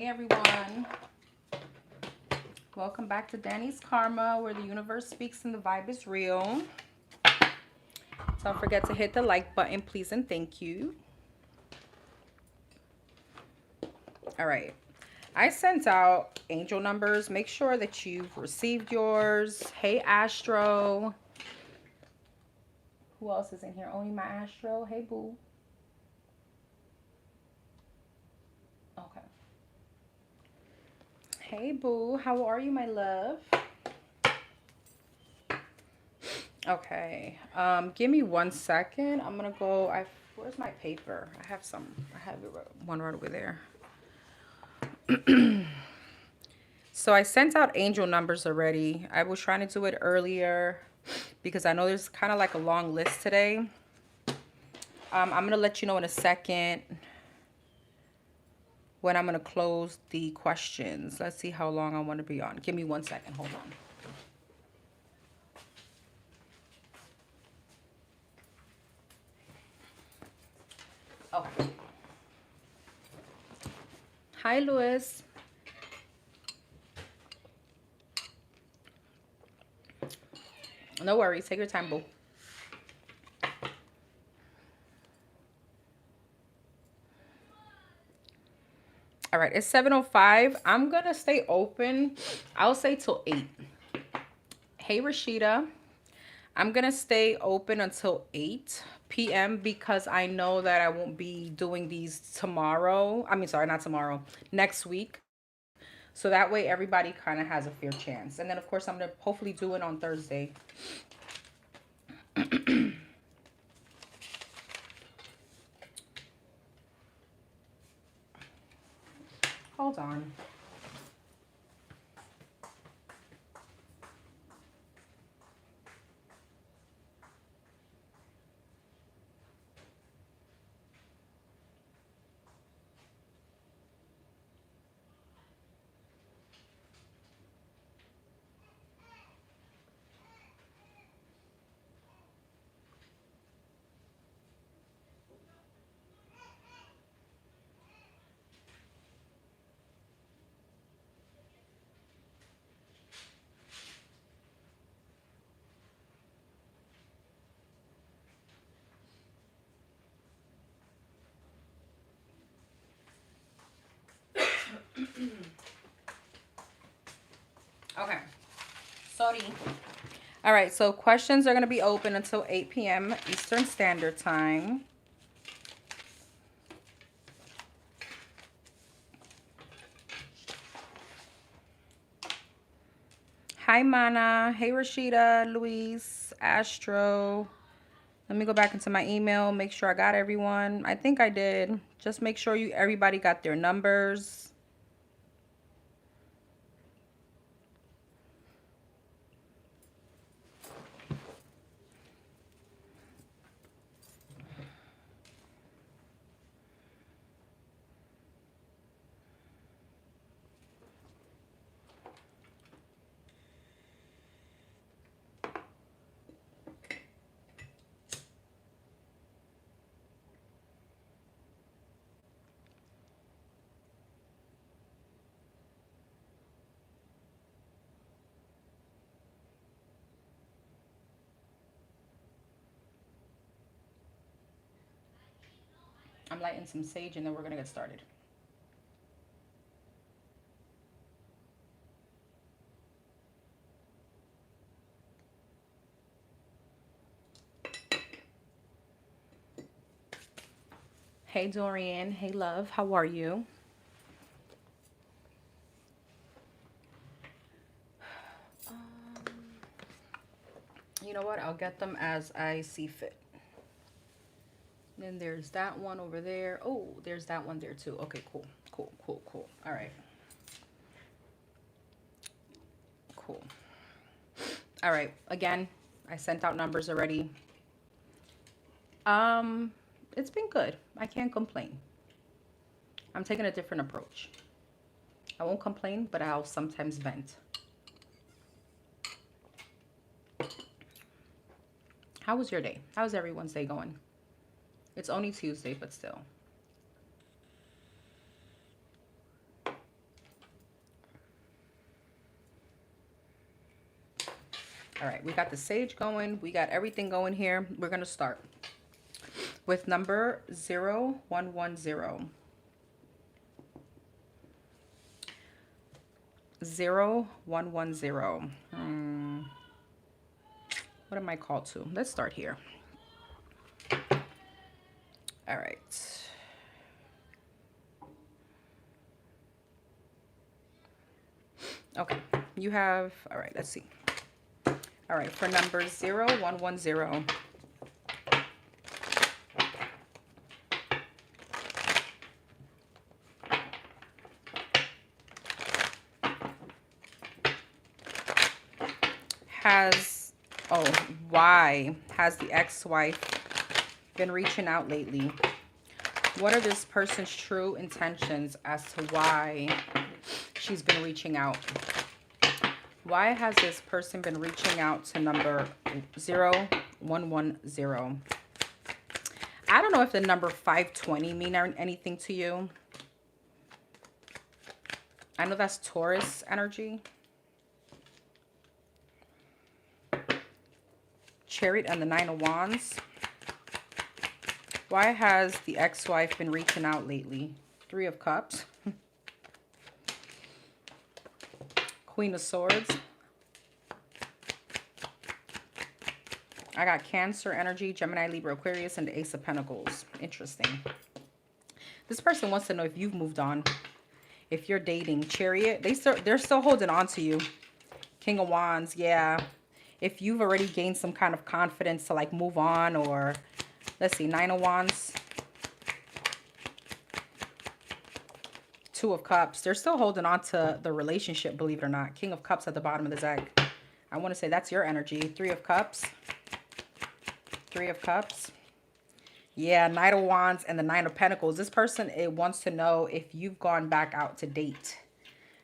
Hey everyone, welcome back to Danny's Karma, where the universe speaks and the vibe is real. Don't forget to hit the like button, please, and thank you. All right, I sent out angel numbers. Make sure that you've received yours. Hey Astro. Who else is in here? Only my Astro. Hey boo. Okay. Hey boo, how are you, my love? Okay, give me 1 second. I'm gonna go. Where's my paper? I have one right over there. So I sent out angel numbers already. I was trying to do it earlier because I know there's kind of like a long list today. I'm gonna let you know in a second when I'm gonna close the questions. Let's see how long I want to be on. Give me 1 second. Hold on. Okay. Hi, Louis. No worries. Take your time, boo. All right, it's 7:05. I'm gonna stay open. I'll say till 8. Hey, Rashida. I'm gonna stay open until 8 p.m. because I know that I won't be doing these tomorrow. I mean, sorry, not tomorrow. Next week. So that way everybody kind of has a fair chance. And then of course I'm gonna hopefully do it on Thursday. Hold on. Okay. Sorry. All right, so questions are going to be open until 8 p.m. Eastern Standard Time. Hi, Mana. Hey, Rashida, Luis, Astro. Let me go back into my email, make sure I got everyone. I think I did. Just make sure everybody got their numbers. I'm lighting some sage and then we're going to get started. Hey, Dorian. Hey, love. How are you? You know what? I'll get them as I see fit. Then there's that one over there. Oh, there's that one there too. Okay, cool. Cool, cool, cool. All right. Cool. All right. Again, I sent out numbers already. It's been good. I can't complain. I'm taking a different approach. I won't complain, but I'll sometimes vent. How was your day? How's everyone's day going? It's only Tuesday, but still. All right, we got the sage going. We got everything going here. We're going to start with number 0110. 0110. What am I called to? Let's start here. All right. Okay, you have, all right, let's see. All right, for number 0110. Why has the ex-wife been reaching out lately? What are this person's true intentions as to why she's been reaching out? Why has this person been reaching out to number 0110? I don't know if the number 520 mean anything to you. I know that's Taurus energy. Chariot and the 9 of Wands. Why has the ex-wife been reaching out lately? 3 of Cups. Queen of Swords. I got Cancer energy, Gemini, Libra, Aquarius, and the Ace of Pentacles. Interesting. This person wants to know if you've moved on. If you're dating. Chariot, they're still holding on to you. King of Wands, yeah. If you've already gained some kind of confidence to like move on, or let's see, 9 of Wands. 2 of Cups. They're still holding on to the relationship, believe it or not. King of Cups at the bottom of the deck. I want to say that's your energy. 3 of Cups. 3 of Cups. Yeah, Knight of Wands and the 9 of Pentacles. This person, it wants to know if you've gone back out to date.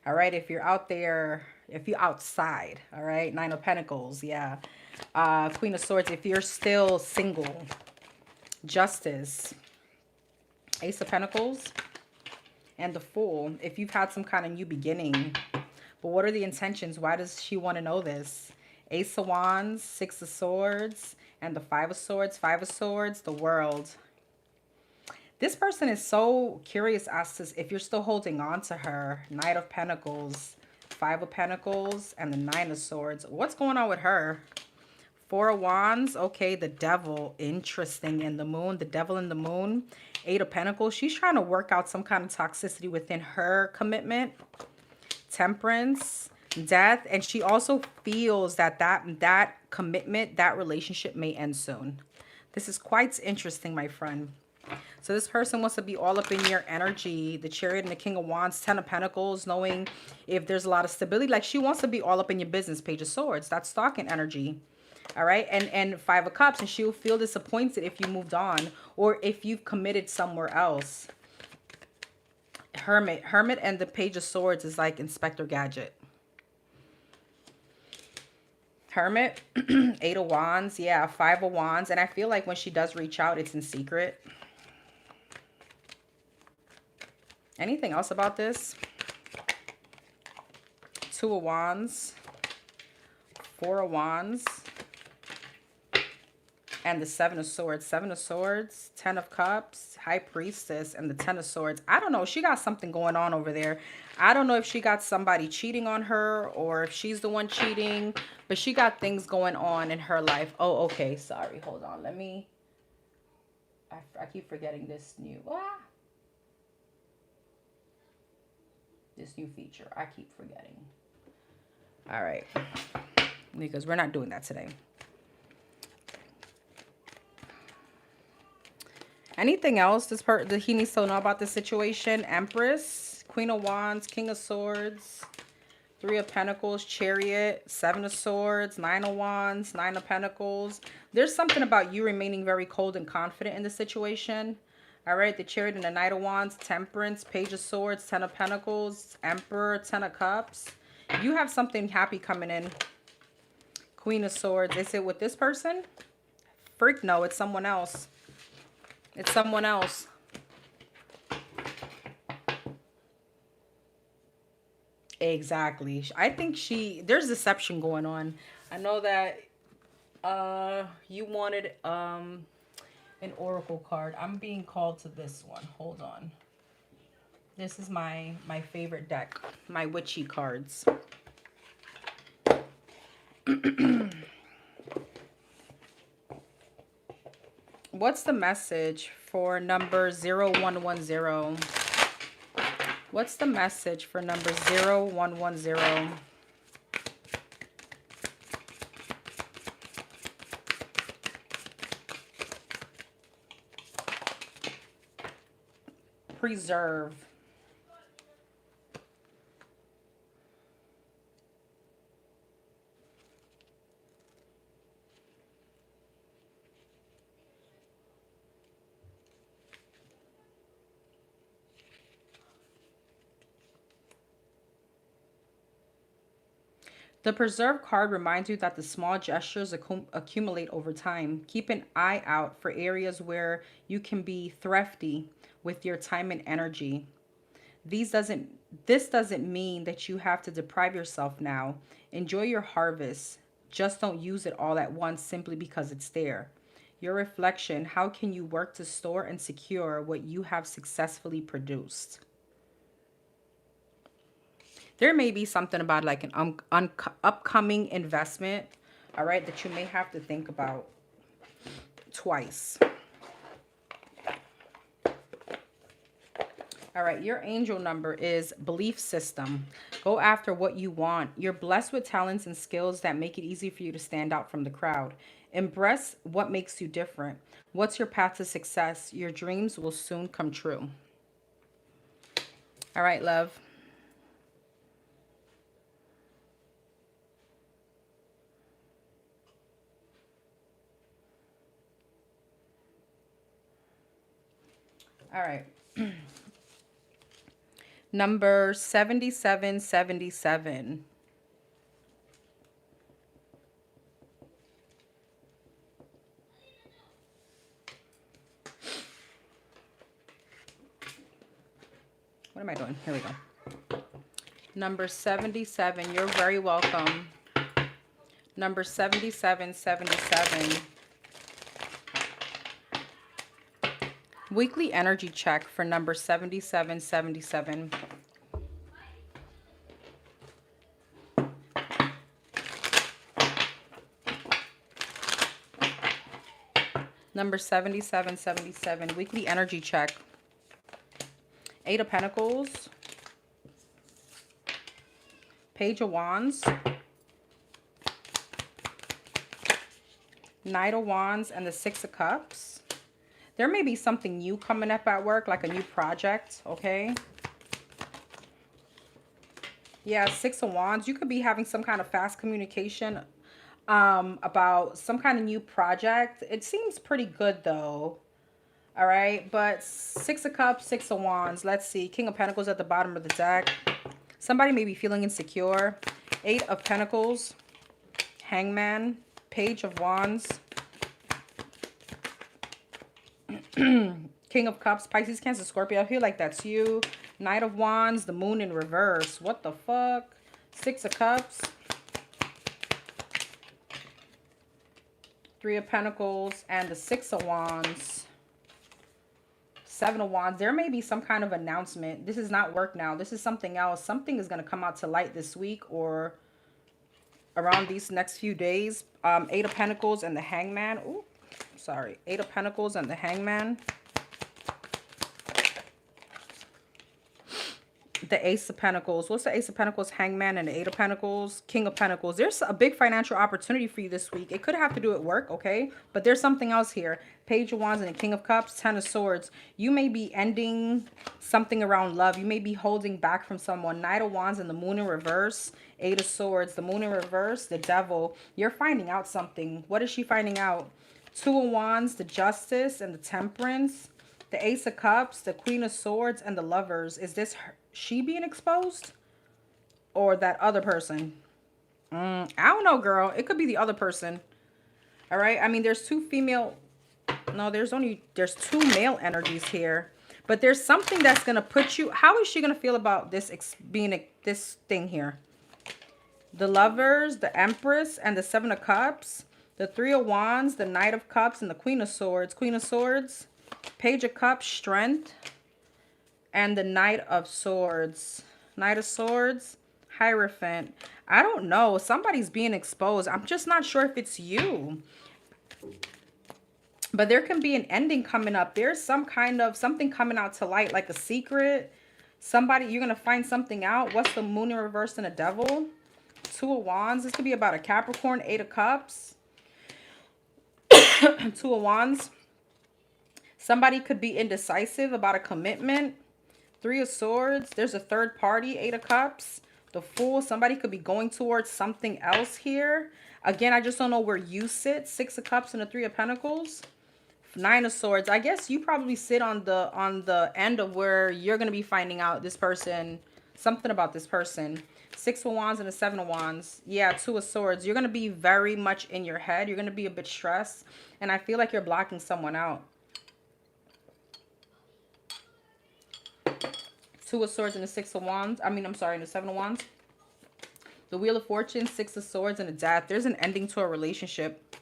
All right, if you're out there, if you're outside, all right? 9 of Pentacles, yeah. Queen of Swords, if you're still single. Justice. Ace of Pentacles. And the Fool, if you've had some kind of new beginning. But what are the intentions? Why does she want to know this? Ace of Wands, 6 of Swords, and the 5 of Swords. 5 of Swords, the World. This person is so curious as to if you're still holding on to her. Knight of Pentacles, 5 of Pentacles, and the 9 of Swords. What's going on with her? 4 of Wands. Okay, the Devil. Interesting. And the Moon. The Devil and the Moon. 8 of Pentacles. She's trying to work out some kind of toxicity within her commitment. Temperance. Death. And she also feels that that commitment, that relationship may end soon. This is quite interesting, my friend. So this person wants to be all up in your energy. The Chariot and the King of Wands, 10 of Pentacles, knowing if there's a lot of stability. Like she wants to be all up in your business. Page of Swords. That's stalking energy. All right. And 5 of Cups. And she'll feel disappointed if you moved on or if you've committed somewhere else. Hermit. Hermit and the Page of Swords is like Inspector Gadget. Hermit. 8 of Wands. Yeah. 5 of Wands. And I feel like when she does reach out, it's in secret. Anything else about this? 2 of Wands. 4 of Wands. And the 7 of Swords. 7 of Swords. 10 of Cups. High Priestess. And the 10 of Swords. I don't know. She got something going on over there. I don't know if she got somebody cheating on her or if she's the one cheating. But she got things going on in her life. Oh, okay. Sorry. Hold on. Let me... I keep forgetting this new... This new feature. I keep forgetting. All right. Because we're not doing that today. Anything else that he needs to know about this situation? Empress, Queen of Wands, King of Swords, 3 of Pentacles, Chariot, 7 of Swords, 9 of Wands, 9 of Pentacles. There's something about you remaining very cold and confident in the situation. All right, the Chariot and the Knight of Wands, Temperance, Page of Swords, 10 of Pentacles, Emperor, 10 of Cups. You have something happy coming in. Queen of Swords. Is it with this person? Freak, no, it's someone else. It's someone else. Exactly. I think there's deception going on. I know that you wanted an oracle card. I'm being called to this one. Hold on. This is my favorite deck, my witchy cards. What's the message for number 0110? What's the message for number 0110? Preserve. The preserve card reminds you that the small gestures accumulate over time. Keep an eye out for areas where you can be thrifty with your time and energy. These doesn't this doesn't mean that you have to deprive yourself now. Enjoy your harvest. Just don't use it all at once simply because it's there. Your reflection, how can you work to store and secure what you have successfully produced? There may be something about like an upcoming investment, all right, that you may have to think about twice. All right, your angel number is belief system. Go after what you want. You're blessed with talents and skills that make it easy for you to stand out from the crowd. Embrace what makes you different. What's your path to success? Your dreams will soon come true. All right, love. All right. Number 7777. What am I doing? Here we go. Number 77. You're very welcome. Number 7777. Weekly energy check for number 7777. Number 7777. Weekly energy check. Eight of Pentacles. Page of Wands. Knight of Wands and the Six of Cups. There may be something new coming up at work, like a new project, okay? Yeah, Six of Wands. You could be having some kind of fast communication about some kind of new project. It seems pretty good, though. All right, but Six of Cups, Six of Wands. Let's see. King of Pentacles at the bottom of the deck. Somebody may be feeling insecure. Eight of Pentacles. Hangman. Page of Wands. King of Cups, Pisces, Cancer, Scorpio. I feel like that's you. Knight of Wands, the Moon in reverse. What the fuck? Six of Cups. Three of Pentacles and the Six of Wands. Seven of Wands. There may be some kind of announcement. This is not work now. This is something else. Something is going to come out to light this week or around these next few days. Eight of Pentacles and the Hangman. Ooh, sorry. Eight of Pentacles and the Hangman. The Ace of Pentacles. What's the Ace of Pentacles? Hangman and the Eight of Pentacles. King of Pentacles. There's a big financial opportunity for you this week. It could have to do with work, okay? But there's something else here. Page of Wands and the King of Cups. Ten of Swords. You may be ending something around love. You may be holding back from someone. Knight of Wands and the Moon in reverse. Eight of Swords. The Moon in reverse. The Devil. You're finding out something. What is she finding out? Two of Wands. The Justice and the Temperance. The Ace of Cups. The Queen of Swords and the Lovers. Is this she being exposed or that other person? I don't know, girl. It could be the other person. All right. I mean, there's two female. No, there's two male energies here. But there's something that's going to put you. How is she going to feel about this this thing here? The Lovers, the Empress, and the Seven of Cups. The Three of Wands, the Knight of Cups, and the Queen of Swords. Queen of Swords, Page of Cups, Strength, and the Knight of Swords. Knight of Swords, Hierophant. I don't know. Somebody's being exposed. I'm just not sure if it's you. But there can be an ending coming up. There's some kind of something coming out to light, like a secret. Somebody, you're going to find something out. What's the Moon in reverse and the Devil? Two of Wands. This could be about a Capricorn. Eight of Cups. Two of Wands. Somebody could be indecisive about a commitment. Three of Swords. There's a third party. Eight of Cups. The Fool. Somebody could be going towards something else here. Again, I just don't know where you sit. Six of Cups and the Three of Pentacles. Nine of Swords. I guess you probably sit on the end of where you're going to be finding out this person, something about this person. Six of Wands and the Seven of Wands. Yeah, Two of Swords. You're going to be very much in your head. You're going to be a bit stressed. And I feel like you're blocking someone out. Two of Swords and the Six of Wands. I'm sorry, the Seven of Wands. The Wheel of Fortune, Six of Swords, and the Death. There's an ending to a relationship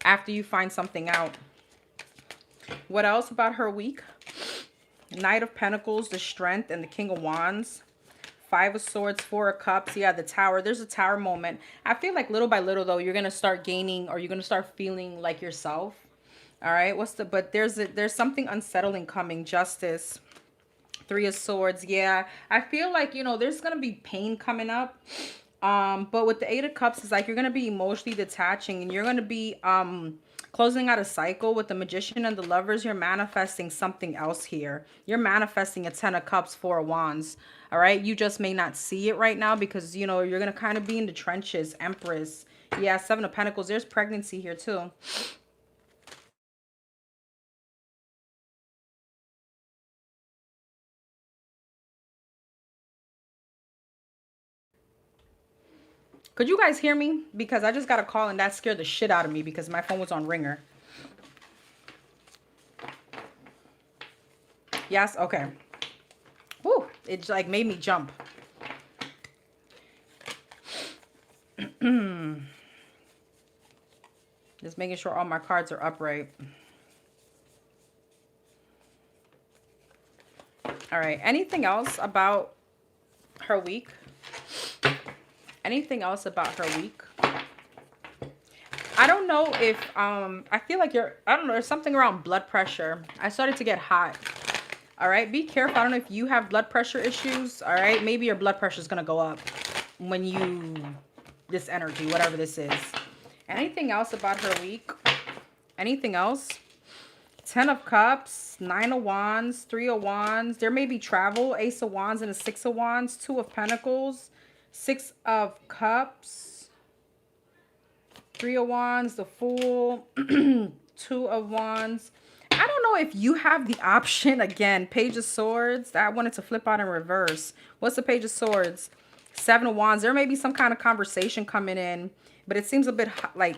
after you find something out. What else about her week? Knight of Pentacles, the Strength, and the King of Wands. Five of Swords, Four of Cups. Yeah, the Tower. There's a Tower moment. I feel like little by little, though, you're going to start gaining, or you're going to start feeling like yourself. All right. But there's something unsettling coming. Justice. Three of Swords. Yeah. I feel like, there's going to be pain coming up. But with the Eight of Cups, it's like you're going to be emotionally detaching, and you're going to be, closing out a cycle. With the Magician and the Lovers, you're manifesting something else here. You're manifesting a Ten of Cups, Four of Wands. All right. You just may not see it right now because, you're going to kind of be in the trenches. Empress. Yeah. Seven of Pentacles. There's pregnancy here too. Could you guys hear me? Because I just got a call and that scared the shit out of me because my phone was on ringer. Yes. Okay. Whew. It like made me jump. Just making sure all my cards are upright. All right. Anything else about her week? Anything else about her week? I don't know if I feel like I don't know, there's something around blood pressure. I started to get hot. All right, be careful. I don't know if you have blood pressure issues. All right, maybe your blood pressure is going to go up when this energy, whatever this is. Anything else about her week? Anything else? Ten of Cups, Nine of Wands, Three of Wands. There may be travel. Ace of Wands and a Six of Wands. Two of Pentacles, Six of Cups, Three of Wands, the Fool, Two of Wands. I don't know if you have the option. Again, Page of Swords. I wanted to flip out in reverse. What's the Page of Swords? Seven of Wands. There may be some kind of conversation coming in, but it seems a bit like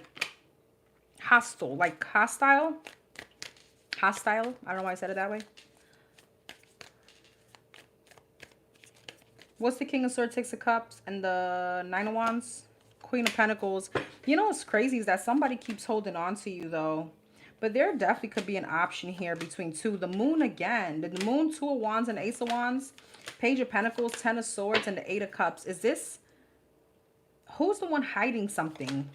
hostile. Like hostile? Hostile? I don't know why I said it that way. What's the King of Swords, Six of Cups, and the Nine of Wands? Queen of Pentacles. You know what's crazy is that somebody keeps holding on to you, though. But there definitely could be an option here between two. The Moon again. The Moon, Two of Wands, and Ace of Wands. Page of Pentacles, Ten of Swords, and the Eight of Cups. Is this... Who's the one hiding something?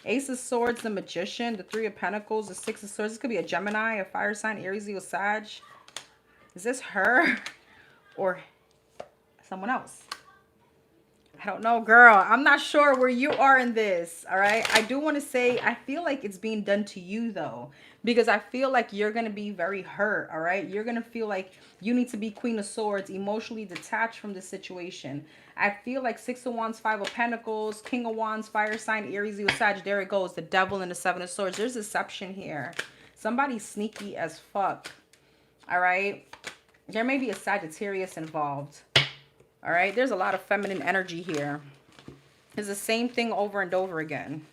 Ace of Swords, the Magician, the Three of Pentacles, the Six of Swords. This could be a Gemini, a fire sign, Aries, Leo, Sag. Is this her or someone else? I don't know, girl. I'm not sure where you are in this, all right? I do want to say I feel like it's being done to you, though, because I feel like you're going to be very hurt, all right? You're going to feel like you need to be Queen of Swords, emotionally detached from this situation. I feel like Six of Wands, Five of Pentacles, King of Wands, fire sign, Aries, Leo, Sag. There it goes, the Devil and the Seven of Swords. There's deception here. Somebody's sneaky as fuck, all right? There may be a Sagittarius involved. All right, there's a lot of feminine energy here. It's the same thing over and over again.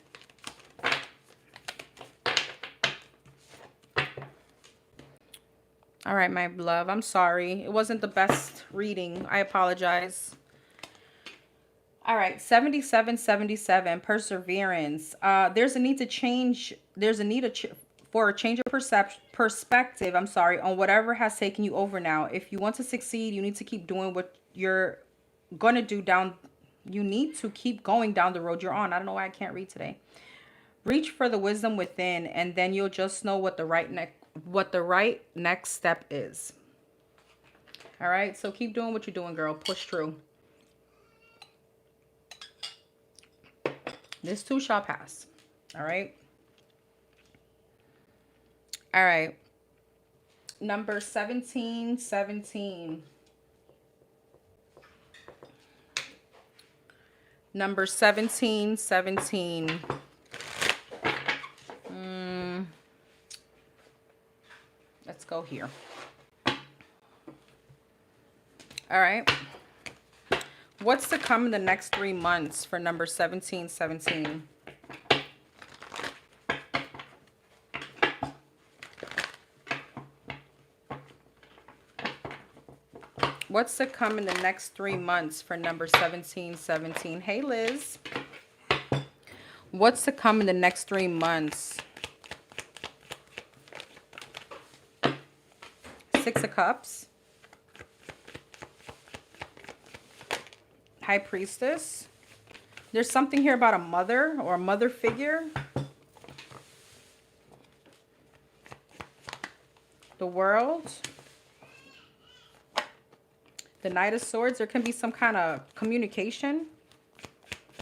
All right, my love, I'm sorry. It wasn't the best reading. I apologize. All right, 7777, perseverance. There's a need to change. There's a need for a change of perspective. I'm sorry, on whatever has taken you over now. If you want to succeed, you need to keep doing what you're gonna do down. You need to keep going down the road you're on. I don't know why I can't read today. Reach for the wisdom within, and then you'll just know what the right next step is. All right, so keep doing what you're doing, girl. Push through. This too shall pass. All right. All right. Number 1717. Number 1717. Let's go here. All right. What's to come in the next 3 months for number 1717? What's to come in the next 3 months for number 1717? Hey, Liz. What's to come in the next 3 months? 6 of Cups. High Priestess. There's something here about a mother or a mother figure. The World. The Knight of Swords. There can be some kind of communication.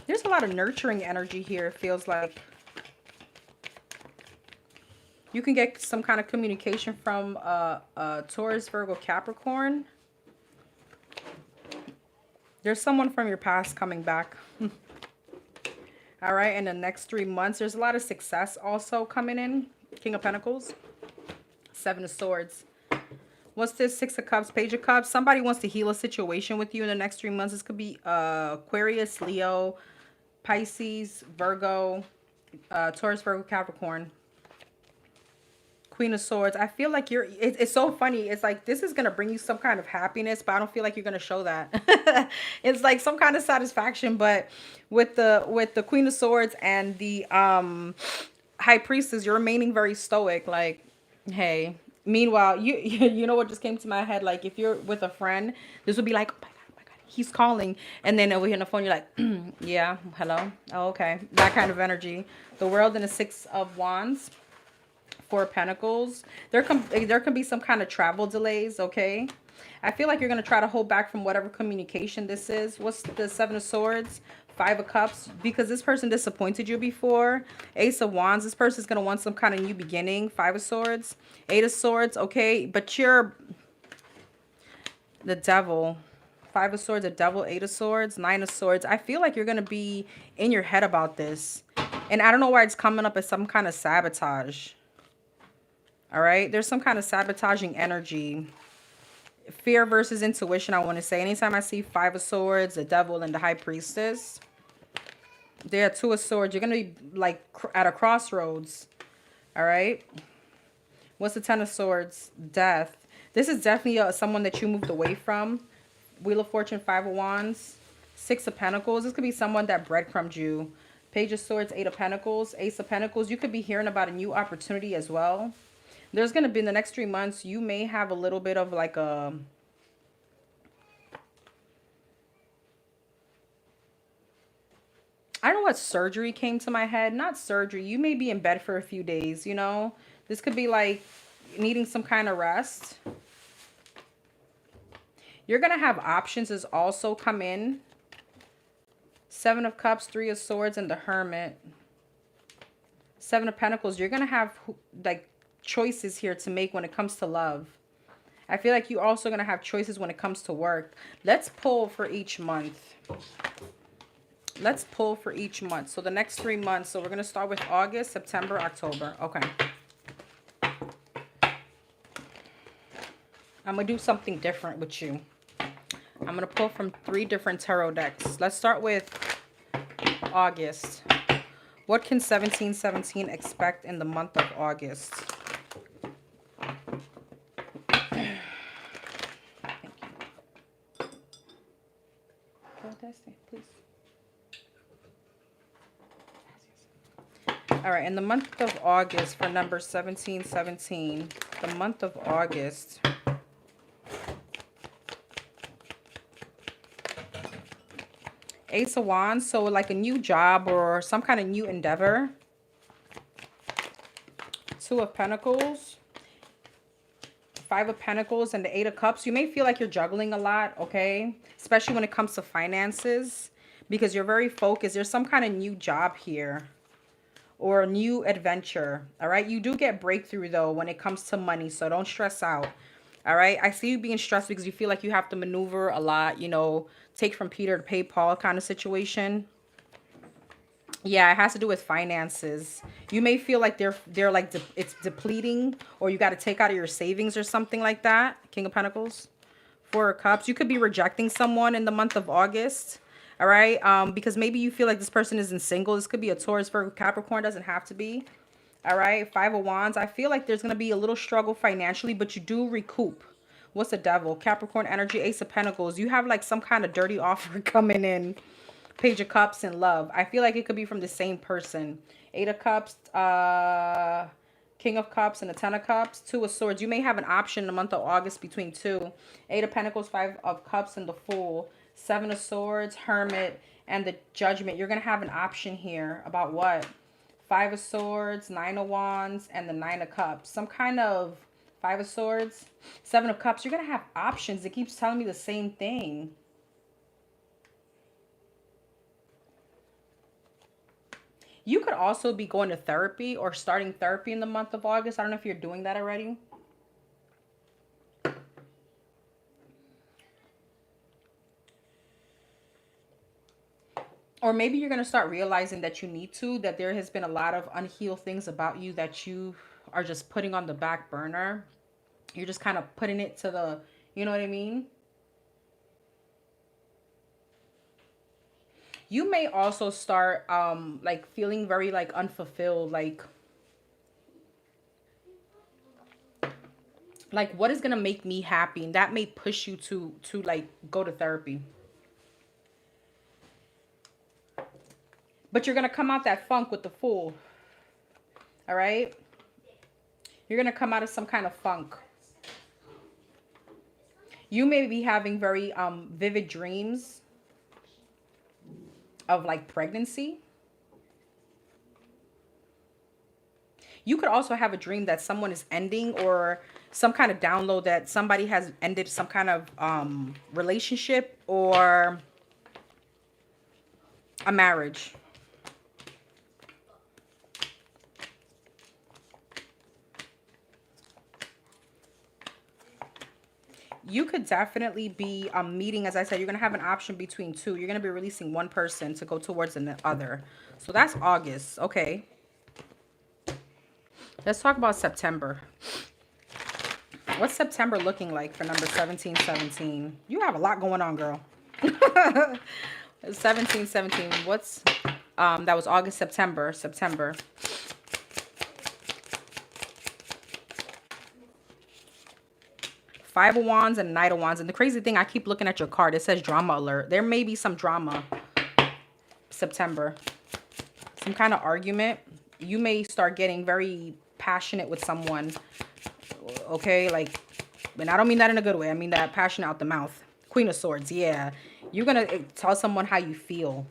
There's a lot of nurturing energy here, it feels like. You can get some kind of communication from Taurus, Virgo, Capricorn. There's someone from your past coming back. All right, in the next 3 months, there's a lot of success also coming in. King of Pentacles. 7 of Swords. What's this? 6 of Cups, Page of Cups. Somebody wants to heal a situation with you in the next 3 months. This could be Aquarius, Leo, Pisces, Virgo, Taurus, Virgo, Capricorn. Queen of Swords. I feel like it's so funny. It's like this is going to bring you some kind of happiness, but I don't feel like you're going to show that. It's like some kind of satisfaction, but with the Queen of Swords and the High Priestess, you're remaining very stoic. Like, hey. Meanwhile, you know what just came to my head? Like, if you're with a friend, this would be like, oh my God, he's calling. And then over here on the phone, you're like, yeah, hello. Oh, okay. That kind of energy. The World and the 6 of Wands. 4 of Pentacles. There can be some kind of travel delays, okay? I feel like you're going to try to hold back from whatever communication this is. What's the 7 of Swords? 5 of Cups. Because this person disappointed you before. Ace of Wands. This person's going to want some kind of new beginning. 5 of Swords. 8 of Swords, okay? But you're the Devil. 5 of Swords, the Devil, 8 of Swords, 9 of Swords. I feel like you're going to be in your head about this. And I don't know why it's coming up as some kind of sabotage. All right, there's some kind of sabotaging energy. Fear versus intuition, I want to say. Anytime I see 5 of Swords, the Devil, and the High Priestess, there are 2 of Swords. You're going to be like at a crossroads. All right. What's the 10 of Swords? Death. This is definitely someone that you moved away from. Wheel of Fortune, 5 of Wands, 6 of Pentacles. This could be someone that breadcrumbed you. Page of Swords, 8 of Pentacles, Ace of Pentacles. You could be hearing about a new opportunity as well. There's going to be in the next 3 months, you may have a little bit of like a... I don't know what surgery came to my head. Not surgery. You may be in bed for a few days, you know. This could be like needing some kind of rest. You're going to have options as also come in. 7 of Cups, 3 of Swords, and the Hermit. 7 of Pentacles. You're going to have like choices here to make when it comes to love. I feel like you're also going to have choices when it comes to work. Let's pull for each month. Let's pull for each month. So the next 3 months. So we're going to start with August, September, October. Okay. I'm going to do something different with you. I'm going to pull from 3 different tarot decks. Let's start with August. What can 1717 expect in the month of August? Thank you. Please. All right, in the month of August for number 1717, the month of August. Ace of Wands, so like a new job or some kind of new endeavor. Two of Pentacles. Five of Pentacles and the Eight of Cups. You may feel like you're juggling a lot, okay? Especially when it comes to finances, because you're very focused. There's some kind of new job here or a new adventure, all right? You do get breakthrough, though, when it comes to money, so don't stress out, all right? I see you being stressed because you feel like you have to maneuver a lot, you know, take from Peter to pay Paul kind of situation. Yeah, it has to do with finances. You may feel like they're like it's depleting, or you got to take out of your savings or something like that. King of Pentacles, Four of Cups. You could be rejecting someone in the month of August. All right, because maybe you feel like this person isn't single. This could be a Taurus, Virgo, Capricorn. Doesn't have to be. All right, Five of Wands. I feel like there's gonna be a little struggle financially, but you do recoup. What's the Devil? Capricorn energy, Ace of Pentacles. You have like some kind of dirty offer coming in. Page of Cups and love. I feel like it could be from the same person. Eight of Cups, King of Cups, and the Ten of Cups. Two of Swords. You may have an option in the month of August between two. Eight of Pentacles, Five of Cups, and the Fool. Seven of Swords, Hermit, and the Judgment. You're going to have an option here about what? Five of Swords, Nine of Wands, and the Nine of Cups. Some kind of Five of Swords, Seven of Cups. You're going to have options. It keeps telling me the same thing. You could also be going to therapy or starting therapy in the month of August. I don't know if you're doing that already. Or maybe you're going to start realizing that you need to, that there has been a lot of unhealed things about you that you are just putting on the back burner. You're just kind of putting it to the, you know what I mean? You may also start like feeling very like unfulfilled, like what is gonna make me happy, and that may push you to like go to therapy. But you're gonna come out that funk with the Fool. All right, you're gonna come out of some kind of funk. You may be having very vivid dreams of like pregnancy. You could also have a dream that someone is ending, or some kind of download that somebody has ended some kind of relationship or a marriage. You could definitely be meeting, as I said, you're going to have an option between two. You're going to be releasing one person to go towards the other. So that's August. Okay. Let's talk about September. What's September looking like for number 1717? You have a lot going on, girl. 1717. What's that was August, September. Five of Wands and Knight of Wands. And the crazy thing, I keep looking at your card. It says drama alert. There may be some drama. September. Some kind of argument. You may start getting very passionate with someone. Okay, like, and I don't mean that in a good way. I mean that passion out the mouth. Queen of Swords, yeah. You're going to tell someone how you feel.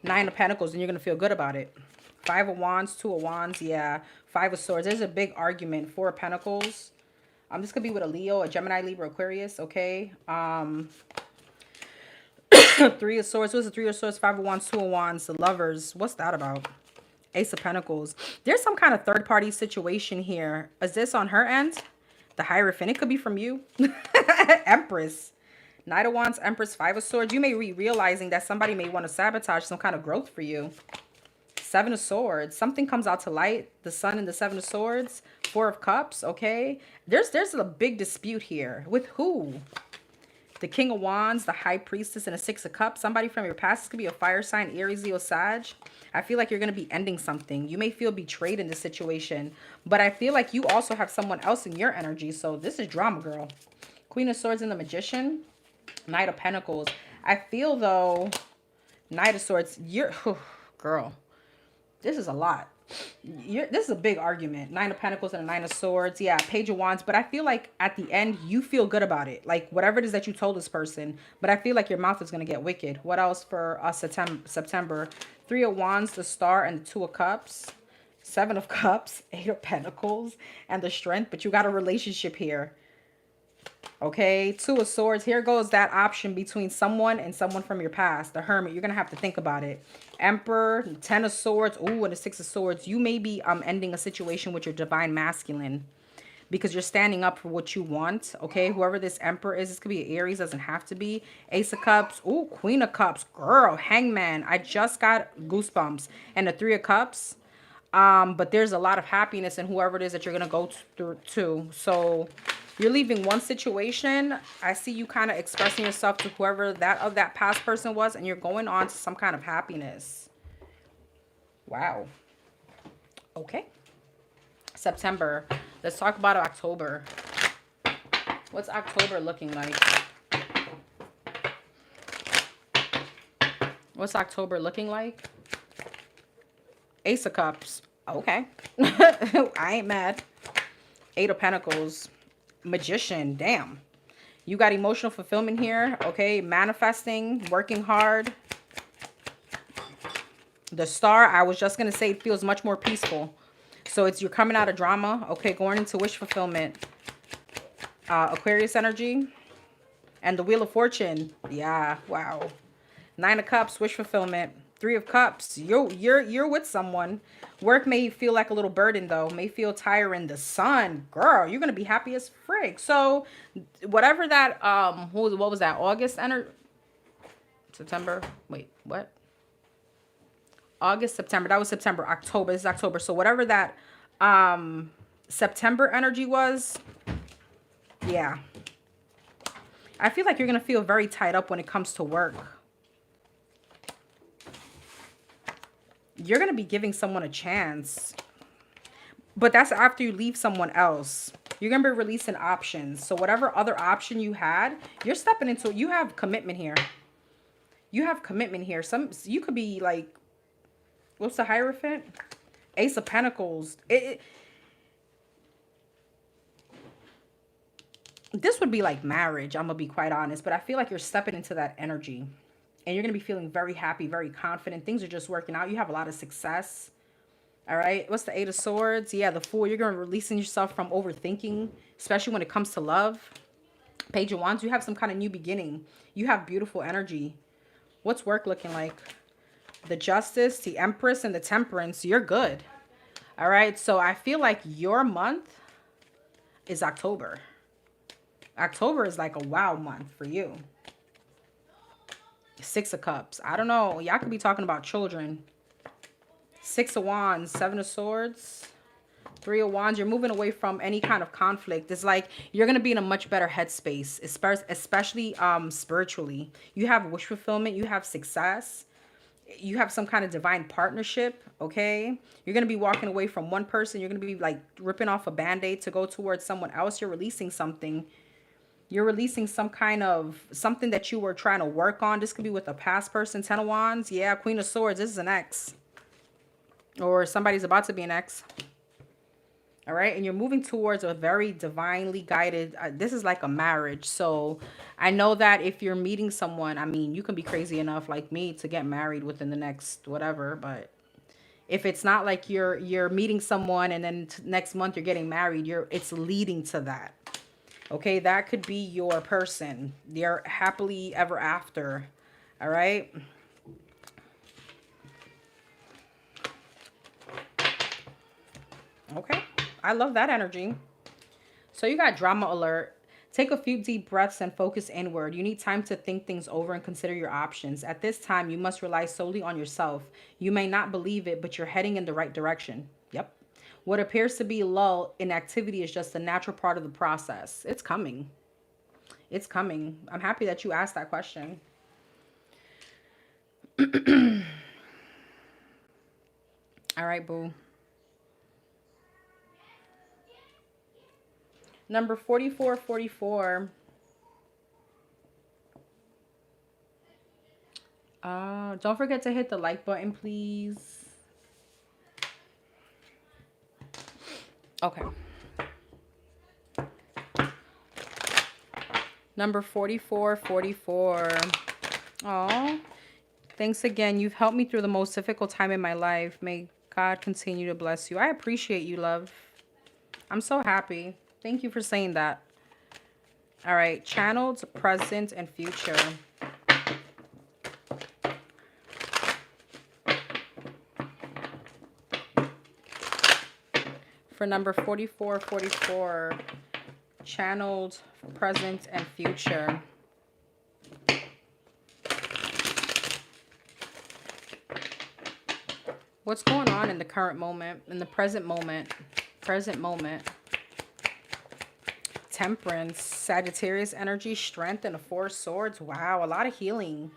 Nine of Pentacles, and you're going to feel good about it. Five of Wands, Two of Wands, yeah. Five of Swords. There's a big argument. Four of Pentacles. This could be with a Leo, a Gemini, Libra, Aquarius, okay? Three of Swords. What's the Three of Swords? Five of Wands, Two of Wands. The Lovers. What's that about? Ace of Pentacles. There's some kind of third-party situation here. Is this on her end? The Hierophant. It could be from you. Empress. Knight of Wands, Empress, Five of Swords. You may be realizing that somebody may want to sabotage some kind of growth for you. Seven of Swords. Something comes out to light. The Sun and the Seven of Swords. Four of Cups. Okay. There's a big dispute here. With who? The King of Wands, the High Priestess, and a Six of Cups. Somebody from your past. This could be a fire sign, Aries, Leo, Sag. I feel like you're going to be ending something. You may feel betrayed in this situation. But I feel like you also have someone else in your energy. So this is drama, girl. Queen of Swords and the Magician. Knight of Pentacles. I feel, though, Knight of Swords, you're... Girl, this is a lot. This is a big argument. Nine of Pentacles and a Nine of Swords. Yeah, Page of Wands. But I feel like at the end, you feel good about it. Like whatever it is that you told this person. But I feel like your mouth is going to get wicked. What else for September? Three of Wands, the Star, and the Two of Cups. Seven of Cups, Eight of Pentacles, and the Strength. But you got a relationship here. Okay, Two of Swords. Here goes that option between someone and someone from your past. The Hermit. You're going to have to think about it. Emperor, Ten of Swords. Ooh, and the Six of Swords. You may be ending a situation with your divine masculine because you're standing up for what you want. Okay, whoever this Emperor is, this could be Aries. Doesn't have to be. Ace of Cups. Ooh, Queen of Cups. Girl, Hangman. I just got goosebumps. And the Three of Cups. But there's a lot of happiness in whoever it is that you're going to go through to. So you're leaving one situation. I see you kind of expressing yourself to whoever that past person was, and you're going on to some kind of happiness. Wow. Okay. September. Let's talk about October. What's October looking like? What's October looking like? Ace of Cups. Okay. I ain't mad. Eight of Pentacles. Magician. Damn. You got emotional fulfillment here. Okay. Manifesting. Working hard. The Star. I was just going to say it feels much more peaceful. So you're coming out of drama. Okay. Going into wish fulfillment. Aquarius energy. And the Wheel of Fortune. Yeah. Wow. Nine of Cups. Wish fulfillment. Three of Cups. You're with someone. Work may feel like a little burden though. May feel tiring. The Sun, girl, you're gonna be happy as frig. So whatever that what was that? August energy? September. Wait, what? August, September. That was September. October. This is October. So whatever that September energy was, yeah. I feel like you're gonna feel very tied up when it comes to work. You're going to be giving someone a chance. But that's after you leave someone else. You're going to be releasing options. So whatever other option you had, you're stepping into it. You have commitment here. You have commitment here. You could be like, what's the Hierophant? Ace of Pentacles. This would be like marriage. I'm going to be quite honest. But I feel like you're stepping into that energy. And you're going to be feeling very happy, very confident. Things are just working out. You have a lot of success. All right. What's the Eight of Swords? Yeah, the Fool. You're going to releasing yourself from overthinking, especially when it comes to love. Page of Wands. You have some kind of new beginning. You have beautiful energy. What's work looking like? The Justice, the Empress, and the Temperance. You're good. All right. So I feel like your month is October. October is like a wow month for you. Six of Cups. I don't know. Y'all could be talking about children. Six of Wands. Seven of Swords. Three of Wands. You're moving away from any kind of conflict. It's like you're going to be in a much better headspace, especially spiritually. You have wish fulfillment. You have success. You have some kind of divine partnership, okay? You're going to be walking away from one person. You're going to be like ripping off a Band-Aid to go towards someone else. You're releasing something. You're releasing some kind of something that you were trying to work on. This could be with a past person. Ten of Wands. Yeah, Queen of Swords. This is an ex. Or somebody's about to be an ex. All right. And you're moving towards a very divinely guided. This is like a marriage. So I know that if you're meeting someone, I mean, you can be crazy enough like me to get married within the next whatever. But if it's not like you're meeting someone and then next month you're getting married, it's leading to that. Okay, that could be your person. They're happily ever after. All right. Okay. I love that energy. So you got drama alert. Take a few deep breaths and focus inward. You need time to think things over and consider your options. At this time, you must rely solely on yourself. You may not believe it, but you're heading in the right direction. Yep. What appears to be a lull in activity is just a natural part of the process. It's coming. It's coming. I'm happy that you asked that question. All right, boo. Number 4444. Don't forget to hit the like button, please. Okay. Number 4444. Oh, thanks again. You've helped me through the most difficult time in my life. May God continue to bless you. I appreciate you, love. I'm so happy. Thank you for saying that. All right. Channeled, present, and future. For number 4444, channeled, present, and future. What's going on in the current moment, in the present moment? Present moment. Temperance, Sagittarius energy, strength, and the Four of Swords. Wow, a lot of healing.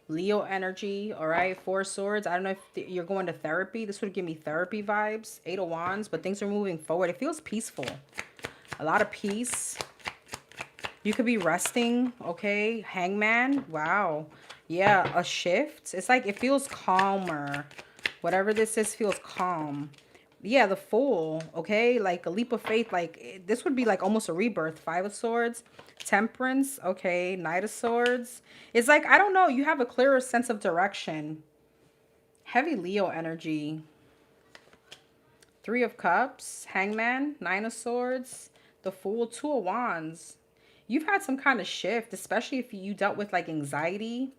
Leo energy, all right? Four of Swords. I don't know if you're going to therapy. This would give me therapy vibes. Eight of Wands, but things are moving forward. It feels peaceful. A lot of peace. You could be resting, okay? Hangman, wow. Yeah, a shift. It's like it feels calmer. Whatever this is feels calm. Yeah, the Fool, okay? Like a leap of faith. Like this would be like almost a rebirth. Five of Swords. Temperance, okay. Knight of Swords. It's like, I don't know. You have a clearer sense of direction. Heavy Leo energy. Three of Cups. Hangman. Nine of Swords. The Fool. Two of Wands. You've had some kind of shift, especially if you dealt with like anxiety.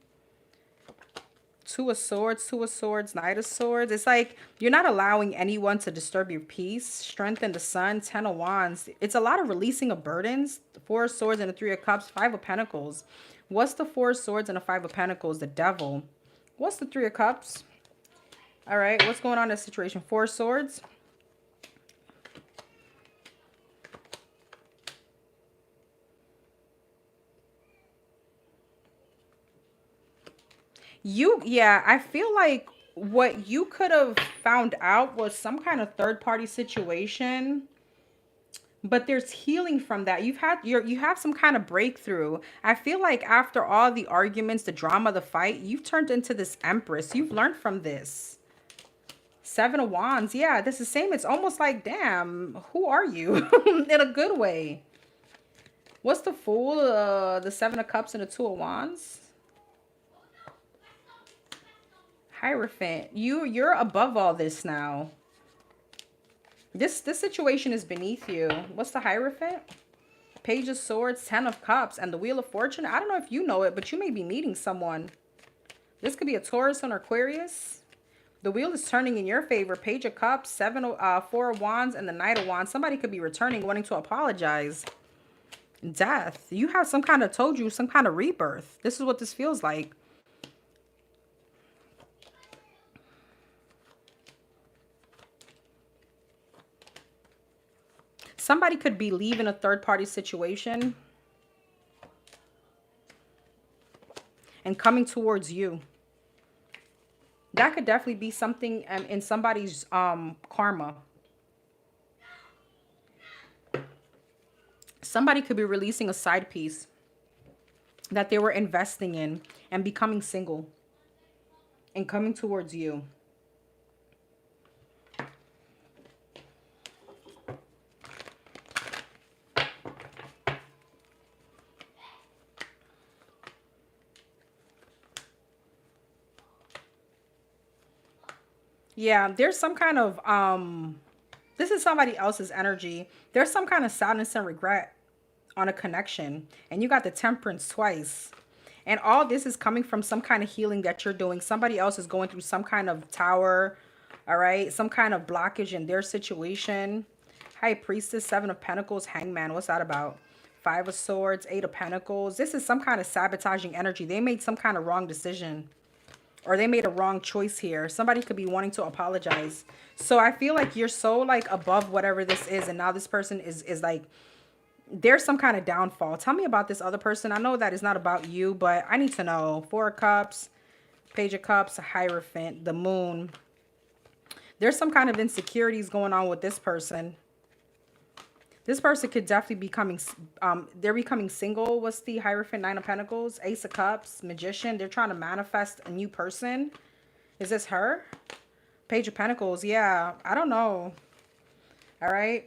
Two of Swords, Knight of Swords. It's like you're not allowing anyone to disturb your peace. Strength in the Sun, Ten of Wands. It's a lot of releasing of burdens. The Four of Swords and the Three of Cups, Five of Pentacles. What's the Four of Swords and the Five of Pentacles? The Devil. What's the Three of Cups? All right, what's going on in this situation? Four of Swords. Yeah, I feel like what you could have found out was some kind of third party situation, but there's healing from that. You have some kind of breakthrough. I feel like after all the arguments, the drama, the fight, you've turned into this Empress. You've learned from this. Seven of Wands. Yeah, this is same. It's almost like, damn, who are you? In a good way. What's the Fool? The Seven of Cups and the Two of Wands. Hierophant, you're above all this now. This situation is beneath you. What's the Hierophant? Page of Swords, Ten of Cups, and the Wheel of Fortune. I don't know if you know it, but you may be meeting someone. This could be a Taurus or Aquarius. The wheel is turning in your favor. Page of Cups, Four of Wands, and the Knight of Wands. Somebody could be returning, wanting to apologize. Death. You have some kind of, told you, some kind of rebirth. This is what this feels like. Somebody could be leaving a third-party situation and coming towards you. That could definitely be something in somebody's karma. Somebody could be releasing a side piece that they were investing in and becoming single and coming towards you. Yeah, there's some kind of this is somebody else's energy. There's some kind of sadness and regret on a connection, and you got the Temperance twice. And all this is coming from some kind of healing that you're doing. Somebody else is going through some kind of tower, all right? Some kind of blockage in their situation. High Priestess, Seven of Pentacles, Hangman. What's that about? Five of Swords, Eight of Pentacles. This is some kind of sabotaging energy. They made some kind of wrong decision. Or they made a wrong choice here. Somebody could be wanting to apologize. So I feel like you're so like above whatever this is. And now this person is like, there's some kind of downfall. Tell me about this other person. I know that it's not about you, but I need to know. Four of Cups, Page of Cups, Hierophant, the Moon. There's some kind of insecurities going on with this person. This person could definitely becoming, they're becoming single. What's the Hierophant, Nine of Pentacles, Ace of Cups, Magician? They're trying to manifest a new person. Is this her? Page of Pentacles. Yeah, I don't know. All right.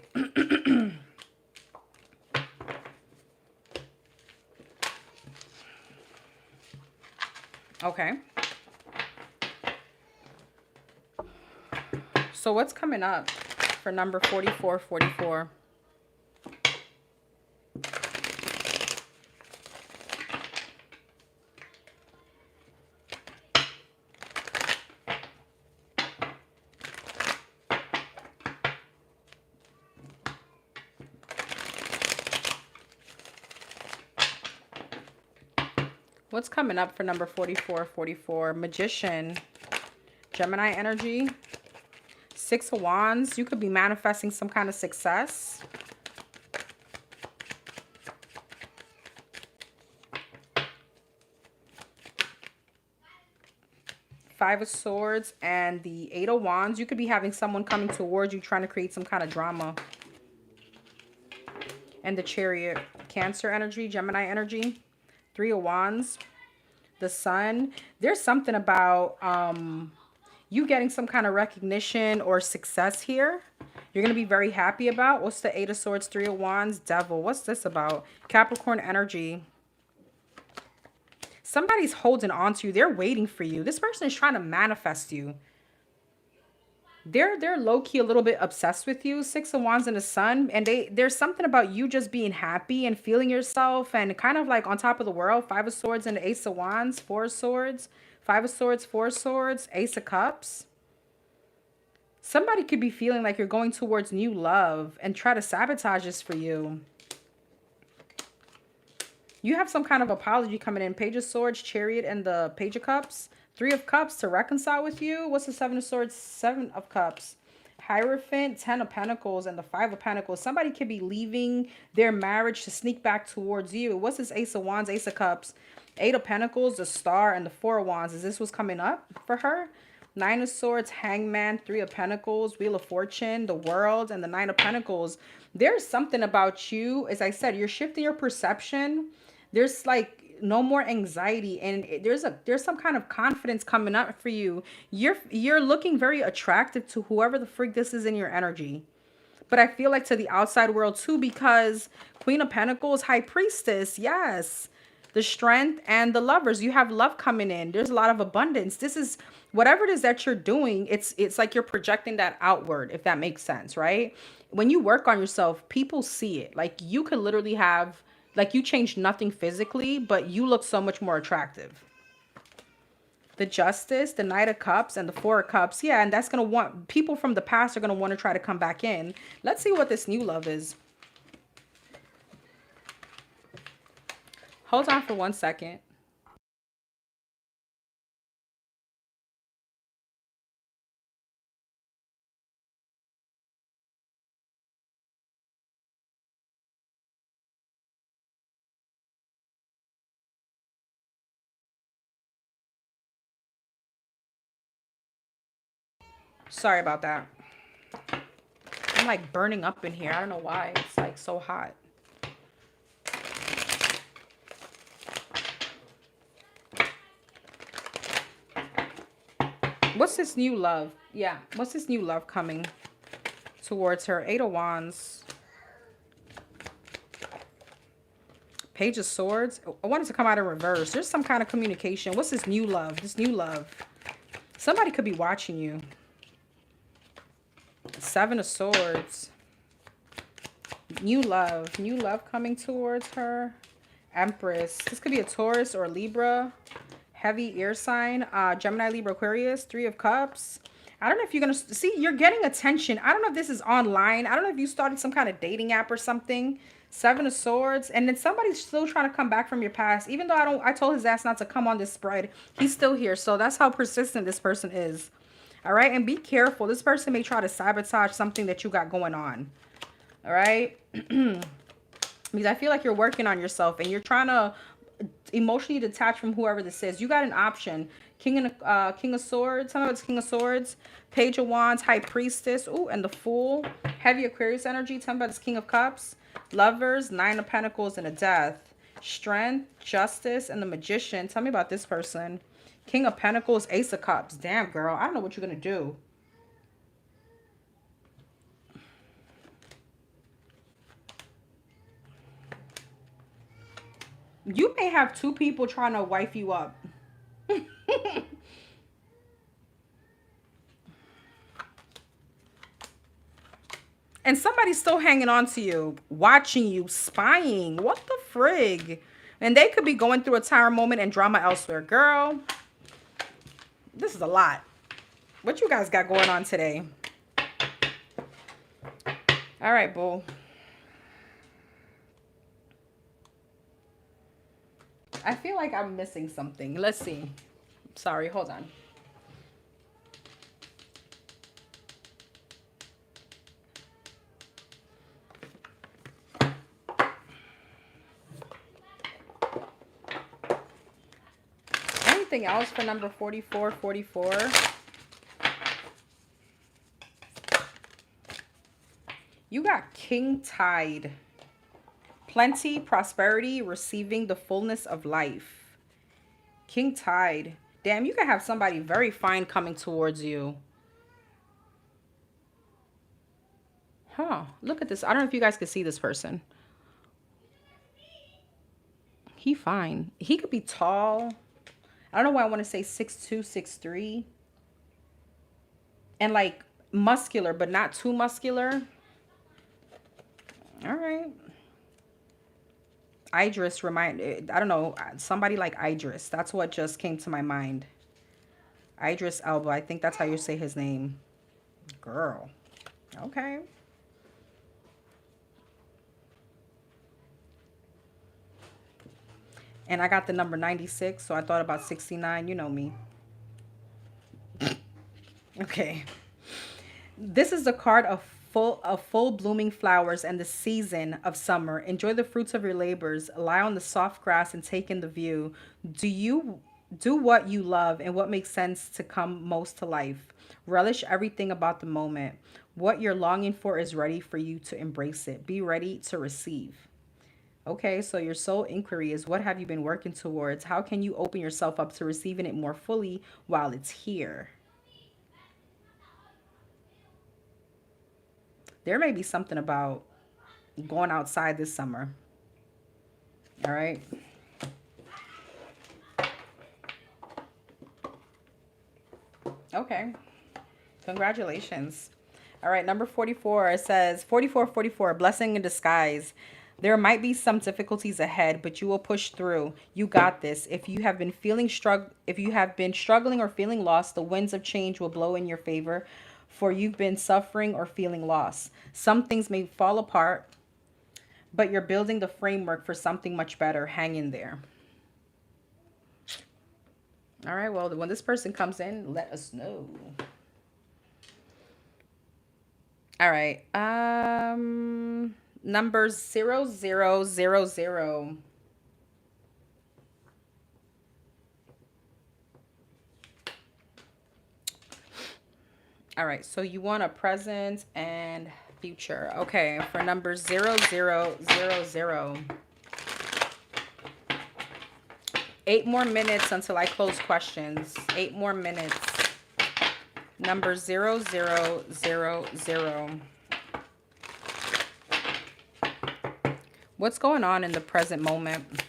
Okay. So what's coming up for number 4444? What's coming up for number 4444? Magician, Gemini energy, Six of Wands. You could be manifesting some kind of success. Five of Swords and the Eight of Wands. You could be having someone coming towards you trying to create some kind of drama. And the Chariot, Cancer energy, Gemini energy, Three of Wands, the Sun. There's something about you getting some kind of recognition or success here. You're going to be very happy about. What's the Eight of Swords, Three of Wands, Devil? What's this about? Capricorn energy. Somebody's holding on to you. They're waiting for you. This person is trying to manifest you. They're low-key a little bit obsessed with you. Six of Wands and the Sun. And there's something about you just being happy and feeling yourself and kind of like on top of the world. Five of Swords and the Ace of Wands. Four of Swords. Five of Swords, Four of Swords, Ace of Cups. Somebody could be feeling like you're going towards new love and try to sabotage this for you. You have some kind of apology coming in. Page of Swords, Chariot, and the Page of Cups. Three of Cups to reconcile with you. What's the Seven of Swords? Seven of Cups. Hierophant, Ten of Pentacles, and the Five of Pentacles. Somebody could be leaving their marriage to sneak back towards you. What's this Ace of Wands, Ace of Cups? Eight of Pentacles, the Star, and the Four of Wands. Is this what's coming up for her? Nine of Swords, Hangman, Three of Pentacles, Wheel of Fortune, the World, and the Nine of Pentacles. There's something about you. As I said, you're shifting your perception. There's like no more anxiety, and there's some kind of confidence coming up for you. You're looking very attractive to whoever the freak this is in your energy. But I feel like to the outside world too, because Queen of Pentacles, High Priestess, yes. The Strength and the Lovers. You have love coming in. There's a lot of abundance. This is whatever it is that you're doing. It's like you're projecting that outward, if that makes sense, right? When you work on yourself, people see it. Like you could literally have, like you changed nothing physically, but you look so much more attractive. The Justice, the Knight of Cups, and the Four of Cups. Yeah, and that's going to want, people from the past are going to want to try to come back in. Let's see what this new love is. Hold on for 1 second. Sorry about that. I'm like burning up in here. I don't know why. It's like so hot. What's this new love? Yeah. What's this new love coming towards her? Eight of Wands. Page of Swords. I wanted to come out in reverse. There's some kind of communication. What's this new love? This new love. Somebody could be watching you. Seven of Swords. New love. New love coming towards her. Empress. This could be a Taurus or a Libra. Heavy air sign. Gemini, Libra, Aquarius. Three of Cups. I don't know if you're going to... See, you're getting attention. I don't know if this is online. I don't know if you started some kind of dating app or something. Seven of Swords. And then somebody's still trying to come back from your past. Even though I told his ass not to come on this spread. He's still here. So that's how persistent this person is. All right. And be careful. This person may try to sabotage something that you got going on. All right. Because I feel like you're working on yourself and you're trying to emotionally detached from whoever this is. You got an option. King of Swords. Tell me what's King of Swords. Page of Wands, High Priestess. Ooh, and the Fool. Heavy Aquarius energy. Tell me about this King of Cups. Lovers, Nine of Pentacles, and a Death. Strength, Justice, and the Magician. Tell me about this person. King of Pentacles, Ace of Cups. Damn, girl. I don't know what you're going to do. You may have two people trying to wife you up. And somebody's still hanging on to you, watching you, spying. What the frig? And they could be going through a tower moment and drama elsewhere. Girl, this is a lot. What you guys got going on today? All right, boo. I feel like I'm missing something. Let's see. Sorry, hold on. Anything else for number 4444? You got King Tide. Plenty, prosperity, receiving the fullness of life. King Tide. Damn, you can have somebody very fine coming towards you. Huh. Look at this. I don't know if you guys can see this person. He fine. He could be tall. I don't know why I want to say 6'2", 6'3". And like muscular, but not too muscular. All right. Idris I don't know, somebody like Idris. That's what just came to my mind. Idris Elba. I think that's how you say his name. Girl. Okay. And I got the number 96, so I thought about 69. You know me. Okay. This is the card of full blooming flowers and the season of summer. Enjoy the fruits of your labors. Lie on the soft grass and take in the view. Do what you love and what makes sense to come most to life. Relish everything about the moment. What you're longing for is ready for you to embrace it. Be ready to receive. Okay, so your soul inquiry is, what have you been working towards? How can you open yourself up to receiving it more fully while it's here? There may be something about going outside this summer. All right. Okay. Congratulations. All right, number 44. It says 4444, blessing in disguise. There might be some difficulties ahead, but you will push through. You got this. If you have been struggling or feeling lost, the winds of change will blow in your favor, for you've been suffering or feeling lost. Some things may fall apart, but you're building the framework for something much better. Hang in there. All right, well, when this person comes in, let us know. All right. Number 0000. All right, so you want a present and future. Okay, for number 0000. 8 more minutes until I close questions. 8 more minutes. Number 0000. What's going on in the present moment?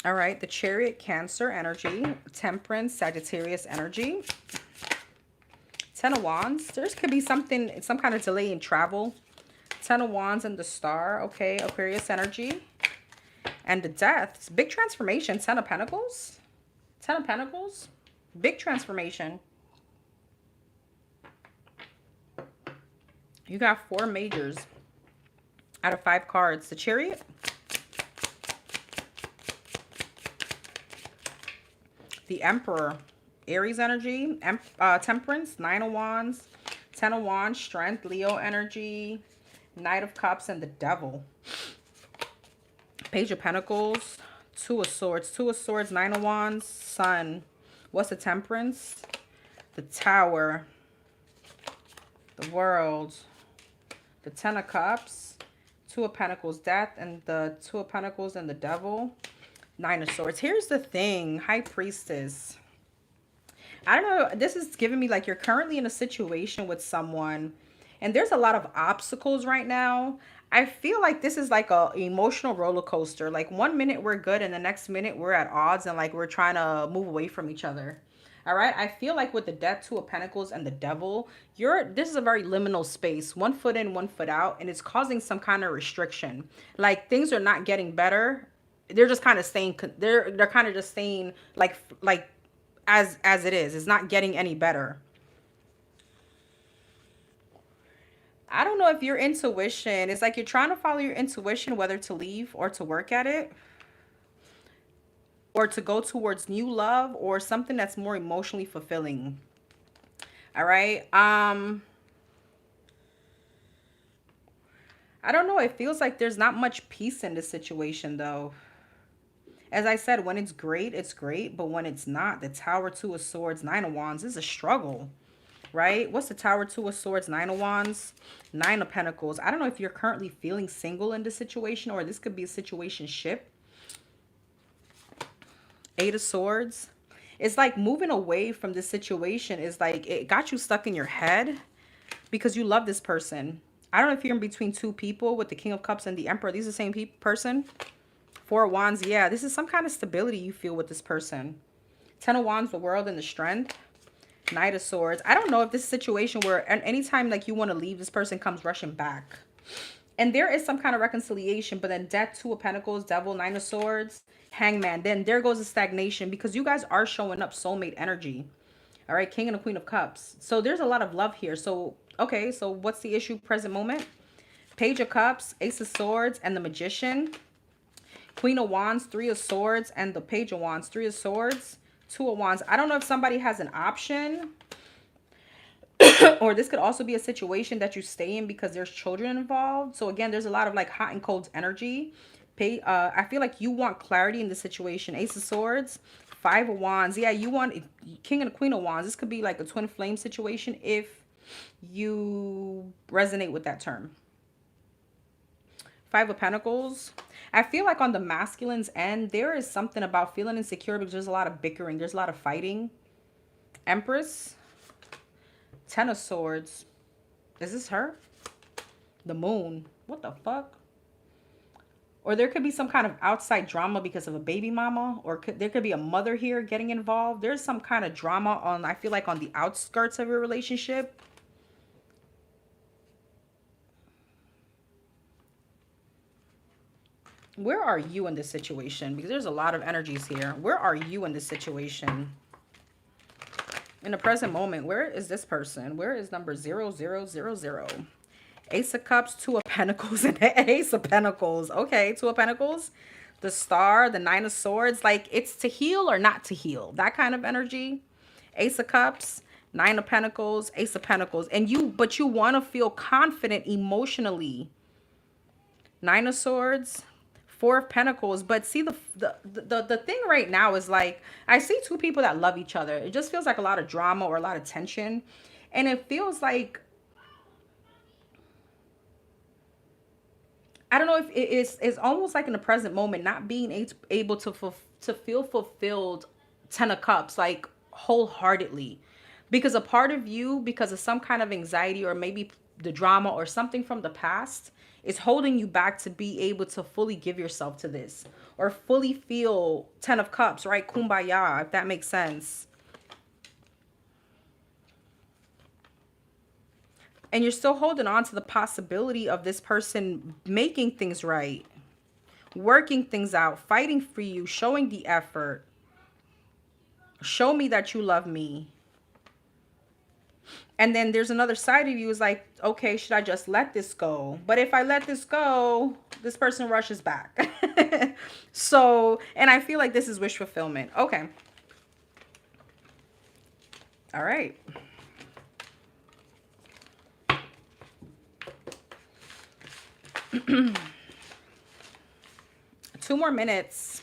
All right, the Chariot, Cancer energy, Temperance, Sagittarius energy, Ten of Wands. There could be some kind of delay in travel. Ten of Wands and the Star. Okay, Aquarius energy. And the Death. Big transformation. Ten of Pentacles. Ten of Pentacles. Big transformation. You got 4 majors out of 5 cards. The Chariot. The Emperor. Aries energy. Temperance. 9 of Wands. Ten of Wands, strength, Leo energy, Knight of Cups, and the Devil. Page of Pentacles, Two of Swords. Two of Swords, Nine of Wands, Sun. What's the Temperance? The Tower. The World. The Ten of Cups. Two of Pentacles, Death, and the Two of Pentacles and the Devil. Nine of Swords. Here's the thing, High Priestess. I don't know, this is giving me like you're currently in a situation with someone and there's a lot of obstacles right now. I feel like this is like a emotional roller coaster. Like one minute we're good and the next minute we're at odds and like we're trying to move away from each other. All right. I feel like with the Death, Two of Pentacles, and the Devil, this is a very liminal space. One foot in, one foot out, and it's causing some kind of restriction. Like things are not getting better. They're just kind of staying. They're kind of just staying like as it is. It's not getting any better. I don't know if your intuition, it's like you're trying to follow your intuition, whether to leave or to work at it or to go towards new love or something that's more emotionally fulfilling. All right. I don't know. It feels like there's not much peace in this situation though. As I said, when it's great, it's great. But when it's not, the Tower, Two of Swords, Nine of Wands is a struggle. Right? What's the Tower, Two of Swords, Nine of Wands, Nine of Pentacles? I don't know if you're currently feeling single in this situation or this could be a situationship. Eight of Swords. It's like moving away from this situation is like it got you stuck in your head because you love this person. I don't know if you're in between two people with the King of Cups and the Emperor. These are the same person. Four of Wands. Yeah, this is some kind of stability you feel with this person. Ten of Wands, the World, and the Strength. Knight of Swords. I don't know if this situation where anytime like you want to leave, this person comes rushing back. And there is some kind of reconciliation, but then Death, Two of Pentacles, Devil, Nine of Swords, Hangman. Then there goes the stagnation because you guys are showing up soulmate energy. All right, King and the Queen of Cups. So there's a lot of love here. So, okay, so what's the issue present moment? Page of Cups, Ace of Swords, and the Magician. Queen of Wands, Three of Swords, and the Page of Wands, Three of Swords, Two of Wands. I don't know if somebody has an option or this could also be a situation that you stay in because there's children involved. So again, there's a lot of like hot and cold energy. I feel like you want clarity in the situation. Ace of Swords, Five of Wands. Yeah, you want King and the Queen of Wands. This could be like a twin flame situation if you resonate with that term. Five of Pentacles. I feel like on the masculine's end, there is something about feeling insecure because there's a lot of bickering. There's a lot of fighting. Empress. Ten of Swords. Is this her? The Moon. What the fuck? Or there could be some kind of outside drama because of a baby mama. Or there could be a mother here getting involved. There's some kind of drama on, I feel like, on the outskirts of your relationship. Where are you in this situation? Because there's a lot of energies here. Where are you in this situation? In the present moment, where is this person? Where is number 0000? Ace of Cups, Two of Pentacles, and the Ace of Pentacles. Okay, Two of Pentacles, the Star, the Nine of Swords. Like, it's to heal or not to heal. That kind of energy. Ace of Cups, Nine of Pentacles, Ace of Pentacles. But you want to feel confident emotionally. Nine of Swords, Four of Pentacles. But see, the thing right now is like, I see two people that love each other. It just feels like a lot of drama or a lot of tension. And it feels like, I don't know if it's almost like in the present moment, not being able to feel fulfilled. Ten of Cups, like wholeheartedly. Because a part of you, because of some kind of anxiety or maybe the drama or something from the past, is holding you back to be able to fully give yourself to this or fully feel Ten of Cups, right? Kumbaya, if that makes sense. And you're still holding on to the possibility of this person making things right, working things out, fighting for you, showing the effort. Show me that you love me. And then there's another side of you is like, okay, should I just let this go? But if I let this go, this person rushes back. So, and I feel like this is wish fulfillment. Okay. All right. 2 more minutes.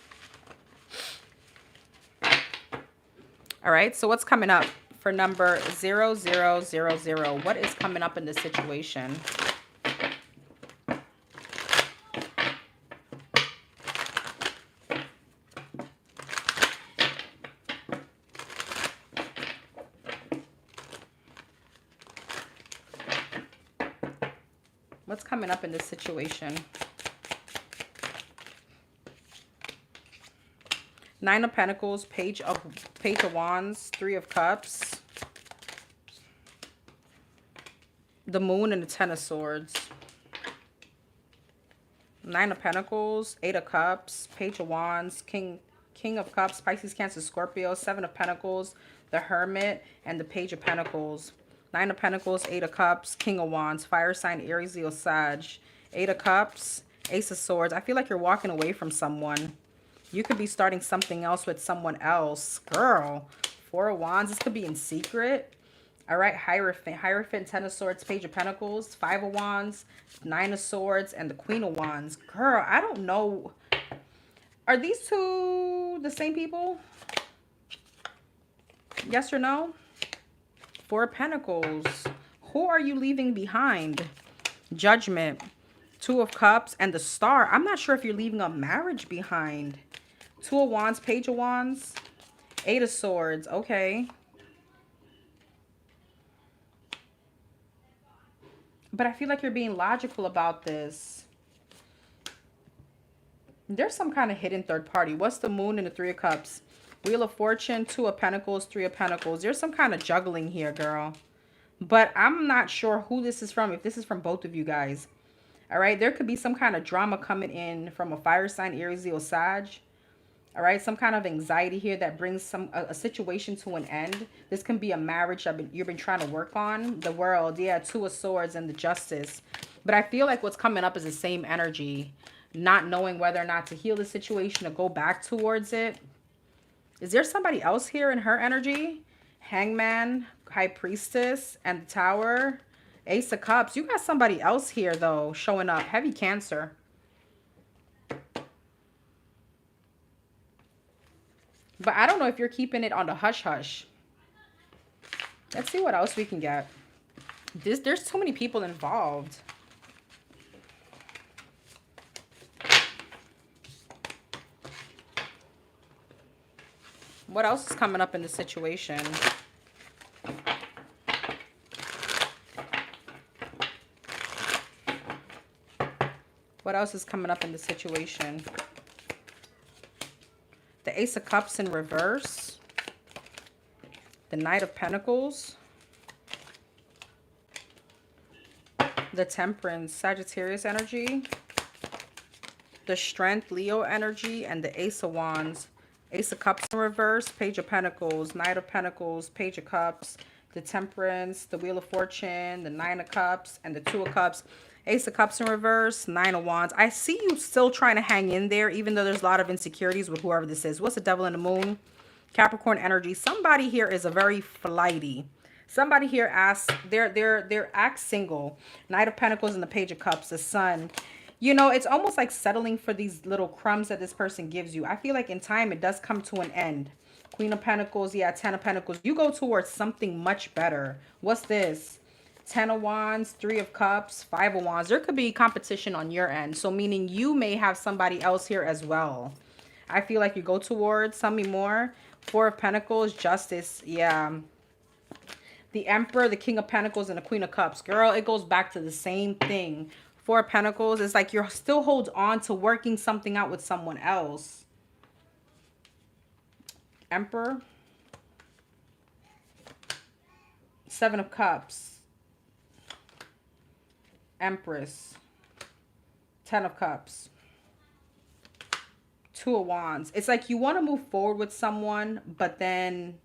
All right, so what's coming up for number 0000? What is coming up in this situation? What's coming up in this situation? 9 of Pentacles, Page of Wands, 3 of Cups, the Moon, and the 10 of Swords. 9 of Pentacles, 8 of Cups, Page of Wands, King of Cups, Pisces, Cancer, Scorpio, 7 of Pentacles, the Hermit, and the Page of Pentacles. 9 of Pentacles, 8 of Cups, King of Wands, Fire sign, Aries, Leo, Sag. 8 of Cups, Ace of Swords. I feel like you're walking away from someone. You could be starting something else with someone else. Girl, 4 of Wands. This could be in secret. All right, Hierophant, 10 of Swords, Page of Pentacles, 5 of Wands, 9 of Swords, and the Queen of Wands. Girl, I don't know. Are these two the same people? Yes or no? 4 of Pentacles. Who are you leaving behind? Judgment, 2 of Cups, and the Star. I'm not sure if you're leaving a marriage behind. 2 of Wands, Page of Wands, 8 of Swords. Okay. But I feel like you're being logical about this. There's some kind of hidden third party. What's the Moon and the 3 of Cups? Wheel of Fortune, 2 of Pentacles, 3 of Pentacles. There's some kind of juggling here, girl. But I'm not sure who this is from, if this is from both of you guys. All right, there could be some kind of drama coming in from a fire sign, Aries, Leo, Sag. All right, some kind of anxiety here that brings a situation to an end. This can be a marriage you've been trying to work on. The World, yeah, 2 of Swords, and the Justice. But I feel like what's coming up is the same energy. Not knowing whether or not to heal the situation or go back towards it. Is there somebody else here in her energy? Hangman, High Priestess, and the Tower. Ace of Cups. You got somebody else here, though, showing up. Heavy Cancer. But I don't know if you're keeping it on the hush-hush. Let's see what else we can get. There's too many people involved. What else is coming up in the situation? What else is coming up in the situation? The Ace of Cups in reverse. The Knight of Pentacles. The Temperance, Sagittarius energy. The Strength, Leo energy. And the Ace of Wands. Ace of Cups in reverse. Page of Pentacles. Knight of Pentacles. Page of Cups. The Temperance. The Wheel of Fortune. The 9 of Cups. And the 2 of Cups. Ace of Cups in reverse, 9 of Wands. I see you still trying to hang in there, even though there's a lot of insecurities with whoever this is. What's the Devil in the Moon? Capricorn energy. Somebody here is a very flighty. Somebody here asks, they're act single. Knight of Pentacles and the Page of Cups, the Sun. You know, it's almost like settling for these little crumbs that this person gives you. I feel like in time it does come to an end. Queen of Pentacles, yeah, 10 of Pentacles. You go towards something much better. What's this? 10 of Wands, 3 of Cups, 5 of Wands. There could be competition on your end. So meaning you may have somebody else here as well. I feel like you go towards, tell me more. 4 of Pentacles, Justice. Yeah. The Emperor, the King of Pentacles, and the Queen of Cups. Girl, it goes back to the same thing. 4 of Pentacles. It's like you're still hold on to working something out with someone else. Emperor. 7 of Cups. Empress, 10 of Cups, 2 of Wands. It's like you want to move forward with someone, but then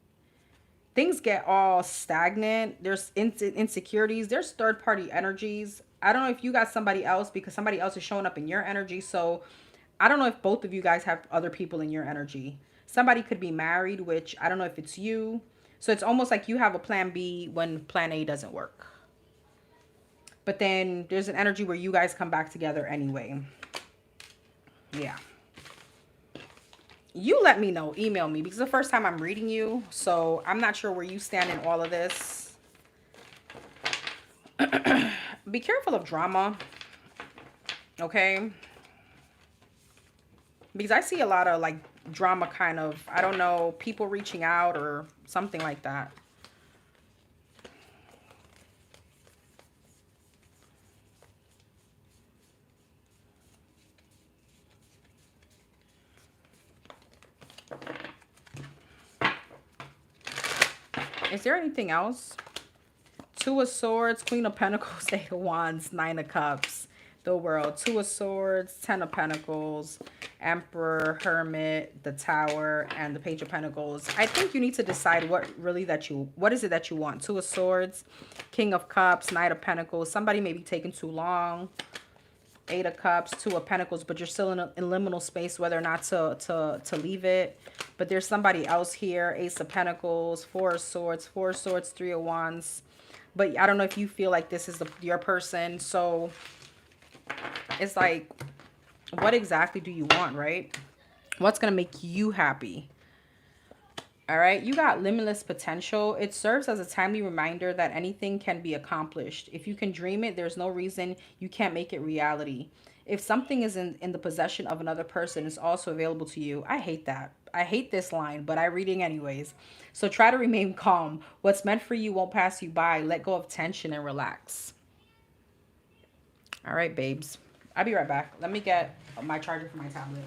things get all stagnant. There's insecurities. There's third-party energies. I don't know if you got somebody else because somebody else is showing up in your energy. So I don't know if both of you guys have other people in your energy. Somebody could be married, which I don't know if it's you. So it's almost like you have a plan B when plan A doesn't work. But then there's an energy where you guys come back together anyway. Yeah. You let me know. Email me, because it's the first time I'm reading you. So I'm not sure where you stand in all of this. Be careful of drama. Okay? Because I see a lot of like drama kind of, I don't know, people reaching out or something like that. Is there anything else? Two of Swords, Queen of Pentacles, Eight of Wands, Nine of Cups, the World, Two of Swords, Ten of Pentacles, Emperor, Hermit, the Tower, and the Page of Pentacles. I think you need to decide what is it that you want? Two of Swords, King of Cups, Knight of Pentacles. Somebody may be taking too long. Eight of Cups, Two of Pentacles, but you're still in liminal space whether or not to leave it. But there's somebody else here. Ace of Pentacles, Four of Swords, Three of Wands. But I don't know if you feel like this is your person. So it's like, what exactly do you want, right? What's going to make you happy? All right, you got limitless potential. It serves as a timely reminder that anything can be accomplished. If you can dream it, there's no reason you can't make it reality. If something is in the possession of another person, it's also available to you. I hate that. I hate this line, but I'm reading anyways. So try to remain calm. What's meant for you won't pass you by. Let go of tension and relax. All right, babes. I'll be right back. Let me get my charger for my tablet.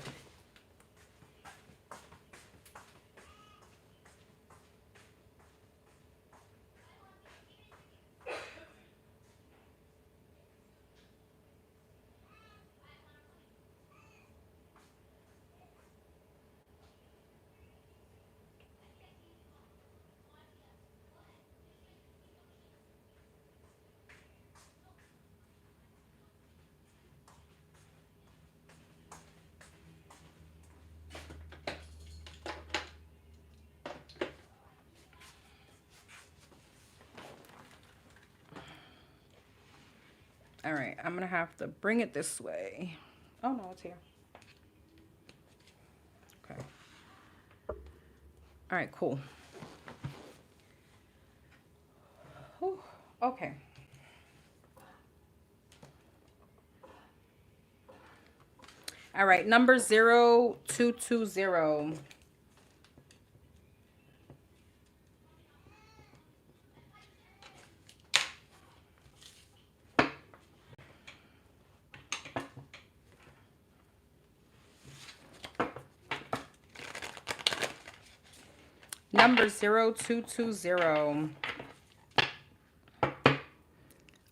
All right, I'm going to have to bring it this way. Oh, no, it's here. Okay. All right, cool. Whew. Okay. All right, number 0220. Number 0220.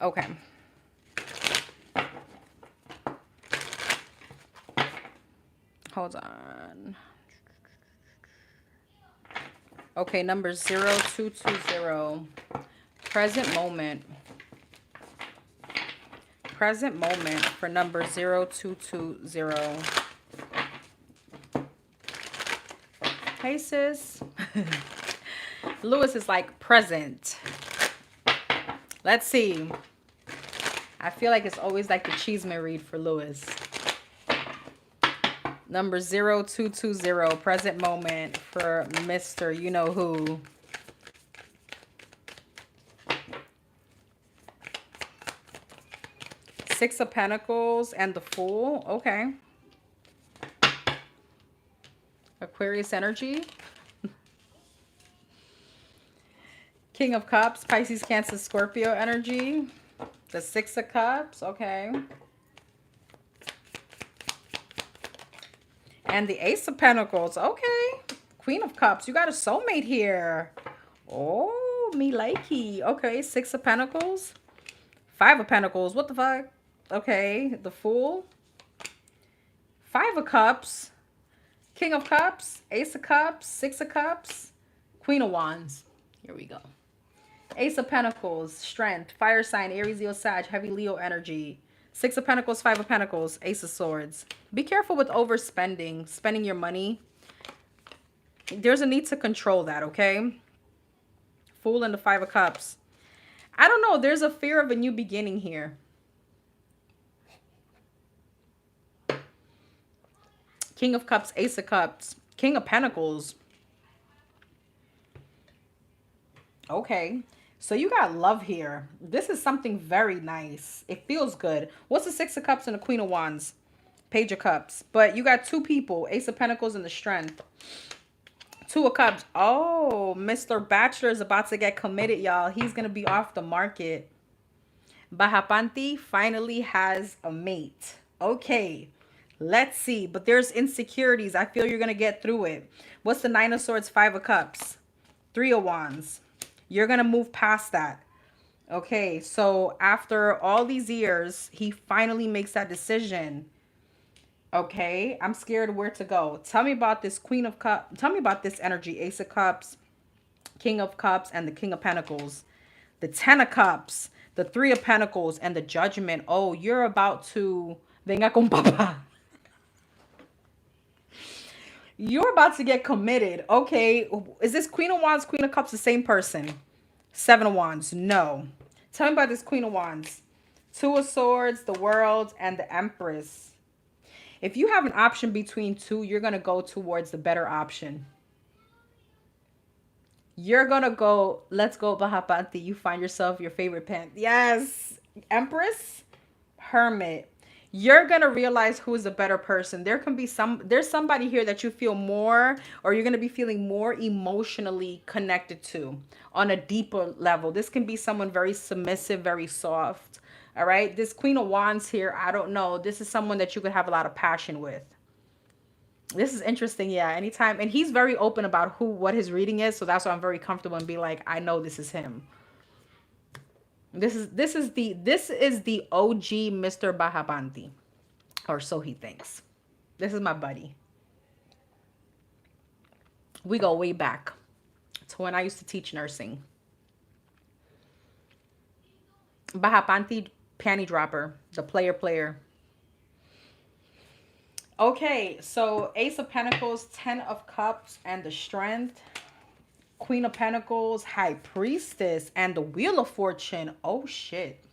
Okay. Hold on. Okay, number 0220. Present moment. Present moment for number 0220. Hey, sis. Lewis is like present. Let's see. I feel like it's always like the Cheeseman read for Lewis. Number 0220, present moment for Mr. You know who. Six of Pentacles and the Fool. Okay. Aquarius energy. King of Cups, Pisces, Cancer, Scorpio energy. The Six of Cups. Okay. And the Ace of Pentacles. Okay. Queen of Cups. You got a soulmate here. Oh, me likey. Okay. Six of Pentacles. Five of Pentacles. What the fuck? Okay. The Fool. Five of Cups. King of Cups. Ace of Cups. Six of Cups. Queen of Wands. Here we go. Ace of Pentacles. Strength. Fire sign. Aries, Leo, Sag. Heavy Leo energy. Six of Pentacles, Five of Pentacles, Ace of Swords. Be careful with overspending, spending your money. There's a need to control that, okay? Fool and the Five of Cups. I don't know. There's a fear of a new beginning here. King of Cups, Ace of Cups, King of Pentacles. Okay. So you got love here. This is something very nice. It feels good. What's the Six of Cups and the Queen of Wands? Page of Cups. But you got two people. Ace of Pentacles and the Strength. Two of Cups. Oh, Mr. Bachelor is about to get committed, y'all. He's going to be off the market. Bahapanti finally has a mate. Okay. Let's see. But there's insecurities. I feel you're going to get through it. What's the Nine of Swords, Five of Cups? Three of Wands. You're going to move past that. Okay. So after all these years, he finally makes that decision. Okay. I'm scared where to go. Tell me about this Queen of Cups. Tell me about this energy. Ace of Cups, King of Cups, and the King of Pentacles. The Ten of Cups, the Three of Pentacles, and the Judgment. Oh, you're about to... Venga con papá. You're about to get committed. Okay. Is this Queen of Wands, Queen of Cups the same person? Seven of Wands. No. Tell me about this Queen of Wands. Two of Swords, the World, and the Empress. If you have an option between two, you're going to go towards the better option. You're going to go, let's go, Bahapanti. You find yourself your favorite pen. Yes. Empress, Hermit. You're going to realize who is a better person. There's somebody here that you feel more, or you're going to be feeling more emotionally connected to on a deeper level. This can be someone very submissive, very soft. All right. This Queen of Wands here, I don't know. This is someone that you could have a lot of passion with. This is interesting. Yeah. Anytime. And he's very open about what his reading is. So that's why I'm very comfortable and be like, I know this is him. This is the OG Mr. Bahapanti, or so he thinks. This is my buddy. We go way back to when I used to teach nursing. Bahapanti, panty dropper, the player. Okay, so Ace of Pentacles, Ten of Cups, and the Strength. Queen of Pentacles, High Priestess, and the Wheel of Fortune. Oh, shit.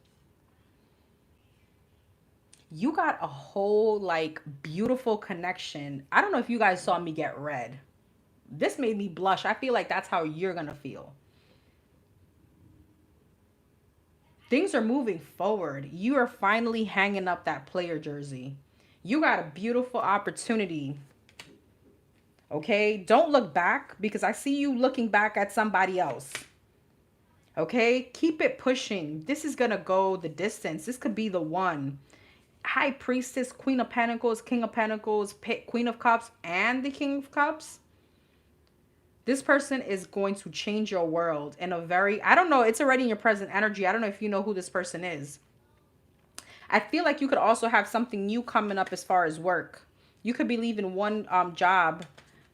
You got a whole, like, beautiful connection. I don't know if you guys saw me get red. This made me blush. I feel like that's how you're going to feel. Things are moving forward. You are finally hanging up that player jersey. You got a beautiful opportunity. Okay, don't look back, because I see you looking back at somebody else. Okay, keep it pushing. This is going to go the distance. This could be the one. High Priestess, Queen of Pentacles, King of Pentacles, Queen of Cups, and the King of Cups. This person is going to change your world in a very, I don't know, it's already in your present energy. I don't know if you know who this person is. I feel like you could also have something new coming up as far as work. You could be leaving one job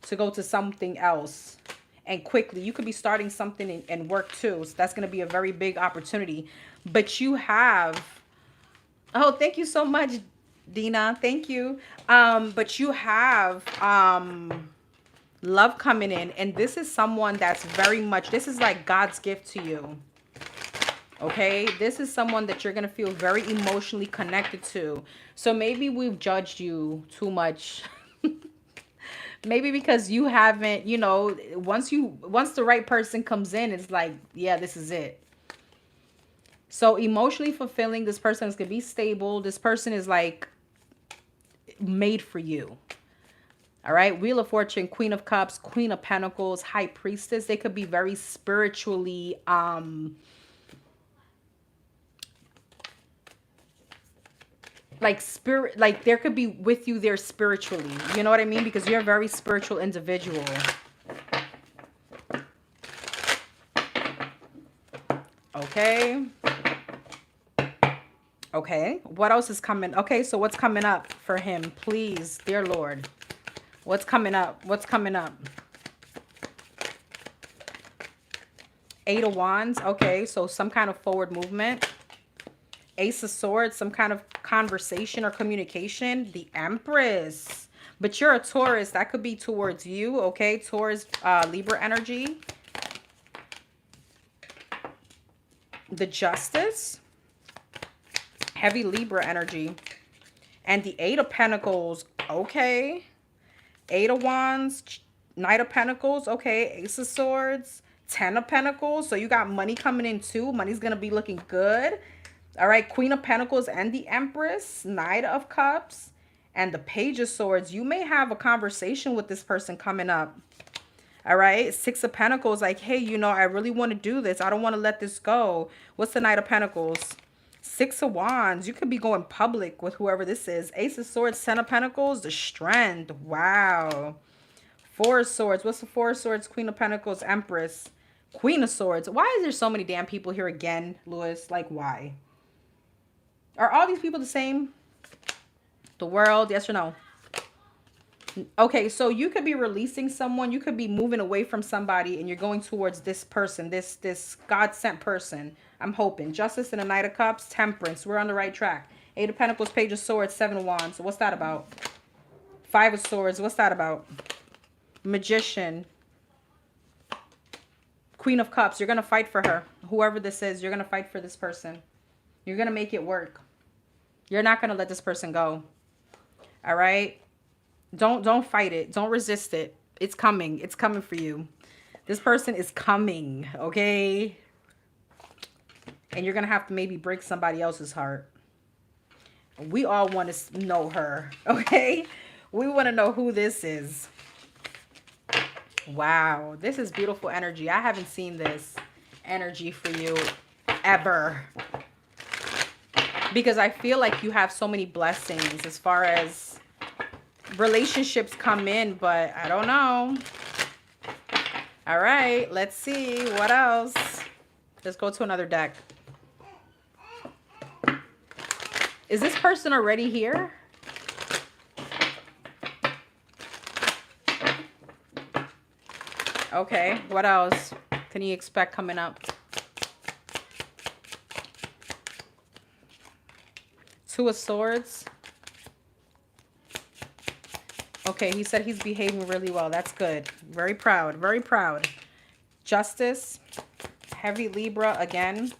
to go to something else, and quickly. You could be starting something in work too. So that's going to be a very big opportunity. But you have, oh, thank you so much, Dina. Thank you. But you have love coming in. And this is someone that's very much, this is like God's gift to you. Okay, this is someone that you're going to feel very emotionally connected to. So maybe we've judged you too much. Maybe because you haven't, you know, once the right person comes in, it's like, yeah, this is it. So emotionally fulfilling, this person is going to be stable. This person is like made for you. All right. Wheel of Fortune, Queen of Cups, Queen of Pentacles, High Priestess. They could be very spiritually, like there could be with you there spiritually. You know what I mean? Because you're a very spiritual individual. Okay. Okay. What else is coming? Okay. So what's coming up for him? Please, dear Lord. What's coming up? What's coming up? Eight of Wands. Okay. So some kind of forward movement. Ace of Swords, some kind of conversation or communication. The Empress. But you're a Taurus. That could be towards you. Okay. Taurus, Libra energy. the Justice, heavy Libra energy, and the Eight of Pentacles. Okay. Eight of Wands, Knight of Pentacles. Okay. Ace of Swords, Ten of Pentacles. So you got money coming in too. Money's going to be looking good. All right. Queen of Pentacles and the Empress, Knight of Cups, and the Page of Swords. You may have a conversation with this person coming up. All right. Six of Pentacles, like, hey, you know, I really want to do this. I don't want to let this go. What's the Knight of Pentacles? Six of Wands. You could be going public with whoever this is. Ace of Swords, Ten of Pentacles, the Strength. Wow. Four of Swords. What's the Four of Swords? Queen of Pentacles, Empress. Queen of Swords. Why is there so many damn people here again, Lewis? Like, why? Are all these people the same? The World, yes or no? Okay, so you could be releasing someone. You could be moving away from somebody and you're going towards this person, this God-sent person. I'm hoping. Justice and the Knight of Cups, Temperance. We're on the right track. Eight of Pentacles, Page of Swords, Seven of Wands. So what's that about? Five of Swords. What's that about? Magician. Queen of Cups. You're going to fight for her. Whoever this is, you're going to fight for this person. You're going to make it work. You're not going to let this person go. All right? Don't fight it. Don't resist it. It's coming. It's coming for you. This person is coming, okay? And you're going to have to maybe break somebody else's heart. We all want to know her, okay? We want to know who this is. Wow. This is beautiful energy. I haven't seen this energy for you ever. Because I feel like you have so many blessings as far as relationships come in, but I don't know. All right, let's see what else. Let's go to another deck. Is this person already here? Okay, what else can you expect coming up? Two of Swords. Okay, he said he's behaving really well. That's good. Very proud. Very proud. Justice. Heavy Libra again.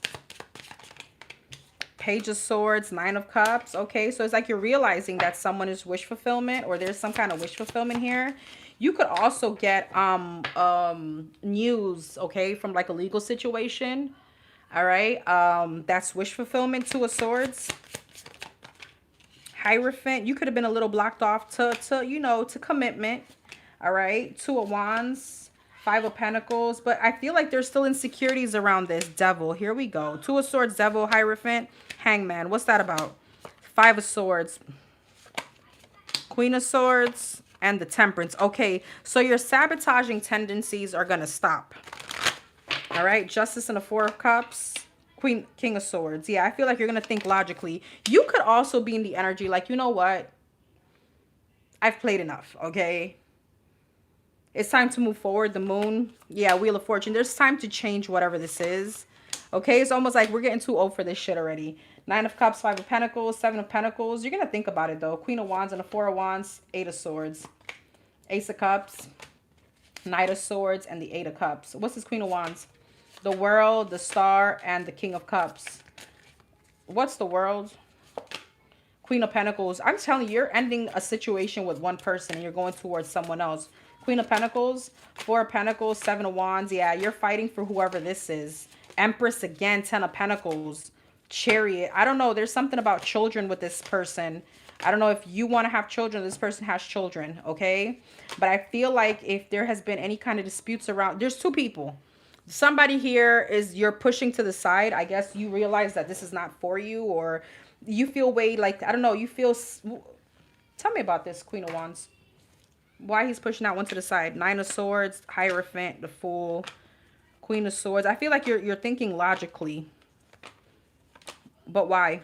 Page of Swords. Nine of Cups. Okay, so it's like you're realizing that someone is wish fulfillment, or there's some kind of wish fulfillment here. You could also get news, okay, from like a legal situation. All right. That's wish fulfillment. Two of Swords. Hierophant, you could have been a little blocked off to you know, to commitment. All right. Two of Wands, Five of Pentacles. But I feel like there's still insecurities around this. Devil. Here we go. Two of Swords, Devil, Hierophant, Hangman. What's that about? Five of Swords, Queen of Swords, and the Temperance. Okay. So your sabotaging tendencies are going to stop. All right. Justice and the Four of Cups. King of Swords. Yeah, I feel like you're going to think logically. You could also be in the energy like, you know what? I've played enough, okay? It's time to move forward. The Moon. Yeah, Wheel of Fortune. There's time to change whatever this is. Okay, it's almost like we're getting too old for this shit already. Nine of Cups, Five of Pentacles, Seven of Pentacles. You're going to think about it, though. Queen of Wands and the Four of Wands, Eight of Swords. Ace of Cups, Knight of Swords, and the Eight of Cups. What's this Queen of Wands? The World, the Star, and the King of Cups. What's the World? Queen of Pentacles. I'm telling you, you're ending a situation with one person and you're going towards someone else. Queen of Pentacles, Four of Pentacles, Seven of Wands. Yeah, you're fighting for whoever this is. Empress again, Ten of Pentacles. Chariot. I don't know. There's something about children with this person. I don't know if you want to have children. This person has children, okay? But I feel like if there has been any kind of disputes around, there's two people. Somebody here is you're pushing to the side. I guess you realize that this is not for you, or you feel way like, I don't know, you feel, tell me about this Queen of Wands. Why he's pushing that one to the side. Nine of Swords, Hierophant, the Fool, Queen of Swords. I feel like you're thinking logically. But why?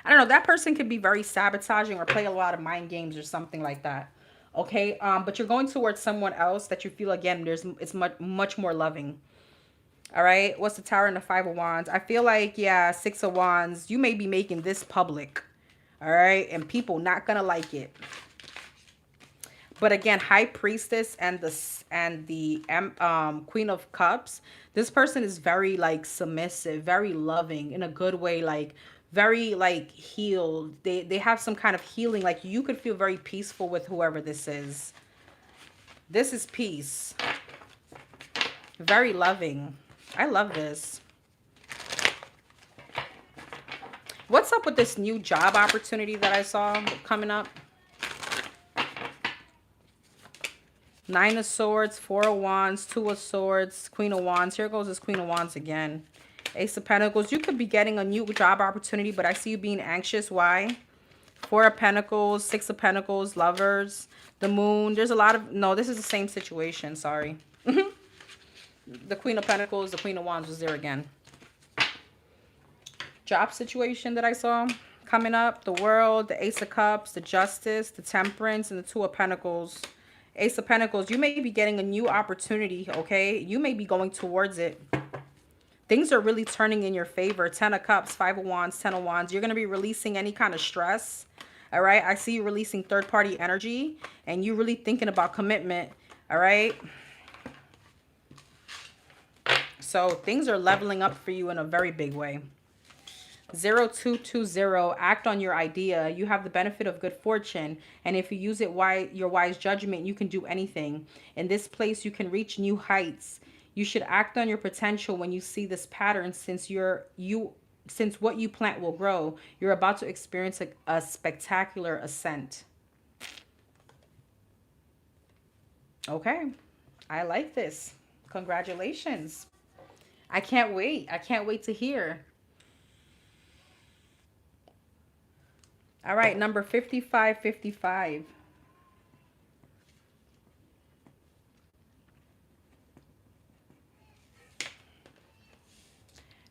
I don't know. That person could be very sabotaging or play a lot of mind games or something like that. Okay. But you're going towards someone else that you feel, again, it's much more loving. All right. What's the Tower and the Five of Wands? I feel like, yeah, Six of Wands. You may be making this public. All right. And people not going to like it. But again, High Priestess and the Queen of Cups. This person is very like submissive, very loving in a good way, like very like healed. They have some kind of healing. Like you could feel very peaceful with whoever this is. This is peace. Very loving. I love this. What's up with this new job opportunity that I saw coming up? Nine of Swords, Four of Wands, Two of Swords, Queen of Wands. Here goes this Queen of Wands again. Ace of Pentacles. You could be getting a new job opportunity, but I see you being anxious. Why? Four of Pentacles, Six of Pentacles, Lovers, the Moon. There's a lot of... No, this is the same situation. Sorry. The Queen of Pentacles, the Queen of Wands was there again. Job situation that I saw coming up. The World, the Ace of Cups, the Justice, the Temperance, and the Two of Pentacles. Ace of Pentacles. You may be getting a new opportunity, okay? You may be going towards it. Things are really turning in your favor. 10 of Cups, 5 of Wands, 10 of Wands. You're going to be releasing any kind of stress. All right. I see you releasing third-party energy and you really thinking about commitment. All right. So things are leveling up for you in a very big way. 0220. Act on your idea. You have the benefit of good fortune. And if you use it your wise judgment, you can do anything. In this place, you can reach new heights. You should act on your potential when you see this pattern, since what you plant will grow. You're about to experience a spectacular ascent. Okay. I like this. Congratulations. I can't wait. I can't wait to hear. All right, number 5555.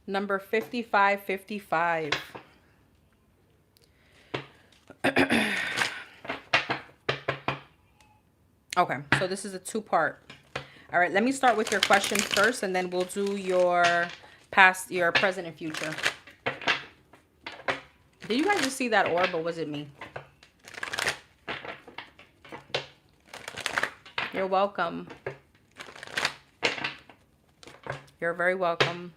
Number 5555. Okay, so this is a two-part. All right, let me start with your question first, and then we'll do your past, your present, and future. Did you guys just see that orb, or was it me? You're welcome. You're very welcome.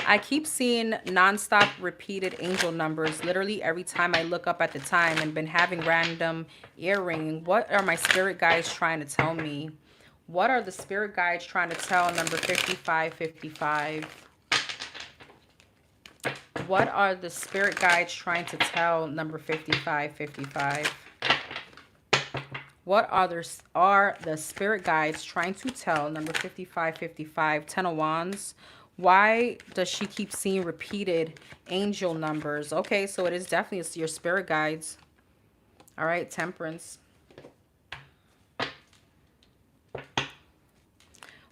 I keep seeing nonstop repeated angel numbers literally every time I look up at the time, and been having random earring. What are my spirit guides trying to tell me? What are the spirit guides trying to tell number 5555? What are the spirit guides trying to tell number 5555? What are the spirit guides trying to tell number 5555? 10 of Wands. Why does she keep seeing repeated angel numbers? Okay, so it is definitely your spirit guides. All right, Temperance.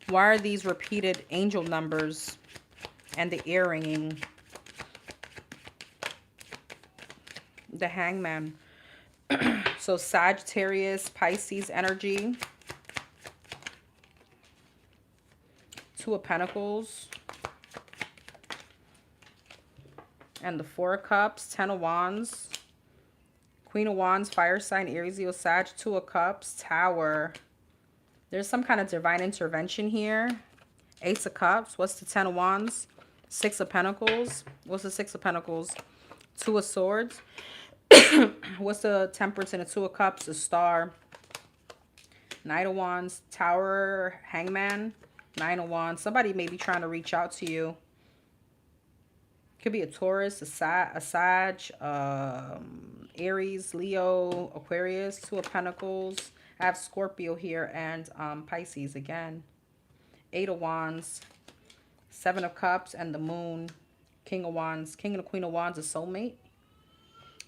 Why are these repeated angel numbers and the earringing? The Hangman. So Sagittarius, Pisces energy. Two of Pentacles. And the Four of Cups, 10 of Wands. Queen of Wands, Fire sign, Aries, Leo, Sag. Two of Cups, Tower. There's some kind of divine intervention here. Ace of Cups. What's the 10 of Wands? Six of Pentacles. What's the Six of Pentacles? Two of Swords. What's the Temperance and the Two of Cups? The Star. Knight of Wands. Tower. Hangman. Nine of Wands. Somebody may be trying to reach out to you. Could be a Taurus, a Sag, Aries, Leo, Aquarius. Two of Pentacles. I have Scorpio here and Pisces again. Eight of Wands. Seven of Cups and the Moon. King of Wands. King and the Queen of Wands, a soulmate.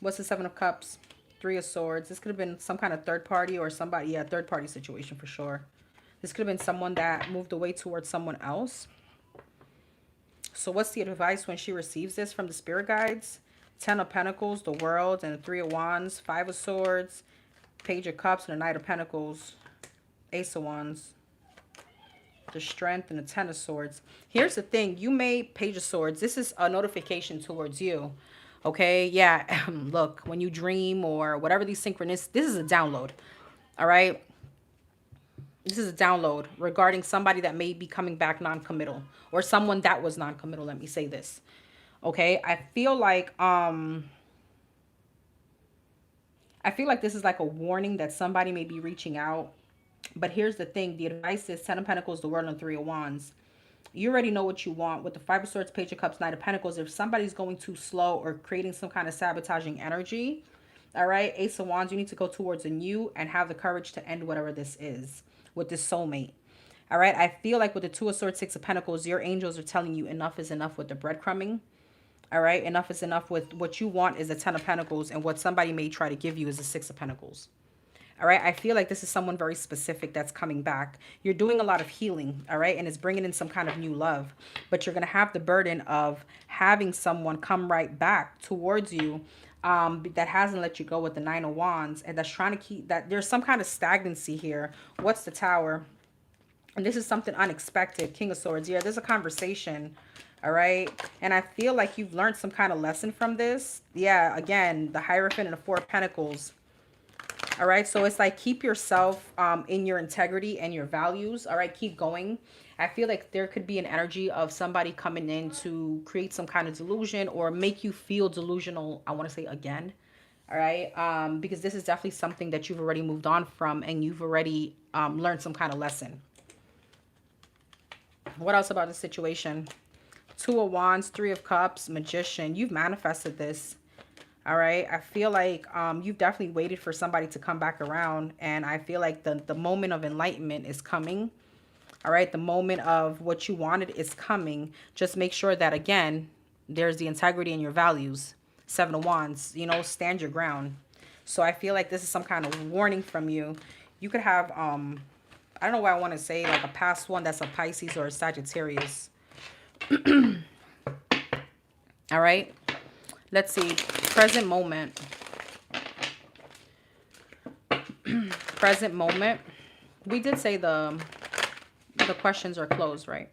What's the Seven of Cups? Three of Swords. This could have been some kind of third party or somebody. Yeah, third party situation for sure. This could have been someone that moved away towards someone else. So what's the advice when she receives this from the spirit guides? 10 of Pentacles, the World, and the Three of Wands. Five of Swords, Page of Cups, and the Knight of Pentacles. Ace of Wands. The Strength and the 10 of Swords. Here's the thing. You made Page of Swords. This is a notification towards you. Okay, yeah, look, when you dream or whatever these synchronicities, this is a download. All right. This is a download regarding somebody that may be coming back non-committal, or someone that was non-committal. Let me say this. Okay. I feel like this is like a warning that somebody may be reaching out. But here's the thing. The advice is 10 of Pentacles, the World, and 3 of Wands. You already know what you want. With the Five of Swords, Page of Cups, Knight of Pentacles, if somebody's going too slow or creating some kind of sabotaging energy, all right, Ace of Wands, you need to go towards a new and have the courage to end whatever this is with this soulmate. All right, I feel like with the Two of Swords, Six of Pentacles, your angels are telling you enough is enough with the breadcrumbing. All right, enough is enough with what you want is the Ten of Pentacles, and what somebody may try to give you is the Six of Pentacles. All right, I feel like this is someone very specific that's coming back. You're doing a lot of healing, all right, and it's bringing in some kind of new love. But you're going to have the burden of having someone come right back towards you that hasn't let you go with the Nine of Wands, and that's trying to keep that. There's some kind of stagnancy here. What's the Tower? And this is something unexpected. King of Swords. Yeah, there's a conversation. All right. And I feel like you've learned some kind of lesson from this. Yeah, again, the Hierophant and the Four of Pentacles. All right. So it's like keep yourself in your integrity and your values. All right. Keep going. I feel like there could be an energy of somebody coming in to create some kind of delusion or make you feel delusional. I want to say again. All right. Because this is definitely something that you've already moved on from and you've already learned some kind of lesson. What else about the situation? Two of Wands, Three of Cups, Magician. You've manifested this. All right. I feel like you've definitely waited for somebody to come back around. And I feel like the moment of enlightenment is coming. All right. The moment of what you wanted is coming. Just make sure that, again, there's the integrity in your values. Seven of Wands, you know, stand your ground. So I feel like this is some kind of warning from you. You could have, I don't know what I want to say, like a past one that's a Pisces or a Sagittarius. All right. Let's see. Present moment. Present moment. We did say the questions are closed, right?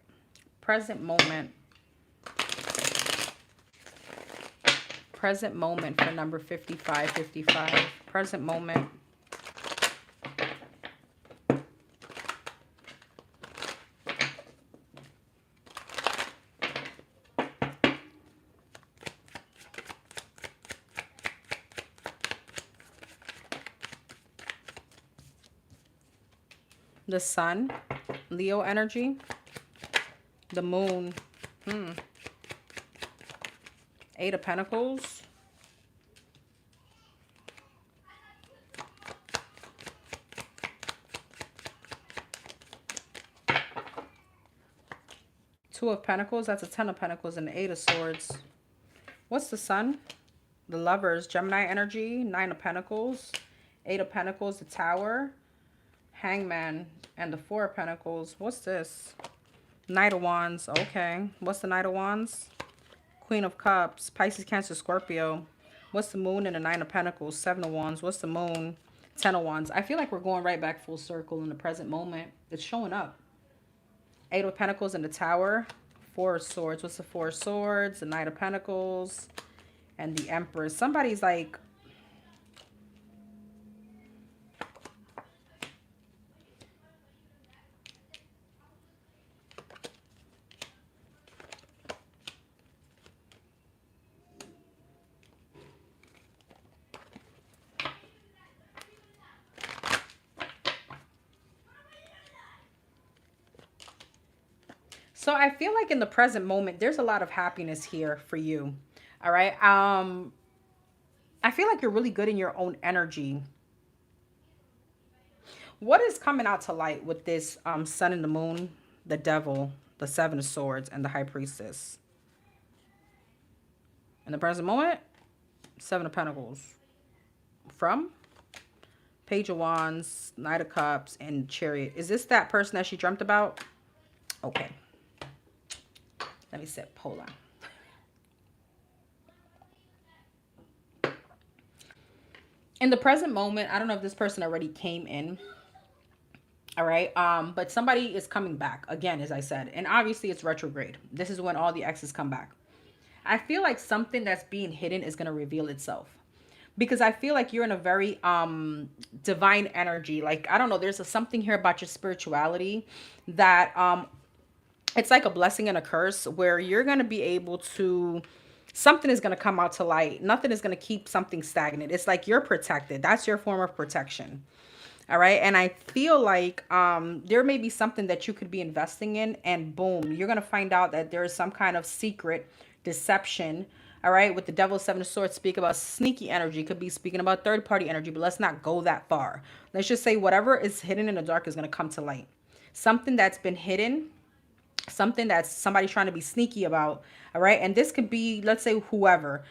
Present moment. Present moment for number 5555. Present moment. The Sun, Leo energy. The Moon, Eight of Pentacles. Two of Pentacles, that's a Ten of Pentacles, and the Eight of Swords. What's the Sun? The Lovers, Gemini energy, Nine of Pentacles, Eight of Pentacles, the Tower, Hangman, and the Four of Pentacles. What's this? Knight of Wands. Okay. What's the Knight of Wands? Queen of Cups, Pisces, Cancer, Scorpio. What's the Moon and the Nine of Pentacles? Seven of Wands. What's the Moon? Ten of Wands. I feel like we're going right back full circle in the present moment. It's showing up. Eight of Pentacles and the Tower. Four of Swords. What's the Four of Swords? The Knight of Pentacles and the Empress. Somebody's like, so I feel like in the present moment, there's a lot of happiness here for you. All right. I feel like you're really good in your own energy. What is coming out to light with this Sun and the Moon, the Devil, the Seven of Swords, and the High Priestess? In the present moment, Seven of Pentacles. From Page of Wands, Knight of Cups, and Chariot. Is this that person that she dreamt about? Okay. Let me sip. Hold on. In the present moment, I don't know if this person already came in. All right. But somebody is coming back again, as I said, and obviously it's retrograde. This is when all the exes come back. I feel like something that's being hidden is going to reveal itself. because I feel like you're in a very divine energy. Like, I don't know, there's something here about your spirituality that it's like a blessing and a curse, where you're going to be able to, something is going to come out to light. Nothing is going to keep something stagnant. It's like you're protected. That's your form of protection. All right. And I feel like there may be something that you could be investing in, and boom, you're going to find out that there is some kind of secret deception. All right. With the devil, seven of swords, speak about sneaky energy, could be speaking about third party energy, but let's not go that far. Let's just say whatever is hidden in the dark is going to come to light. Something that's been hidden, something that's somebody trying to be sneaky about. All right. And this could be, let's say, whoever.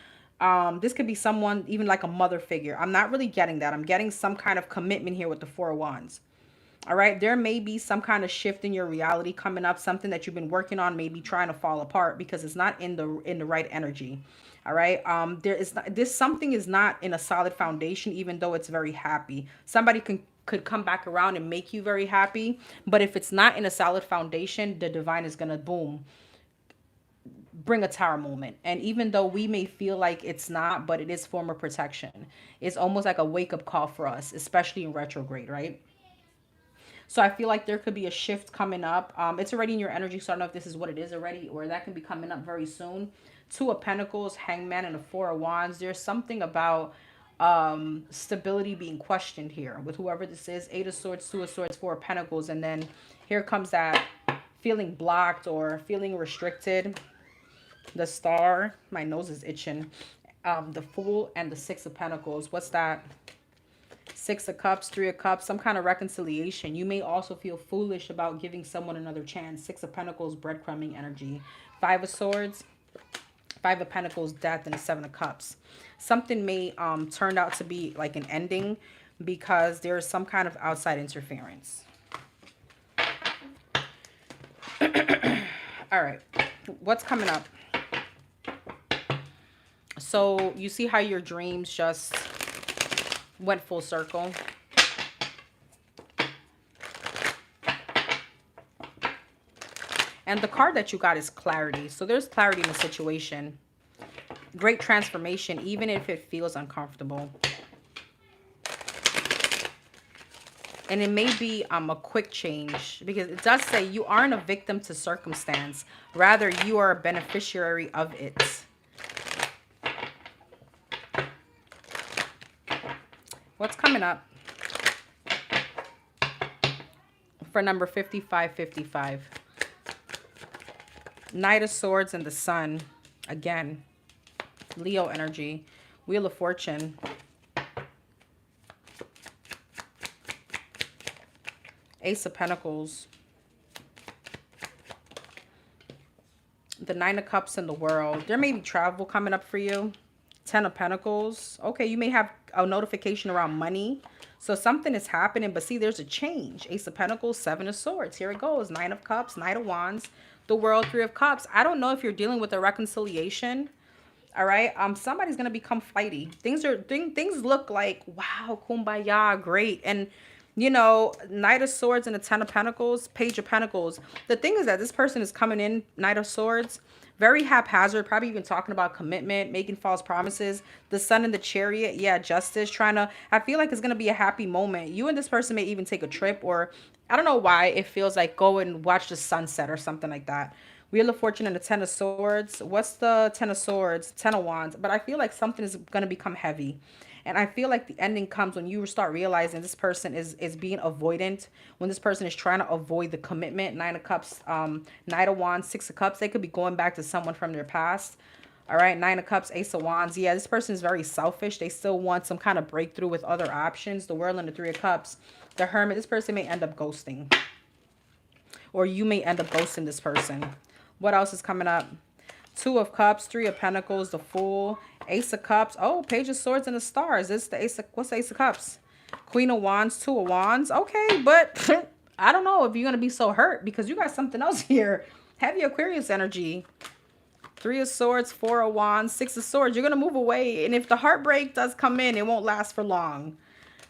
This could be someone, even like a mother figure. I'm not really getting that. I'm getting some kind of commitment here with the Four of Wands. All right. There may be some kind of shift in your reality coming up. Something that you've been working on, maybe trying to fall apart because it's not in the right energy. All right. There is not, this something is not in a solid foundation, even though it's very happy. Somebody could come back around and make you very happy. But if it's not in a solid foundation, the divine is gonna boom, bring a tower moment. And even though we may feel like it's not, but it is form of protection. It's almost like a wake-up call for us, especially in retrograde, right? So I feel like there could be a shift coming up. It's already in your energy, so I don't know if this is what it is already, or that can be coming up very soon. Two of Pentacles, Hangman, and a Four of Wands. There's something about stability being questioned here with whoever this is. Eight of Swords, Two of Swords, Four of Pentacles, and then here comes that feeling blocked or feeling restricted. The Star, my nose is itching. The Fool, and the Six of Pentacles. What's that? Six of Cups, Three of Cups, some kind of reconciliation. You may also feel foolish about giving someone another chance. Six of Pentacles, breadcrumbing energy. Five of Swords, Five of Pentacles, Death, and the Seven of Cups. Something may turn out to be like an ending because there is some kind of outside interference. All right, what's coming up? So you see how your dreams just went full circle. And the card that you got is clarity. So there's clarity in the situation. Great transformation, even if it feels uncomfortable. And it may be a quick change, because it does say you aren't a victim to circumstance. Rather, you are a beneficiary of it. What's coming up for number 5555? Knight of Swords and the Sun. Again, Leo energy. Wheel of Fortune. Ace of Pentacles. The Nine of Cups in the World. There may be travel coming up for you. Ten of Pentacles. Okay, you may have a notification around money. So something is happening, but see, there's a change. Ace of Pentacles, Seven of Swords. Here it goes. Nine of Cups, Knight of Wands, the World, Three of Cups. I don't know if you're dealing with a reconciliation. All right. Somebody's going to become flighty. Things look like, wow, kumbaya, great. And you know, Knight of Swords and the Ten of Pentacles, Page of Pentacles. The thing is that this person is coming in, Knight of Swords, very haphazard, probably even talking about commitment, making false promises. The Sun in the Chariot, yeah, justice, trying to, I feel like it's going to be a happy moment. You and this person may even take a trip, or I don't know why it feels like go and watch the sunset or something like that. Wheel of Fortune and the Ten of Swords. What's the Ten of Swords? Ten of Wands. But I feel like something is going to become heavy. And I feel like the ending comes when you start realizing this person is being avoidant. When this person is trying to avoid the commitment. Nine of Cups, Knight of Wands, Six of Cups. They could be going back to someone from their past. All right, Nine of Cups, Ace of Wands. Yeah, this person is very selfish. They still want some kind of breakthrough with other options. The World and the Three of Cups. The Hermit. This person may end up ghosting. Or you may end up ghosting this person. What else is coming up? Two of Cups, Three of Pentacles, the Fool, Ace of Cups. Oh, Page of Swords and the Stars. This is the Ace of, what's the Ace of Cups? Queen of Wands, Two of Wands. Okay, but I don't know if you're going to be so hurt because you got something else here. Heavy Aquarius energy. Three of Swords, Four of Wands, Six of Swords. You're going to move away. And if the heartbreak does come in, it won't last for long.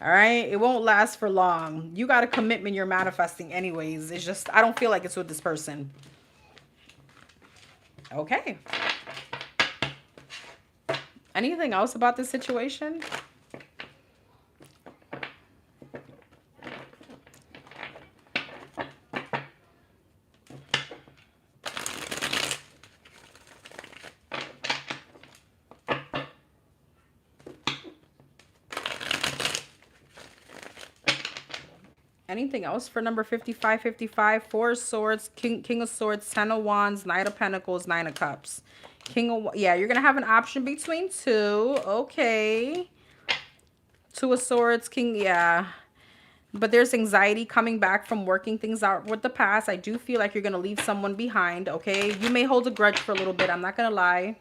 All right? It won't last for long. You got a commitment you're manifesting anyways. It's just, I don't feel like it's with this person. Okay. Anything else about this situation? Anything else for number 55, 55? Four of Swords, King of Swords, Ten of Wands, Knight of Pentacles, Nine of Cups. Yeah, you're going to have an option between two. Okay. Two of Swords, King, yeah. But there's anxiety coming back from working things out with the past. I do feel like you're going to leave someone behind, okay? You may hold a grudge for a little bit. I'm not going to lie.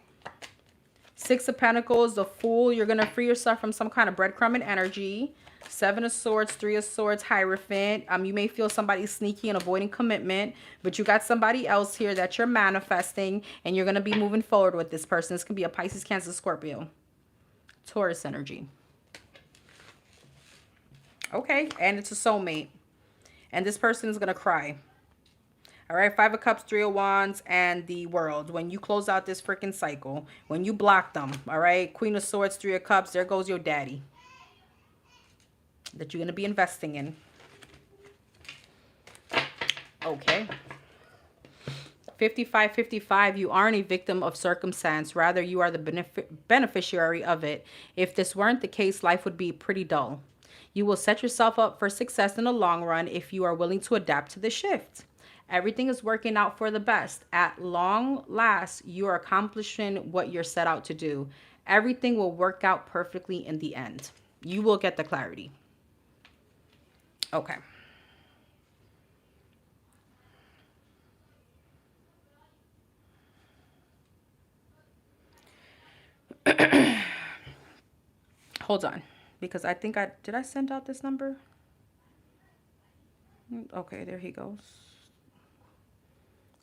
Six of Pentacles, the Fool. You're going to free yourself from some kind of breadcrumbing energy. Seven of Swords, Three of Swords, Hierophant. You may feel somebody sneaky and avoiding commitment, but you got somebody else here that you're manifesting, and you're going to be moving forward with this person. This can be a Pisces, Cancer, Scorpio. Taurus energy. Okay, and it's a soulmate. And this person is going to cry. All right, Five of Cups, Three of Wands, and the World. When you close out this freaking cycle, when you block them, all right? Queen of Swords, Three of Cups, there goes your daddy that you're going to be investing in. Okay. 55, 55, you aren't a victim of circumstance. Rather, you are the beneficiary of it. If this weren't the case, life would be pretty dull. You will set yourself up for success in the long run if you are willing to adapt to the shift. Everything is working out for the best. At long last, you are accomplishing what you're set out to do. Everything will work out perfectly in the end. You will get the clarity. Okay. Hold on, because I think did I send out this number? Okay, there he goes.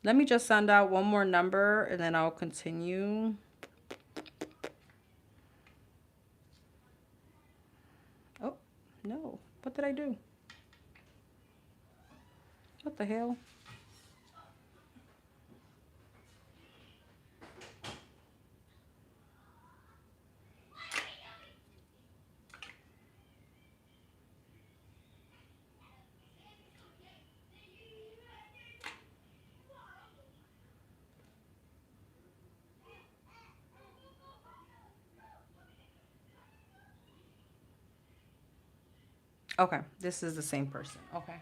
Let me just send out one more number and then I'll continue. Oh, no. What did I do? What the hell? Okay, this is the same person. Okay.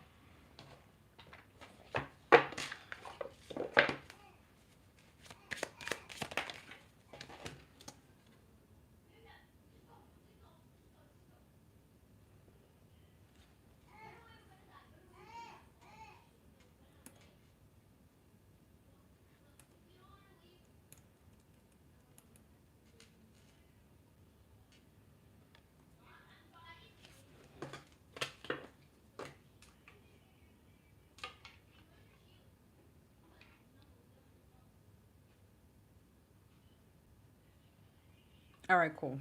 All right, cool.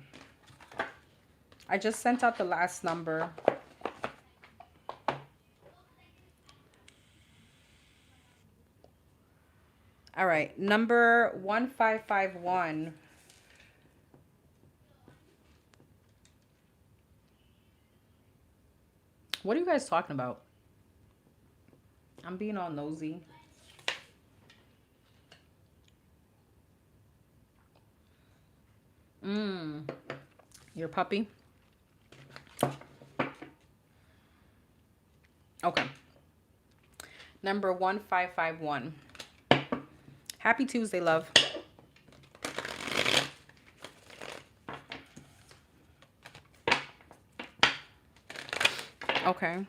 I just sent out the last number. All right, number 1551. What are you guys talking about? I'm being all nosy. Your puppy? Okay. Number 1551. Happy Tuesday, love. Okay.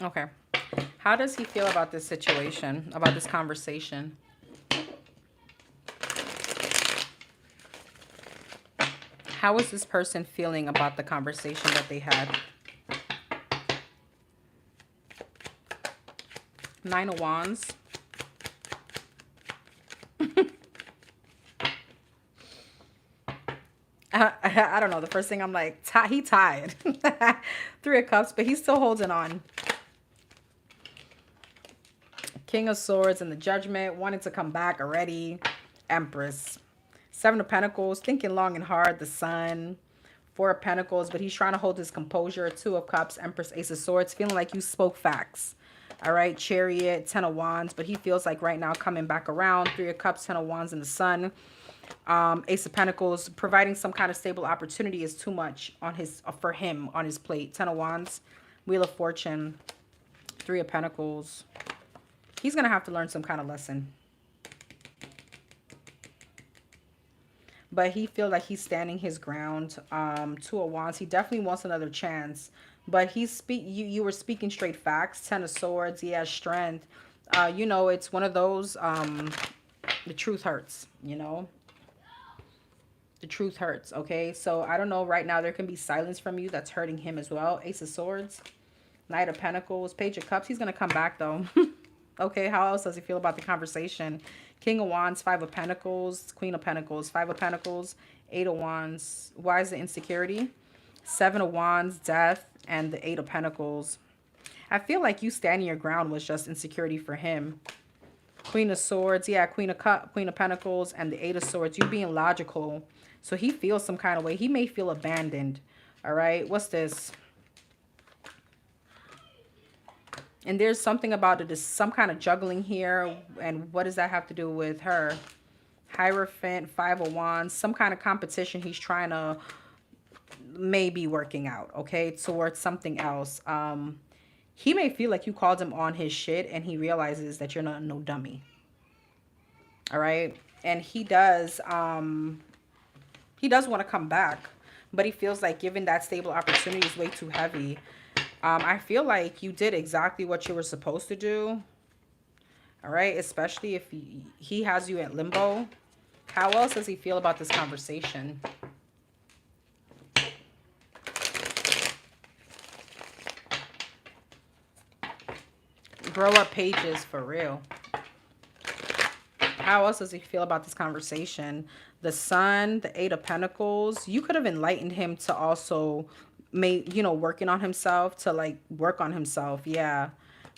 Okay. How does he feel about this situation, about this How is this person feeling about the conversation that they had? Nine of Wands. I don't know. The first thing I'm like, he tied. Three of Cups, but he's still holding on. King of Swords and the Judgment, wanting to come back already. Empress. Seven of Pentacles, thinking long and hard. The Sun. Four of Pentacles, but he's trying to hold his composure. Two of Cups, Empress, Ace of Swords, feeling like you spoke facts. All right, Chariot, Ten of Wands, but he feels like right now coming back around. Three of Cups, Ten of Wands, and the Sun. Ace of Pentacles, providing some kind of stable opportunity is too much on his for him on his plate. Ten of Wands, Wheel of Fortune, Three of Pentacles. He's gonna have to learn some kind of lesson. But he feels like he's standing his ground. Two of Wands. He definitely wants another chance. But you were speaking straight facts. Ten of Swords. He has strength. You know, it's one of those. The truth hurts. You know. The truth hurts. Okay. So I don't know. Right now there can be silence from you that's hurting him as well. Ace of Swords. Knight of Pentacles. Page of Cups. He's gonna come back though. Okay. How else does he feel about the conversation? King of Wands, Five of Pentacles, Queen of Pentacles, Five of Pentacles, Eight of Wands. Why is the insecurity? Seven of Wands, Death, and the Eight of Pentacles. I feel like you standing your ground was just insecurity for him. Queen of Swords, yeah, Queen of Pentacles, and the Eight of Swords. You being logical. So he feels some kind of way. He may feel abandoned. All right, what's this? And there's something about it, some kind of juggling here. And what does that have to do with her? Hierophant, Five of Wands, some kind of competition he's trying to maybe working out, okay, towards something else. He may feel like you called him on his shit and he realizes that you're not no dummy. All right. And he does want to come back, but he feels like giving that stable opportunity is way too heavy. I feel like you did exactly what you were supposed to do. All right. Especially if he has you at limbo. How else does he feel about this conversation? Grow up pages for real. How else does he feel about this conversation? The Sun, the Eight of Pentacles. You could have enlightened him to also working on himself, to like work on himself. Yeah.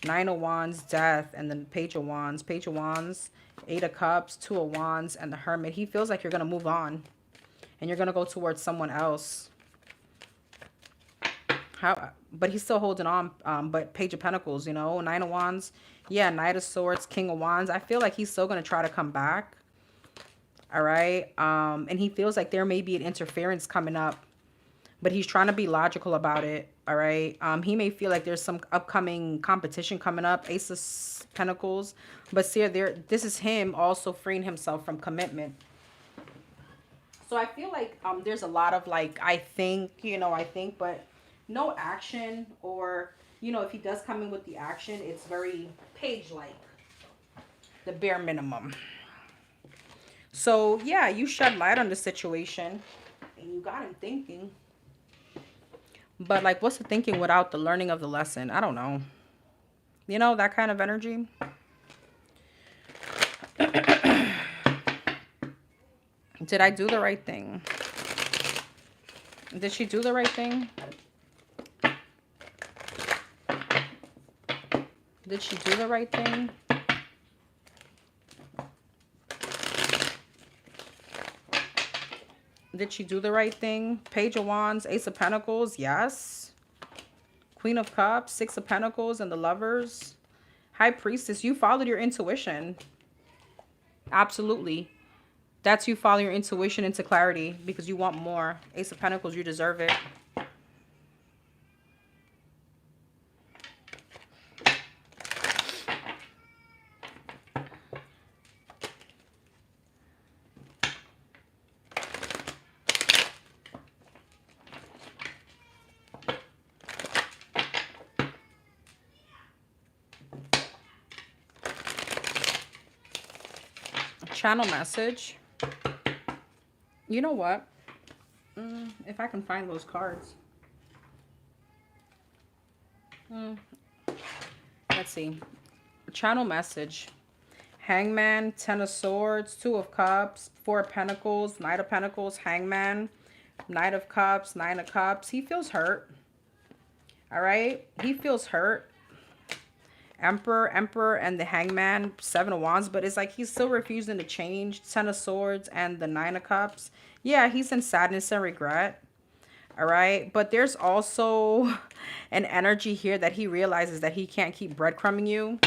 Nine of Wands, Death, and then Page of Wands. Page of Wands, Eight of Cups, Two of Wands, and the Hermit. He feels like you're going to move on. And you're going to go towards someone else. But he's still holding on. But Page of Pentacles, you know. Nine of Wands. Yeah, Knight of Swords, King of Wands. I feel like he's still going to try to come back. All right. And he feels like there may be an interference coming up. But he's trying to be logical about it. All right. He may feel like there's some upcoming competition coming up. Ace of Pentacles. But see, this is him also freeing himself from commitment. So I feel like there's a lot of like, I think, but no action. Or, if he does come in with the action, it's very page-like. The bare minimum. So, yeah, you shed light on the situation. And you got him thinking. But, like, what's the thinking without the learning of the lesson? I don't know. That kind of energy. Did I do the right thing? Did she do the right thing? Did she do the right thing? Did she do the right thing? Page of Wands, Ace of Pentacles, yes. Queen of Cups, Six of Pentacles, and the Lovers. High Priestess, you followed your intuition. Absolutely. That's you following your intuition into clarity because you want more. Ace of Pentacles, you deserve it. Channel message. You know what? If I can find those cards. Let's see. Channel message. Hangman, Ten of Swords, Two of Cups, Four of Pentacles, Knight of Pentacles, Hangman, Knight of Cups, Nine of Cups. He feels hurt. All right? He feels hurt. Emperor, and the Hangman, Seven of Wands. But it's like he's still refusing to change. Ten of Swords and the Nine of Cups. Yeah, he's in sadness and regret. All right? But there's also an energy here that he realizes that he can't keep breadcrumbing you.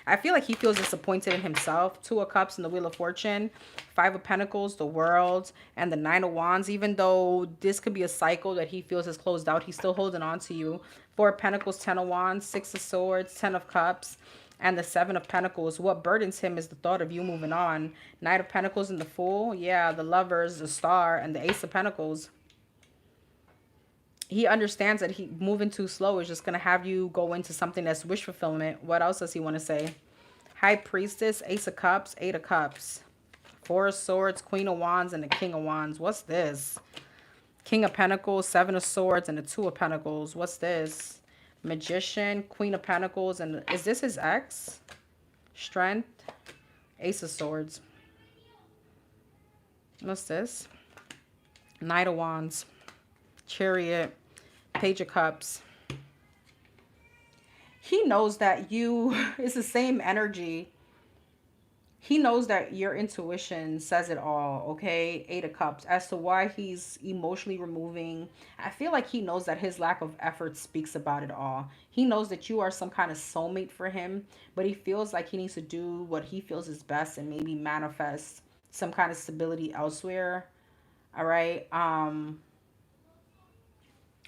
I feel like he feels disappointed in himself. Two of Cups and the Wheel of Fortune. Five of Pentacles, the World, and the Nine of Wands. Even though this could be a cycle that he feels is closed out, he's still holding on to you. Four of Pentacles, Ten of Wands, Six of Swords, Ten of Cups, and the Seven of Pentacles. What burdens him is the thought of you moving on. Knight of Pentacles and the Fool. Yeah, the Lovers, the Star, and the Ace of Pentacles. He understands that he moving too slow is just going to have you go into something that's wish fulfillment. What else does he want to say? High Priestess, Ace of Cups, Eight of Cups. Four of Swords, Queen of Wands, and the King of Wands. What's this? King of Pentacles, Seven of Swords, and the Two of Pentacles. What's this? Magician, Queen of Pentacles, and is this his ex? Strength, Ace of Swords. What's this? Knight of Wands, Chariot, Page of Cups. He knows that you, it's the same energy. He knows that your intuition says it all, okay? Eight of Cups. As to why he's emotionally removing, I feel like he knows that his lack of effort speaks about it all. He knows that you are some kind of soulmate for him, but he feels like he needs to do what he feels is best and maybe manifest some kind of stability elsewhere. All right?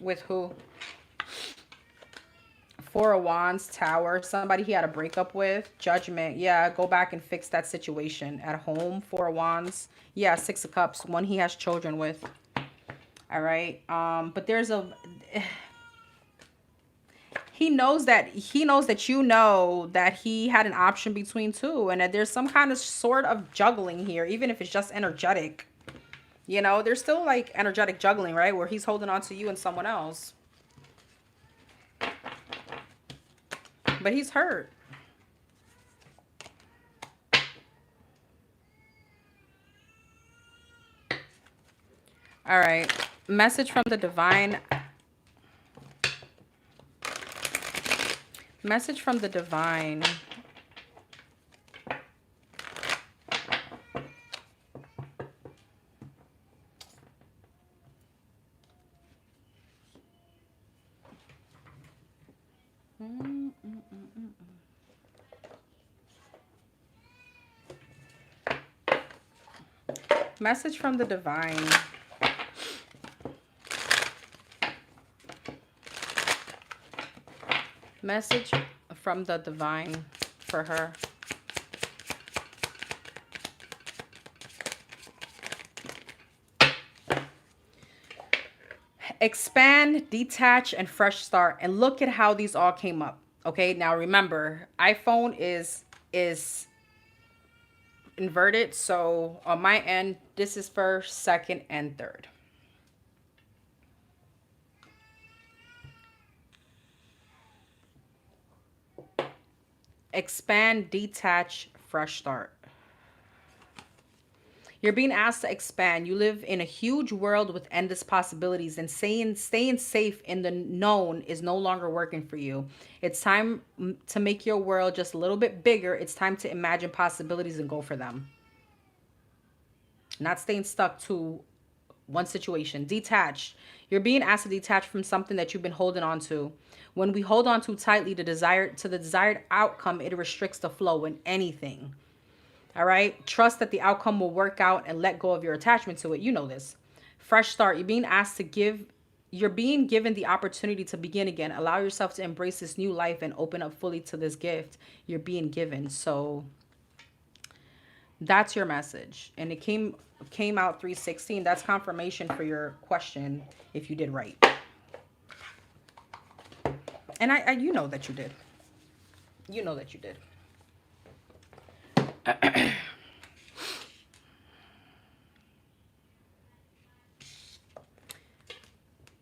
With who? Four of Wands, Tower, somebody he had a breakup with. Judgment, yeah, go back and fix that situation at home. Four of Wands, yeah, Six of Cups, one he has children with. All right, but there's a, he knows that you know that he had an option between two, and that there's some kind of sort of juggling here, even if it's just energetic. You know, there's still like energetic juggling, right, where he's holding on to you and someone else. But he's hurt. All right. Message from the divine. Message from the divine. Message from the divine. Message from the divine for her. Expand, detach, and fresh start. And look at how these all came up. Okay, now remember, iPhone is inverted, so on my end this is first, second, and third. Expand, detach, fresh start. You're being asked to expand. You live in a huge world with endless possibilities, and staying safe in the known is no longer working for you. It's time to make your world just a little bit bigger. It's time to imagine possibilities and go for them. Not staying stuck to one situation. Detach. You're being asked to detach from something that you've been holding on to. When we hold on too tightly to the desired outcome, it restricts the flow in anything. All right. Trust that the outcome will work out and let go of your attachment to it. You know this. Fresh start. You're being asked to give. You're being given the opportunity to begin again. Allow yourself to embrace this new life and open up fully to this gift you're being given. So that's your message. And it came out 316. That's confirmation for your question if you did right. And I you know that you did. You know that you did.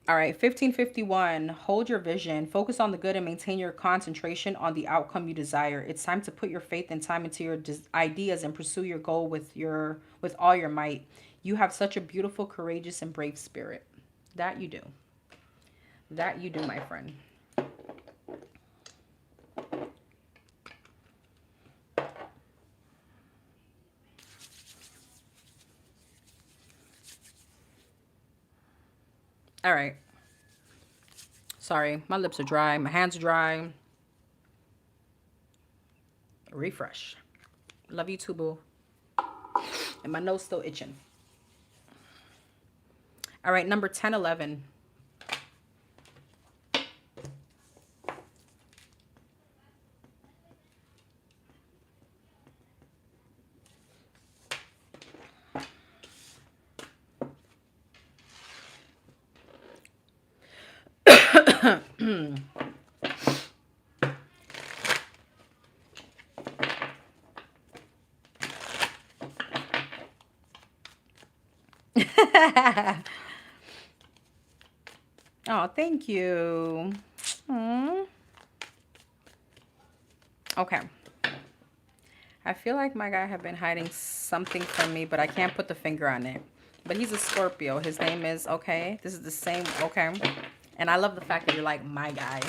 All right, 1551. Hold your vision. Focus on the good and maintain your concentration on the outcome you desire. It's time to put your faith and time into your ideas and pursue your goal with all your might. You have such a beautiful, courageous, and brave spirit. That you do. That you do, my friend. All right. Sorry, my lips are dry. My hands are dry. Refresh. Love you too, boo. And my nose still itching. All right, number 1011. Oh, thank you. Aww. Okay. I feel like my guy have been hiding something from me, but I can't put the finger on it. But he's a Scorpio. His name is, okay, this is the same, okay. And I love the fact that you're like, my guy.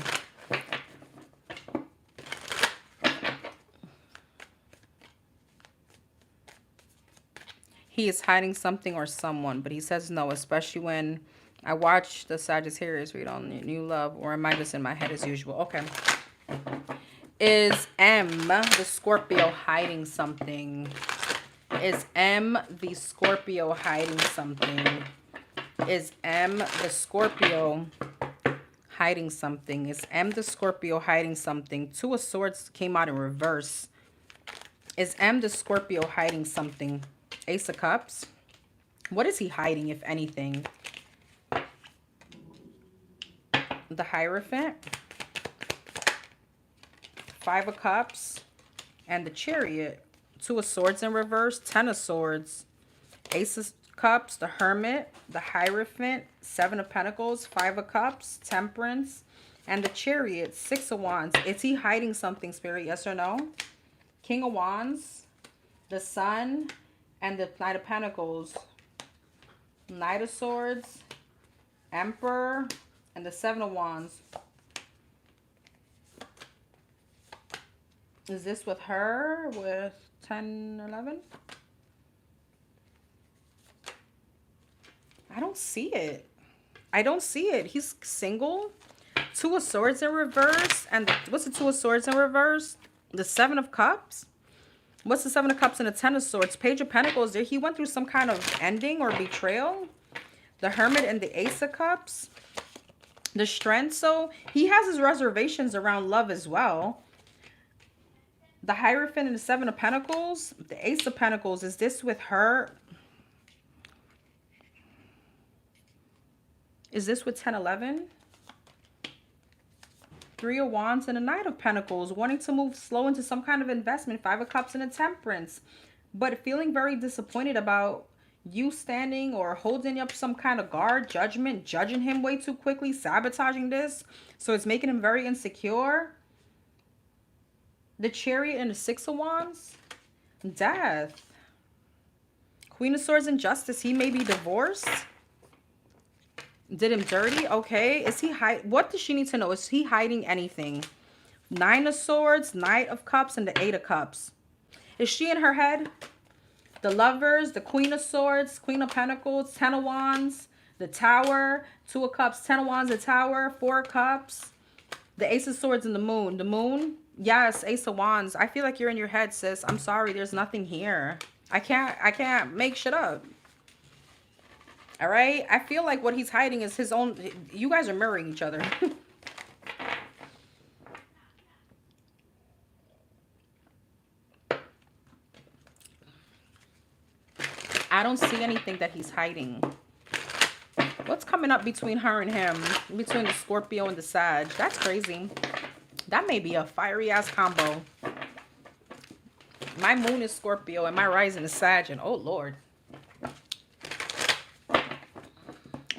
He is hiding something or someone, but he says no, especially when I watch the Sagittarius read on new love, or am I just in my head as usual? Okay. Is M, the Scorpio, hiding something? Is M, the Scorpio, hiding something? Is M, the Scorpio, hiding something? Is M, the Scorpio, hiding something? Two of Swords came out in reverse. Is M, the Scorpio, hiding something? Ace of Cups. What is he hiding, if anything? The Hierophant. Five of Cups. And the Chariot. Two of Swords in reverse. Ten of Swords. Ace of Cups. The Hermit. The Hierophant. Seven of Pentacles. Five of Cups. Temperance. And the Chariot. Six of Wands. Is he hiding something, Spirit? Yes or no? King of Wands. The Sun. And the Knight of Pentacles. Knight of Swords. Emperor. And the Seven of Wands. Is this with her? With 10, 11? I don't see it. I don't see it. He's single. Two of Swords in reverse. And what's the Two of Swords in reverse? The Seven of Cups. What's the Seven of Cups and the Ten of Swords? Page of Pentacles. He went through some kind of ending or betrayal. The Hermit and the Ace of Cups. The Strength. So he has his reservations around love as well. The Hierophant and the Seven of Pentacles. The Ace of Pentacles. Is this with her? Is this with 10, 11? Three of Wands and a Knight of Pentacles. Wanting to move slow into some kind of investment. Five of Cups and a Temperance. But feeling very disappointed about you standing or holding up some kind of guard, judgment, judging him way too quickly, sabotaging this. So it's making him very insecure. The Chariot and the Six of Wands. Death. Queen of Swords and Justice. He may be divorced. Did him dirty. Okay. Is he what does she need to know? Is he hiding anything? Nine of Swords, Knight of Cups, and the Eight of Cups. Is she in her head? The Lovers, the Queen of Swords, Queen of Pentacles, Ten of Wands, the Tower, Two of Cups, Ten of Wands, the Tower, Four of Cups, the Ace of Swords, and the Moon. The Moon, yes, Ace of Wands. I feel like you're in your head, sis. I'm sorry, there's nothing here. I can't make shit up. All right? I feel like what he's hiding is his own. You guys are mirroring each other. I don't see anything that he's hiding. What's coming up between her and him? Between the Scorpio and the Sag? That's crazy. That may be a fiery ass combo. My moon is Scorpio and my rising is Sag. And oh Lord.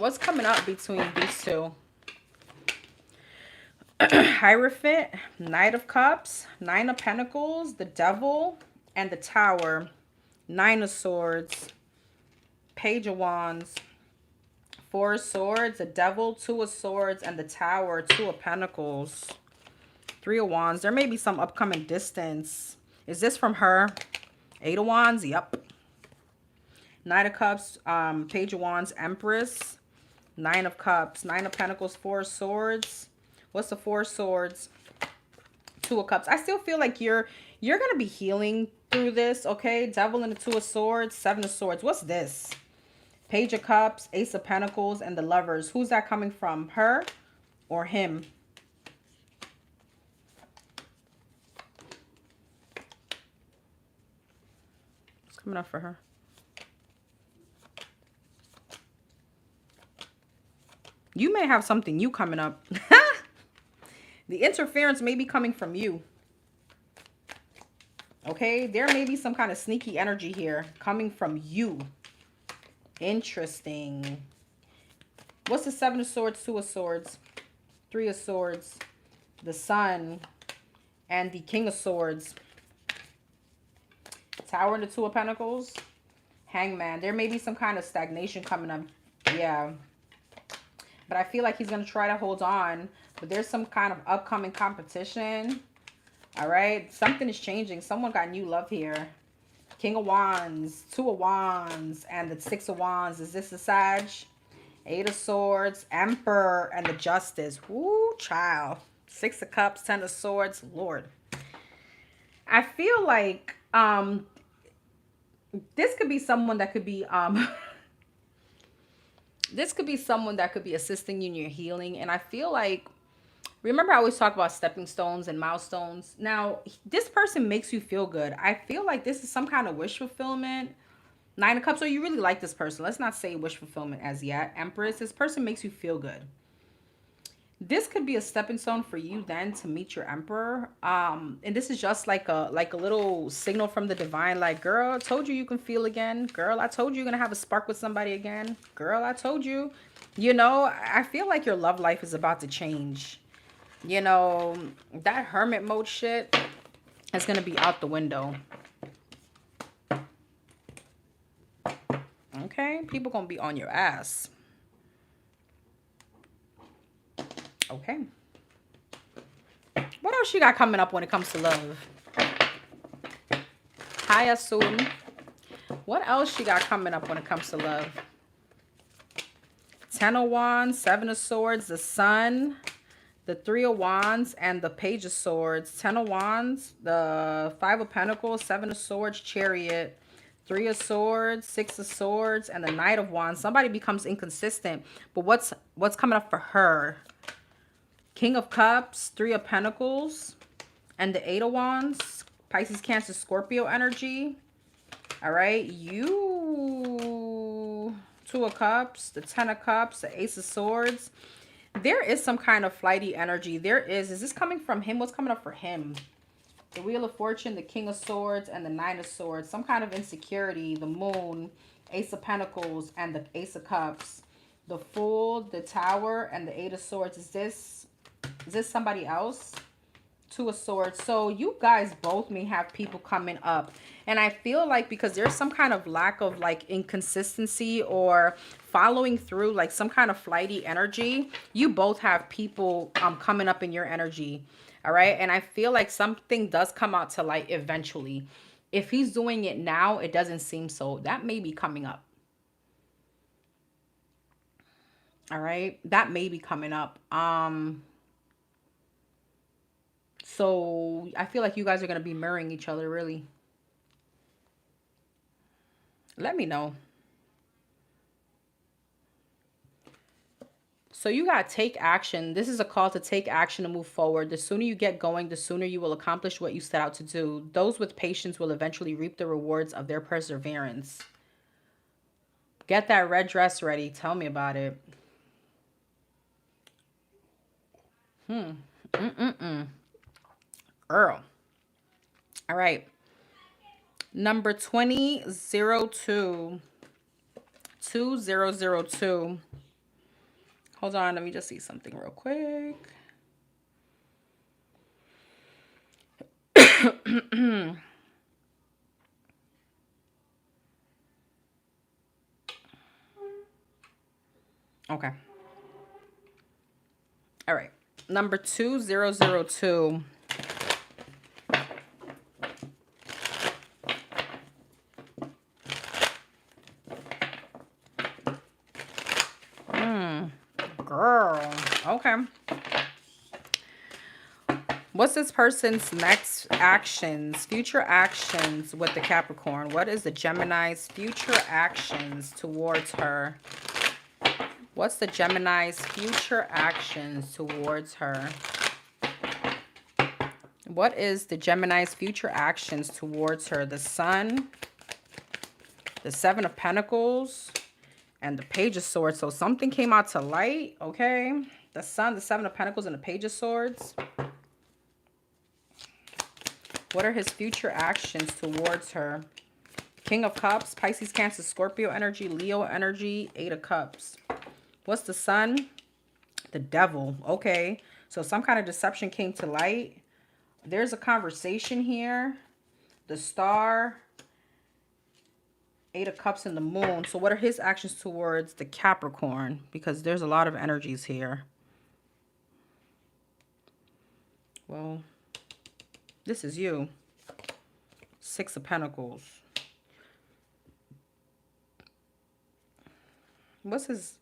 What's coming up between these two? Hierophant, Knight of Cups, Nine of Pentacles, the Devil, and the Tower. Nine of Swords, Page of Wands, Four of Swords, the Devil, Two of Swords, and the Tower, Two of Pentacles, Three of Wands. There may be some upcoming distance. Is this from her? Eight of Wands, yep. Nine of Cups, Page of Wands, Empress, Nine of Cups, Nine of Pentacles, Four of Swords. What's the Four of Swords? Two of Cups. I still feel like you're gonna be healing through this, okay? Devil and the Two of Swords, Seven of Swords. What's this? Page of Cups, Ace of Pentacles, and the Lovers. Who's that coming from? Her or him? What's coming up for her? You may have something new coming up. The interference may be coming from you. Okay, there may be some kind of sneaky energy here coming from you. Interesting. What's the Seven of Swords, Two of Swords, Three of Swords, the Sun, and the King of Swords? Tower and the Two of Pentacles. Hangman. There may be some kind of stagnation coming up. Yeah. But I feel like he's going to try to hold on. But there's some kind of upcoming competition. All right. Something is changing. Someone got new love here. King of Wands, Two of Wands, and the Six of Wands. Is this a Sag? Eight of Swords, Emperor, and the Justice. Woo, child. Six of Cups, Ten of Swords. Lord. I feel like this could be someone that could be this could be someone that could be assisting you in your healing. And I feel like, remember I always talk about stepping stones and milestones. Now, this person makes you feel good. I feel like this is some kind of wish fulfillment. Nine of Cups, or you really like this person. Let's not say wish fulfillment as yet. Empress, this person makes you feel good. This could be a stepping stone for you then to meet your Emperor. And this is just like a little signal from the divine, like, girl, I told you you can feel again. Girl, I told you you're gonna have a spark with somebody again. Girl, I told you. You know, I feel like your love life is about to change. You know, that hermit mode shit is gonna be out the window. Okay, people gonna be on your ass. Okay. What else you got coming up when it comes to love? Hi, Asun. What else you got coming up when it comes to love? Ten of Wands, Seven of Swords, the Sun, the Three of Wands, and the Page of Swords. Ten of Wands, the Five of Pentacles, Seven of Swords, Chariot, Three of Swords, Six of Swords, and the Knight of Wands. Somebody becomes inconsistent. But what's coming up for her? King of Cups, Three of Pentacles, and the Eight of Wands. Pisces, Cancer, Scorpio energy. All right. You. Two of Cups, the Ten of Cups, the Ace of Swords. There is some kind of flighty energy. There is. Is this coming from him? What's coming up for him? The Wheel of Fortune, the King of Swords, and the Nine of Swords. Some kind of insecurity. The Moon, Ace of Pentacles, and the Ace of Cups. The Fool, the Tower, and the Eight of Swords. Is this somebody else? Two of Swords. So you guys both may have people coming up. And I feel like because there's some kind of lack of like inconsistency or following through, like some kind of flighty energy, you both have people coming up in your energy. All right. And I feel like something does come out to light eventually. If he's doing it now, it doesn't seem so. That may be coming up. All right. That may be coming up. So I feel like you guys are going to be mirroring each other, really. Let me know. So you got to take action. This is a call to take action and move forward. The sooner you get going, the sooner you will accomplish what you set out to do. Those with patience will eventually reap the rewards of their perseverance. Get that red dress ready. Tell me about it. Girl. All right. Number 2002. 2002. Hold on, let me just see something real quick. Okay. All right. Number 2002. Girl. Okay. What's this person's next actions, future actions with the Capricorn? What is the Gemini's future actions towards her? What's the Gemini's future actions towards her? What is the Gemini's future actions towards her? The Sun, the Seven of Pentacles, and the Page of Swords. So something came out to light, okay? The Sun, the Seven of Pentacles, and the Page of Swords. What are his future actions towards her? King of Cups, Pisces, Cancer, Scorpio energy, Leo energy, Eight of Cups. What's the Sun? The Devil. Okay. So some kind of deception came to light. There's a conversation here. The Star, Eight of Cups, and the Moon. So what are his actions towards the Capricorn? Because there's a lot of energies here. Well, this is you. Six of Pentacles. What's his...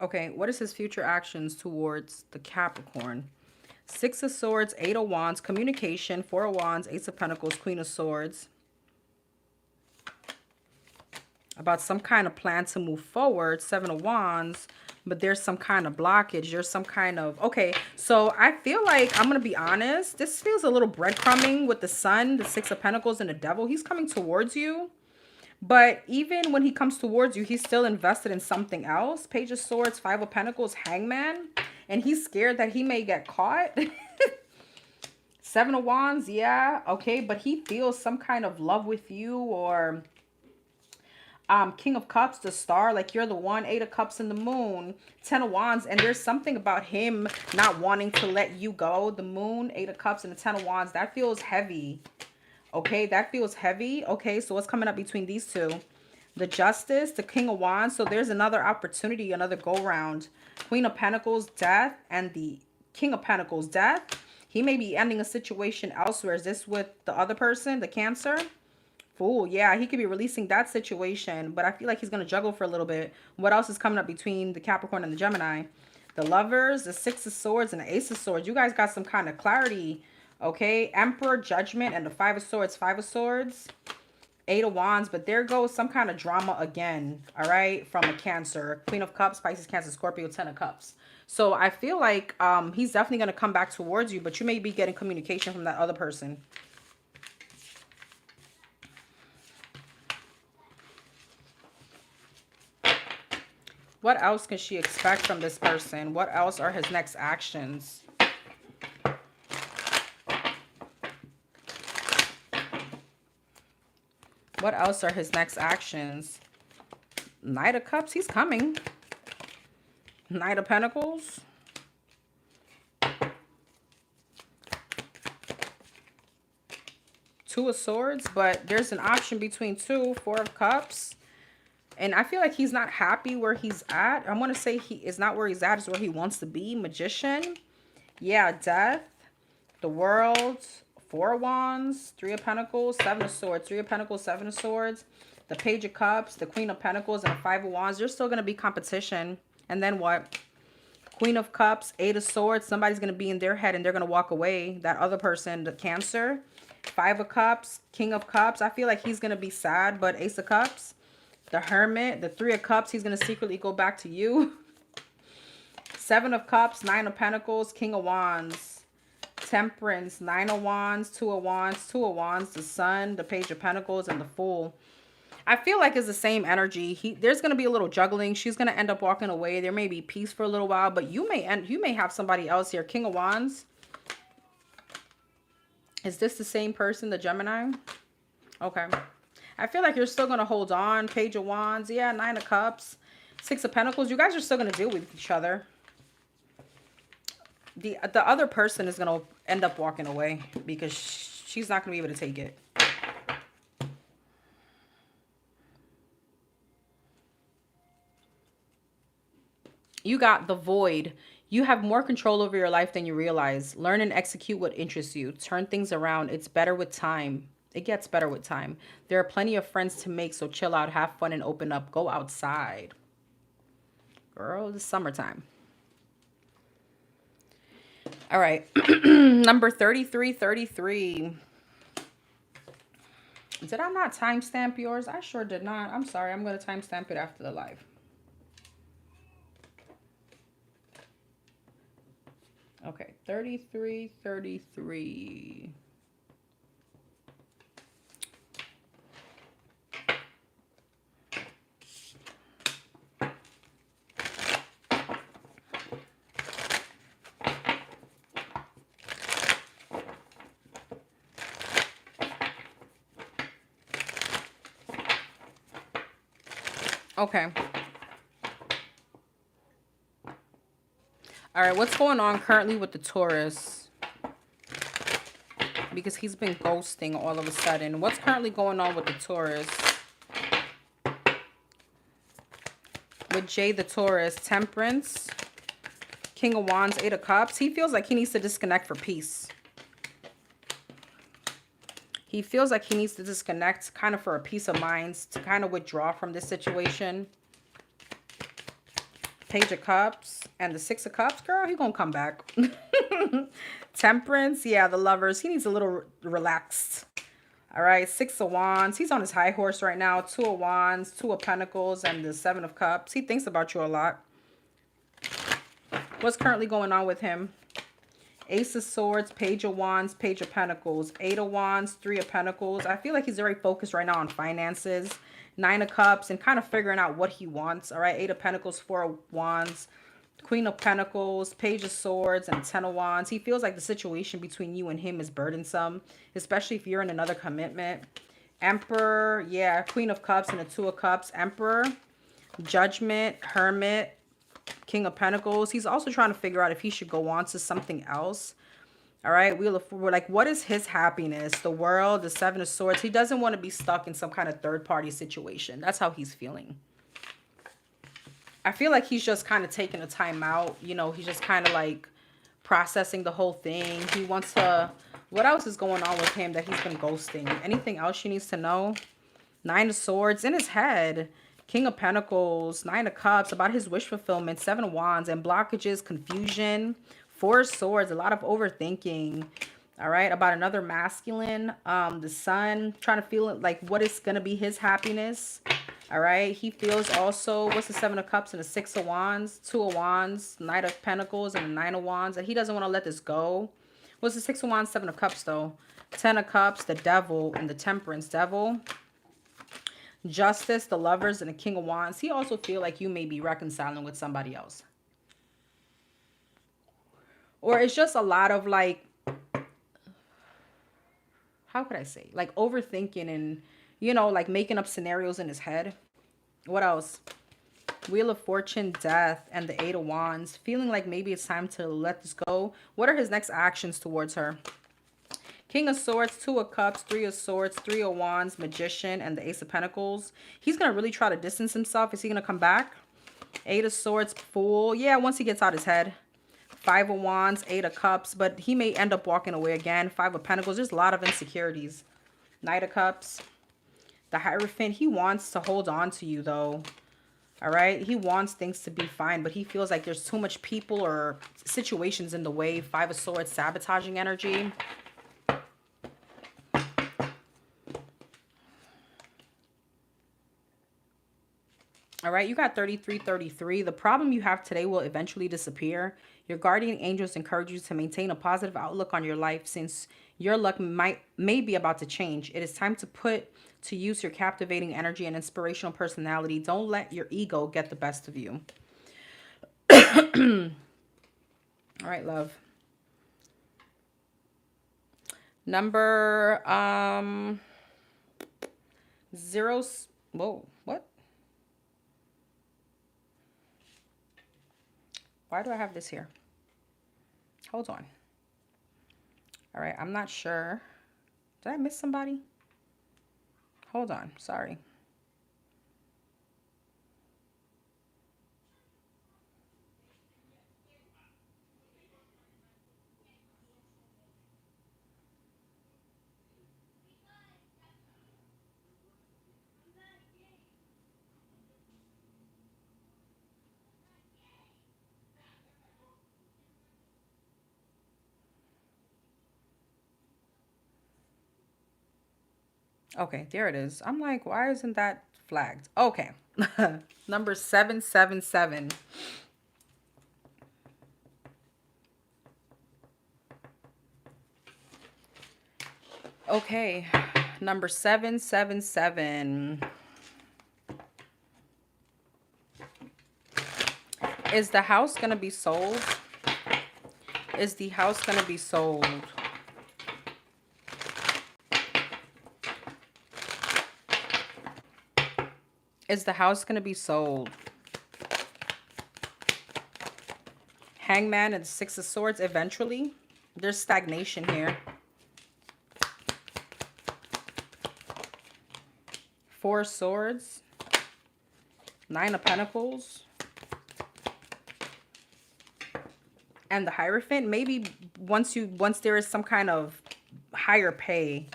Okay, what is his future actions towards the Capricorn? Six of Swords, Eight of Wands, communication, Four of Wands, Ace of Pentacles, Queen of Swords. About some kind of plan to move forward, Seven of Wands, but there's some kind of blockage. There's some kind of... Okay, so I feel like, I'm going to be honest, this feels a little breadcrumbing with the Sun, the Six of Pentacles, and the Devil. He's coming towards you. But even when he comes towards you, he's still invested in something else. Page of Swords, Five of Pentacles, Hangman. And he's scared that he may get caught. Seven of Wands, yeah. Okay, but he feels some kind of love with you. Or King of Cups, the Star, like you're the one. Eight of Cups and the Moon. Ten of Wands. And there's something about him not wanting to let you go. The Moon, Eight of Cups, and the Ten of Wands. That feels heavy. Okay, that feels heavy. Okay, so what's coming up between these two? The Justice, the King of Wands. So there's another opportunity, another go-round. Queen of Pentacles, Death, and the King of Pentacles, Death. He may be ending a situation elsewhere. Is this with the other person, the Cancer? Fool, yeah, he could be releasing that situation, but I feel like he's going to juggle for a little bit. What else is coming up between the Capricorn and the Gemini? The Lovers, the Six of Swords, and the Ace of Swords. You guys got some kind of clarity. Okay, Emperor, Judgment, and the Five of Swords, Five of Swords, Eight of Wands. But there goes some kind of drama again, all right, from a Cancer. Queen of Cups, Pisces, Cancer, Scorpio, Ten of Cups. So I feel like he's definitely going to come back towards you, but you may be getting communication from that other person. What else can she expect from this person? What else are his next actions? What else are his next actions? Knight of Cups, he's coming. Knight of Pentacles. Two of Swords, but there's an option between two. Four of Cups. And I feel like he's not happy where he's at. I want to say he is not where he's at, is where he wants to be. Magician. Yeah, Death. The World. Four of Wands, Three of Pentacles, Seven of Swords, Three of Pentacles, Seven of Swords, the Page of Cups, the Queen of Pentacles, and the Five of Wands. There's still going to be competition. And then what? Queen of Cups, Eight of Swords. Somebody's going to be in their head and they're going to walk away. That other person, the Cancer. Five of Cups, King of Cups. I feel like he's going to be sad, but Ace of Cups. The Hermit, the Three of Cups. He's going to secretly go back to you. Seven of Cups, Nine of Pentacles, King of Wands. Temperance, Nine of Wands, Two of Wands, Two of Wands, the Sun, the Page of Pentacles, and the Fool. I feel like it's the same energy. There's going to be a little juggling. She's going to end up walking away. There may be peace for a little while, but you may have somebody else here. King of Wands. Is this the same person, the Gemini? Okay. I feel like you're still going to hold on. Page of Wands. Yeah, Nine of Cups. Six of Pentacles. You guys are still going to deal with each other. The other person is going to end up walking away because she's not going to be able to take it. You got the Void. You have more control over your life than you realize. Learn and execute what interests you. Turn things around. It's better with time. It gets better with time. There are plenty of friends to make, so chill out, have fun, and open up. Go outside. Girl, it's summertime. All right. Number 3333. Did I not timestamp yours? I sure did not. I'm sorry. I'm going to timestamp it after the live. Okay, 3333. Okay. All right, what's going on currently with the Taurus? Because he's been ghosting all of a sudden. What's currently going on with the Taurus? With Jay the Taurus, Temperance, King of Wands, Eight of Cups. He feels like he needs to disconnect for peace. He feels like he needs to disconnect kind of for a peace of mind, to kind of withdraw from this situation. Page of Cups and the Six of Cups. Girl, he gonna come back. Temperance. Yeah, the Lovers. He needs a little relaxed. All right, Six of Wands. He's on his high horse right now. Two of Wands, Two of Pentacles, and the Seven of Cups. He thinks about you a lot. What's currently going on with him? Ace of Swords, Page of Wands, Page of Pentacles, Eight of Wands, Three of Pentacles. I feel like he's very focused right now on finances. Nine of Cups and kind of figuring out what he wants. All right, Eight of Pentacles, Four of Wands, Queen of Pentacles, Page of Swords, and Ten of Wands. He feels like the situation between you and him is burdensome, especially if you're in another commitment. Emperor, yeah, Queen of Cups and the Two of Cups. Emperor, Judgment, Hermit, King of Pentacles. He's also trying to figure out if he should go on to something else. All right, Wheel of Fortune. Like, what is his happiness? The World, the Seven of Swords. He doesn't want to be stuck in some kind of third-party situation. That's how he's feeling. I feel like he's just kind of taking a time out. You know, he's just kind of like processing the whole thing. He wants to... What else is going on with him that he's been ghosting? Anything else she needs to know? Nine of Swords in his head. King of Pentacles, Nine of Cups, about his wish fulfillment, Seven of Wands, and blockages, confusion, Four of Swords, a lot of overthinking. All right, about another masculine, the Sun, trying to feel like what is going to be his happiness. All right, he feels also, what's the Seven of Cups and the Six of Wands, Two of Wands, Knight of Pentacles, and the Nine of Wands, that he doesn't want to let this go. What's the Six of Wands, Seven of Cups, though? Ten of Cups, the Devil, and the Temperance, Devil. Justice, the Lovers, and the King of Wands. He also feel like you may be reconciling with somebody else. Or it's just a lot of like, how could I say? Like overthinking and, you know, like making up scenarios in his head. What else? Wheel of Fortune, Death, and the Eight of Wands. Feeling like maybe it's time to let this go. What are his next actions towards her? King of Swords, Two of Cups, Three of Swords, Three of Wands, Magician, and the Ace of Pentacles. He's going to really try to distance himself. Is he going to come back? Eight of Swords, Fool. Yeah, once he gets out his head. Five of Wands, Eight of Cups. But he may end up walking away again. Five of Pentacles. There's a lot of insecurities. Knight of Cups. The Hierophant. He wants to hold on to you, though. All right? He wants things to be fine. But he feels like there's too much people or situations in the way. Five of Swords, sabotaging energy. All right, you got 3333. The problem you have today will eventually disappear. Your guardian angels encourage you to maintain a positive outlook on your life since your luck may be about to change. It is time to put to use your captivating energy and inspirational personality. Don't let your ego get the best of you. All right, love. Number Zeros. Whoa, what? Why do I have this here? Hold on. All right, I'm not sure. Did I miss somebody? Hold on, sorry. Okay, there it is. I'm like, why isn't that flagged? Okay. Number 777. Okay. Number 777. Is the house going to be sold? Is the house going to be sold? Is the house going to be sold? Hangman and Six of Swords eventually. There's stagnation here. Four of Swords. Nine of Pentacles. And the Hierophant. Maybe once there is some kind of higher pay.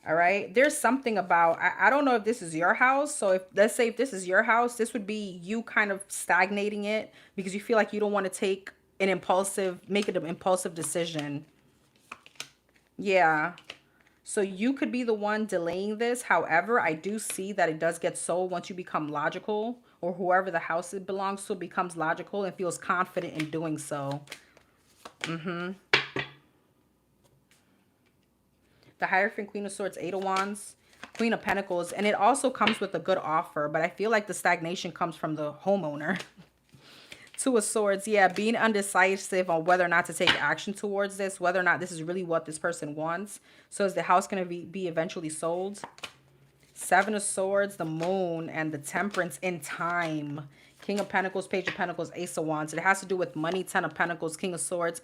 All right. There's something about, I don't know if this is your house. So if, let's say if this is your house, this would be you kind of stagnating it because you feel like you don't want to make it an impulsive decision. Yeah. So you could be the one delaying this. However, I do see that it does get sold once you become logical, or whoever the house it belongs to becomes logical and feels confident in doing so. The Hierophant, Queen of Swords, Eight of Wands, Queen of Pentacles. And it also comes with a good offer, but I feel like the stagnation comes from the homeowner. Two of Swords. Yeah, being undecisive on whether or not to take action towards this, whether or not this is really what this person wants. So is the house going to be eventually sold? Seven of Swords, the Moon, and the Temperance in time. King of Pentacles, Page of Pentacles, Ace of Wands. It has to do with money. Ten of Pentacles, King of Swords.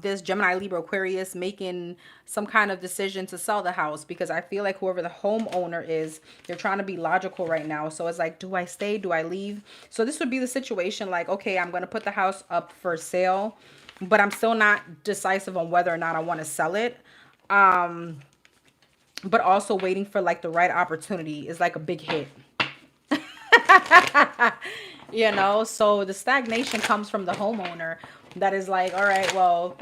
This Gemini, Libra, Aquarius making some kind of decision to sell the house, because I feel like whoever the homeowner is, they're trying to be logical right now. So it's like, do I stay? Do I leave? So this would be the situation like, okay, I'm going to put the house up for sale, but I'm still not decisive on whether or not I want to sell it. But also waiting for like the right opportunity is like a big hit. You know, so the stagnation comes from the homeowner that is like, all right, well,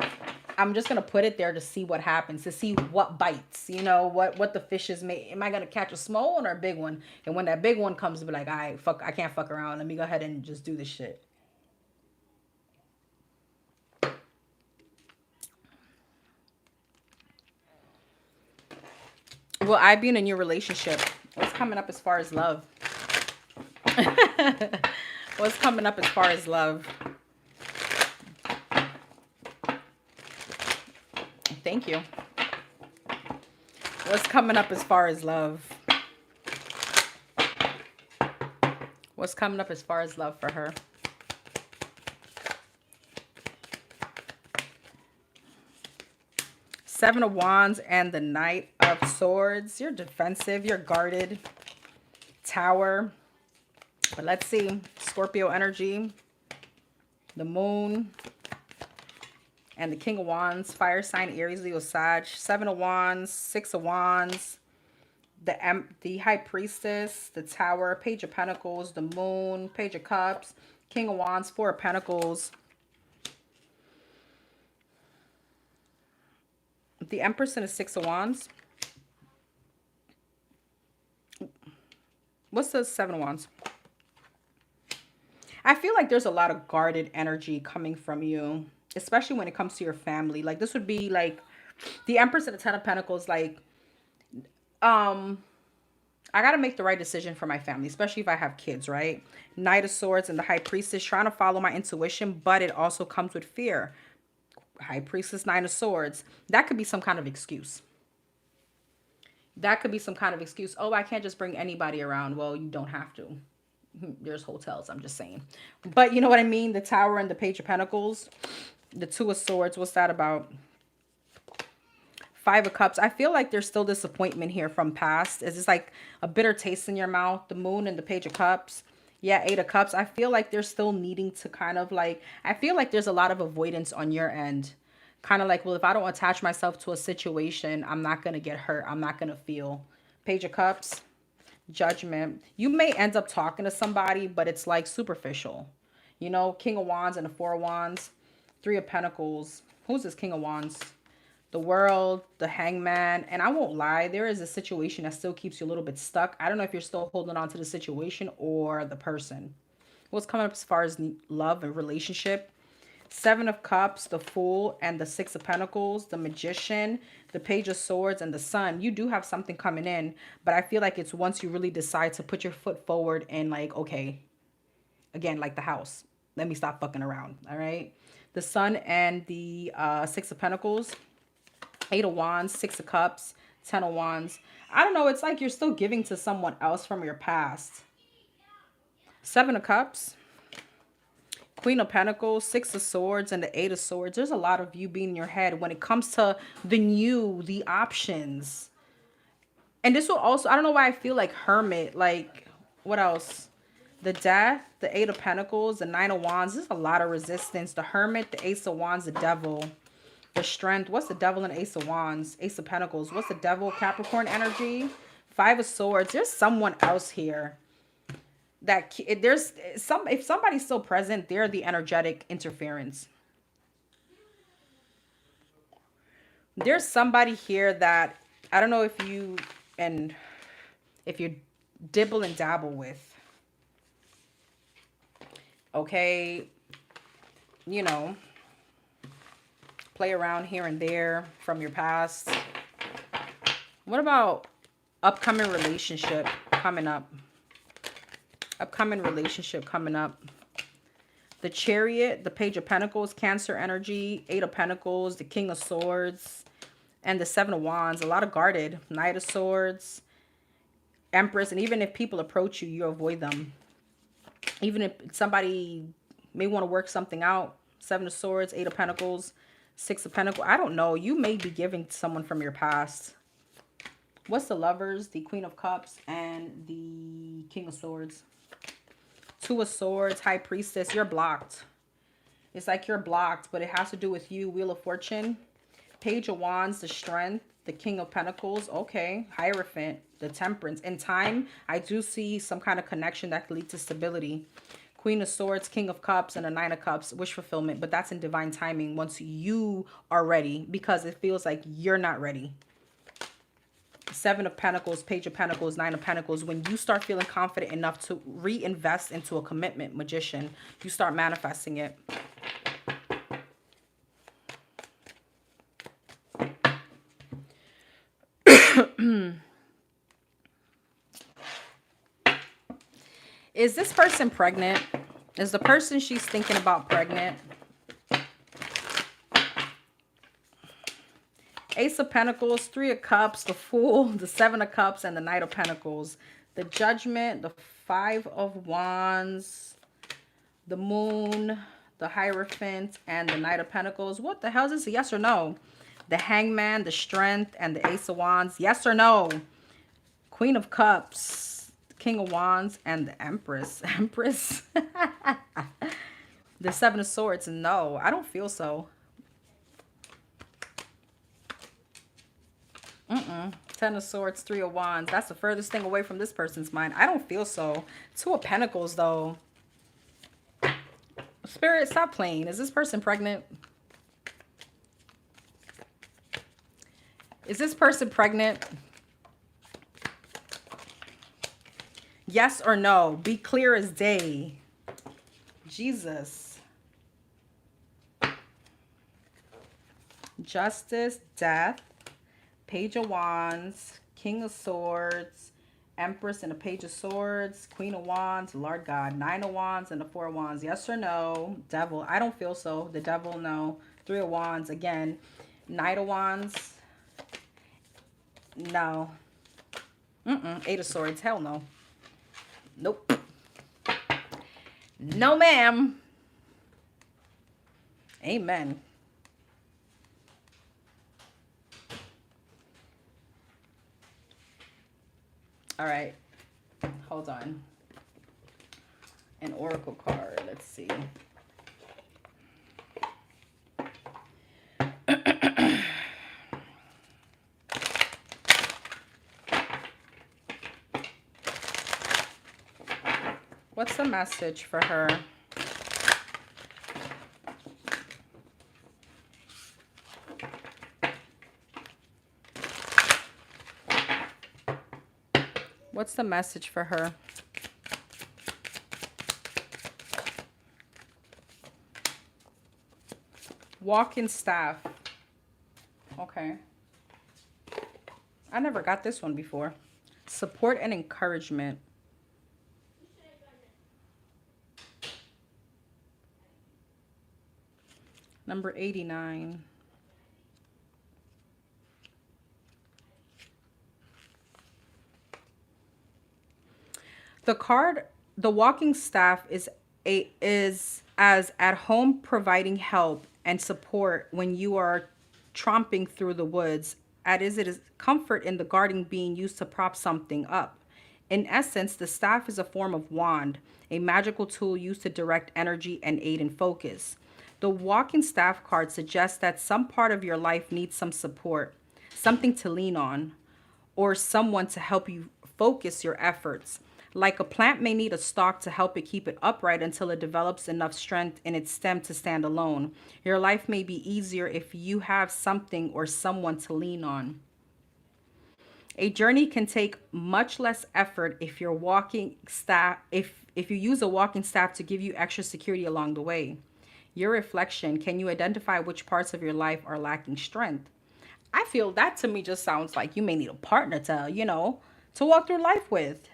I'm just going to put it there to see what happens, to see what bites, you know, what the fish is made. Am I going to catch a small one or a big one? And when that big one comes, to be like, all right, I can't fuck around. Let me go ahead and just do this shit. Will I be in a new relationship? What's coming up as far as love? What's coming up as far as love? Thank you. What's coming up as far as love? What's coming up as far as love for her? Seven of Wands and the Knight of Swords. You're defensive. You're guarded. Tower. But let's see. Scorpio energy. The Moon. And the King of Wands. Fire sign, Aries, Leo, Sag. Seven of Wands. Six of Wands. The High Priestess. The Tower. Page of Pentacles. The Moon. Page of Cups. King of Wands. Four of Pentacles. The Empress and the Six of Wands. What's the Seven of Wands? I feel like there's a lot of guarded energy coming from you, especially when it comes to your family. Like this would be like the Empress and the Ten of Pentacles. Like, I got to make the right decision for my family, especially if I have kids, right? Knight of Swords and the High Priestess, trying to follow my intuition, but it also comes with fear. High Priestess, Nine of Swords. That could be some kind of excuse. That could be some kind of excuse. Oh, I can't just bring anybody around. Well, you don't have to. There's hotels, I'm just saying. But you know what I mean? The Tower and the Page of Pentacles. The Two of Swords. What's that about? Five of Cups. I feel like there's still disappointment here from past. Is this like a bitter taste in your mouth? The Moon and the Page of Cups. Yeah, Eight of Cups. I feel like they're still needing to kind of like, I feel like there's a lot of avoidance on your end. Kind of like, well, if I don't attach myself to a situation, I'm not going to get hurt. I'm not going to feel. Page of Cups. Judgment. You may end up talking to somebody, but it's like superficial. You know, King of Wands and the Four of Wands. Three of Pentacles. Who's this King of Wands? The World, the Hangman. And I won't lie, there is a situation that still keeps you a little bit stuck. I don't know if you're still holding on to the situation or the person. What's coming up as far as love and relationship? Seven of Cups, the Fool, and the Six of Pentacles, the Magician, the Page of Swords, and the Sun. You do have something coming in, but I feel like it's once you really decide to put your foot forward and like, okay, again, like the house. Let me stop fucking around, all right? The Sun and the Six of Pentacles. Eight of Wands, Six of Cups, Ten of Wands. I don't know. It's like you're still giving to someone else from your past. Seven of Cups, Queen of Pentacles, Six of Swords, and the Eight of Swords. There's a lot of you being in your head when it comes to the new, the options. And this will also, I don't know why I feel like Hermit. Like, what else? The Death, the Eight of Pentacles, the Nine of Wands. There's a lot of resistance. The Hermit, the Ace of Wands, the Devil. The Strength. What's the Devil and Ace of Wands? Ace of Pentacles. What's the Devil? Capricorn energy. Five of Swords. There's someone else here that there's some, if somebody's still present, they're the energetic interference. There's somebody here that I don't know if you dibble and dabble with. Okay, you know, play around here and there from your past. What about upcoming relationship coming up? Upcoming relationship coming up. The Chariot, the Page of Pentacles, Cancer energy, Eight of Pentacles, the King of Swords, and the Seven of Wands. A lot of guarded. Knight of Swords, Empress. And even if people approach you, you avoid them. Even if somebody may want to work something out. Seven of Swords, Eight of Pentacles, Six of Pentacles. I don't know. You may be giving to someone from your past. What's the Lovers, the Queen of Cups, and the King of Swords? Two of Swords, High Priestess. You're blocked. It's like you're blocked, but it has to do with you. Wheel of Fortune. Page of Wands, the Strength. The King of Pentacles. Okay. Hierophant, the Temperance. In time, I do see some kind of connection that could lead to stability. Queen of Swords, King of Cups, and a Nine of Cups. Wish fulfillment. But that's in divine timing once you are ready, because it feels like you're not ready. Seven of Pentacles, Page of Pentacles, Nine of Pentacles. When you start feeling confident enough to reinvest into a commitment, Magician, you start manifesting it. Is this person pregnant? Is the person she's thinking about pregnant? Ace of Pentacles, Three of Cups, the Fool, the Seven of Cups, and the Knight of Pentacles. The Judgment, the Five of Wands, the Moon, the Hierophant, and the Knight of Pentacles. What the hell is this? A yes or no? The Hangman, the Strength, and the Ace of Wands. Yes or no? Queen of Cups, King of Wands, and the Empress. Empress? The Seven of Swords. No, I don't feel so. Ten of Swords, Three of Wands. That's the furthest thing away from this person's mind. I don't feel so. Two of Pentacles, though. Spirit, stop playing. Is this person pregnant? Is this person pregnant? Yes or no? Be clear as day. Jesus. Justice, Death, Page of Wands, King of Swords, Empress and a Page of Swords, Queen of Wands, Lord God, Nine of Wands and the Four of Wands. Yes or no? Devil. I don't feel so. The Devil, no. Three of Wands again. Knight of Wands. No. Eight of Swords. Hell no. Nope. No, ma'am. Amen. All right. Hold on. An oracle card. Let's see. What's the message for her? What's the message for her? Walking staff. Okay. I never got this one before. Support and encouragement. Number 89. The card, the walking staff is as at home providing help and support when you are tromping through the woods, as it is comfort in the garden being used to prop something up. In essence, the staff is a form of wand, a magical tool used to direct energy and aid in focus. The walking staff card suggests that some part of your life needs some support, something to lean on, or someone to help you focus your efforts. Like a plant may need a stalk to help it keep it upright until it develops enough strength in its stem to stand alone. Your life may be easier if you have something or someone to lean on. A journey can take much less effort if your walking staff if you use a walking staff to give you extra security along the way. Your reflection, can you identify which parts of your life are lacking strength? I feel that to me just sounds like you may need a partner to, to walk through life with.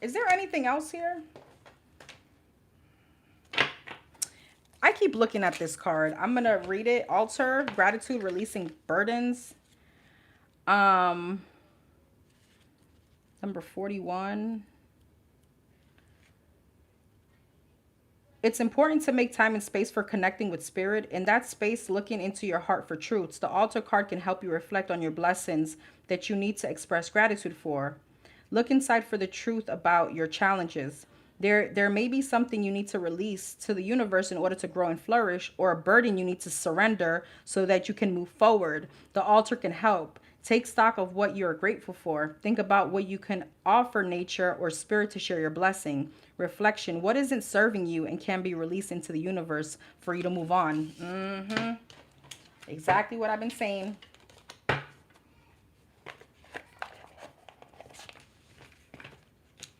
Is there anything else here? I keep looking at this card. I'm going to read it. Altar, gratitude, releasing burdens. Number 41. It's important to make time and space for connecting with spirit. In that space, looking into your heart for truths. The altar card can help you reflect on your blessings that you need to express gratitude for. Look inside for the truth about your challenges. There may be something you need to release to the universe in order to grow and flourish, or a burden you need to surrender so that you can move forward. The altar can help. Take stock of what you're grateful for. Think about what you can offer nature or spirit to share your blessing. Reflection. What isn't serving you and can be released into the universe for you to move on? Exactly what I've been saying.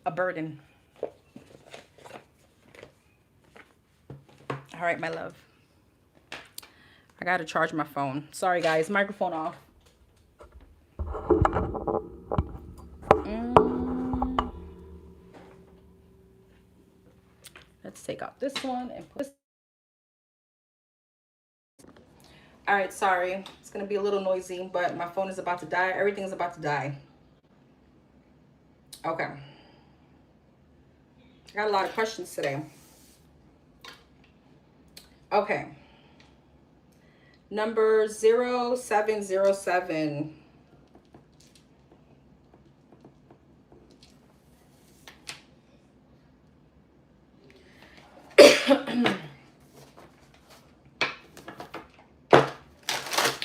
A burden. All right, my love. I got to charge my phone. Sorry, guys. Microphone off. Let's take out this one and put this. All right, sorry. It's going to be a little noisy, but my phone is about to die. Everything's about to die. Okay. I got a lot of questions today. Okay. Number 0707.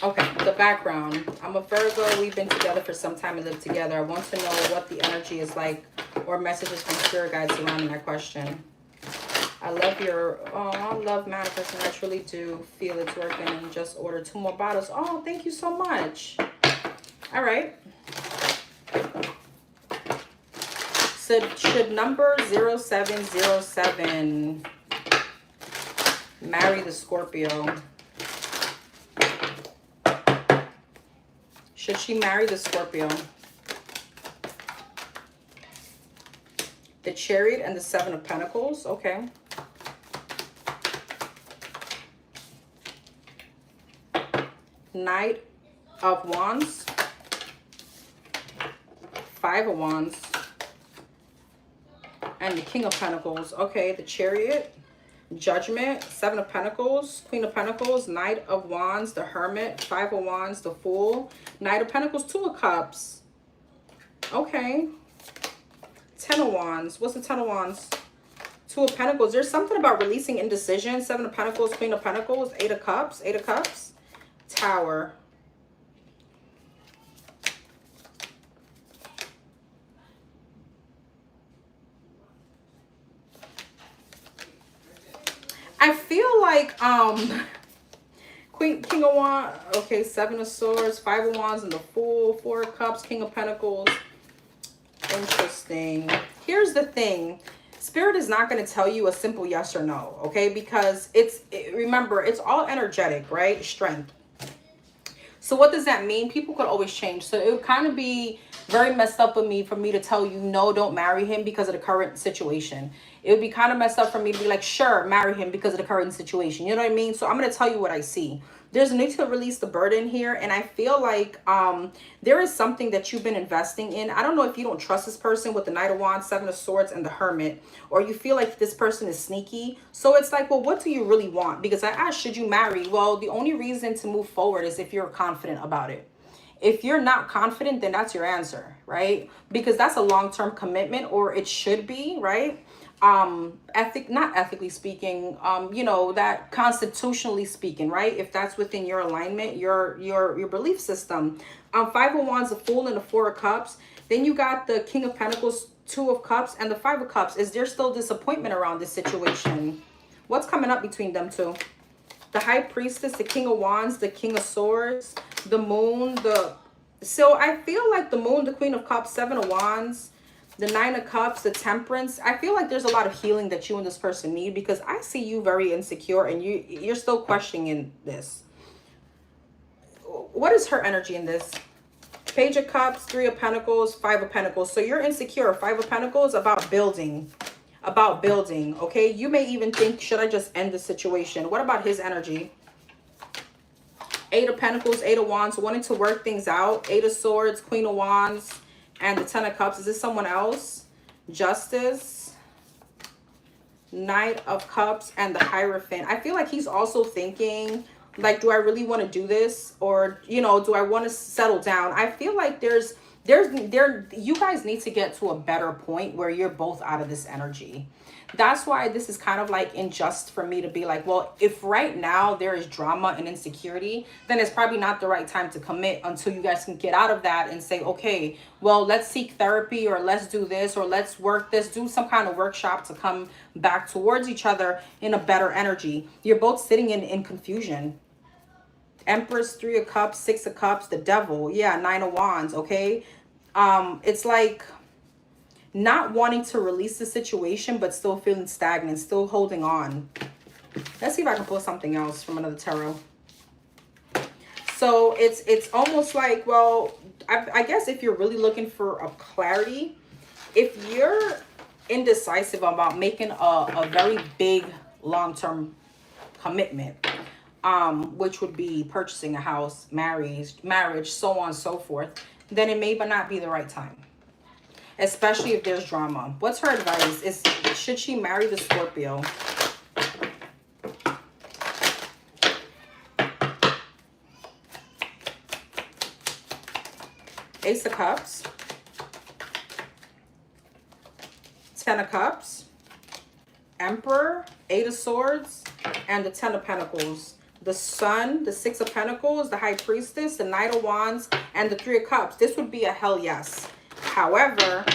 Okay, the background. I'm a Virgo. We've been together for some time and lived together. I want to know what the energy is like or messages from spirit guides surrounding that question. I love I love manifesting. I truly do feel it's working, and just ordered 2 more bottles. Oh, thank you so much. All right. So should number 0707 marry the Scorpio? Should she marry the Scorpio? The Chariot and the 7 of Pentacles. Okay. Knight of Wands, 5 of Wands, and the King of Pentacles. Okay, the Chariot, Judgment, 7 of Pentacles, Queen of Pentacles, Knight of Wands, the Hermit, 5 of Wands, the Fool, Knight of Pentacles, 2 of Cups. Okay. 10 of Wands. What's the 10 of Wands? 2 of Pentacles. There's something about releasing indecision. 7 of Pentacles, Queen of Pentacles, 8 of Cups, 8 of Cups, Tower. I feel like King of Wands, okay, 7 of Swords, 5 of Wands, and the Fool, 4 of Cups, King of Pentacles. Interesting. Here's the thing. Spirit is not going to tell you a simple yes or no, okay? Because remember, it's all energetic, right? Strength. So what does that mean? People could always change. So it would kind of be very messed up for me to tell you, no, don't marry him because of the current situation. It would be kind of messed up for me to be like, sure, marry him because of the current situation. You know what I mean? So I'm going to tell you what I see. There's a need to release the burden here. And I feel like there is something that you've been investing in. I don't know if you don't trust this person with the Knight of Wands, 7 of Swords, and the Hermit. Or you feel like this person is sneaky. So it's like, well, what do you really want? Because I asked, should you marry? Well, the only reason to move forward is if you're confident about it. If you're not confident, then that's your answer, right? Because that's a long-term commitment, or it should be, right? Not ethically speaking, you know, that constitutionally speaking, right? If that's within your alignment, your belief system. 5 of Wands, the Fool, and the 4 of Cups. Then you got the King of Pentacles, 2 of Cups, and the 5 of Cups. Is there still disappointment around this situation? What's coming up between them two? The High Priestess, the King of Wands, the King of Swords, the Moon, so I feel like the Moon, the Queen of Cups, 7 of Wands, the 9 of Cups, the Temperance. I feel like there's a lot of healing that you and this person need, because I see you very insecure and you're still questioning this. What is her energy in this? Page of Cups, 3 of Pentacles, 5 of Pentacles. So you're insecure. 5 of Pentacles about building. Okay? You may even think, should I just end the situation? What about his energy? 8 of Pentacles, 8 of Wands, wanting to work things out. 8 of Swords, Queen of Wands, and the 10 of Cups. Is this someone else? Justice, Knight of Cups, and the Hierophant. I feel like he's also thinking, like, do I really want to do this? Or, you know, do I want to settle down? I feel like you guys need to get to a better point where you're both out of this energy. That's why this is kind of like unjust for me to be like, well, if right now there is drama and insecurity, then it's probably not the right time to commit until you guys can get out of that and say, okay, well, let's seek therapy, or let's do this, or let's work this, do some kind of workshop to come back towards each other in a better energy. You're both sitting in confusion. Empress, 3 of Cups, 6 of Cups, the Devil. Yeah, 9 of Wands, okay? It's like not wanting to release the situation, but still feeling stagnant, still holding on. Let's see if I can pull something else from another tarot. So it's almost like, well, I guess if you're really looking for a clarity, if you're indecisive about making a very big long-term commitment, which would be purchasing a house, marriage, so on and so forth, then it may not be the right time. Especially if there's drama. What's her advice? Should she marry the Scorpio? Ace of Cups, 10 of Cups, Emperor, 8 of Swords, and the 10 of Pentacles. The Sun, the 6 of Pentacles, the High Priestess, the Knight of Wands, and the 3 of Cups. This would be a hell yes. However,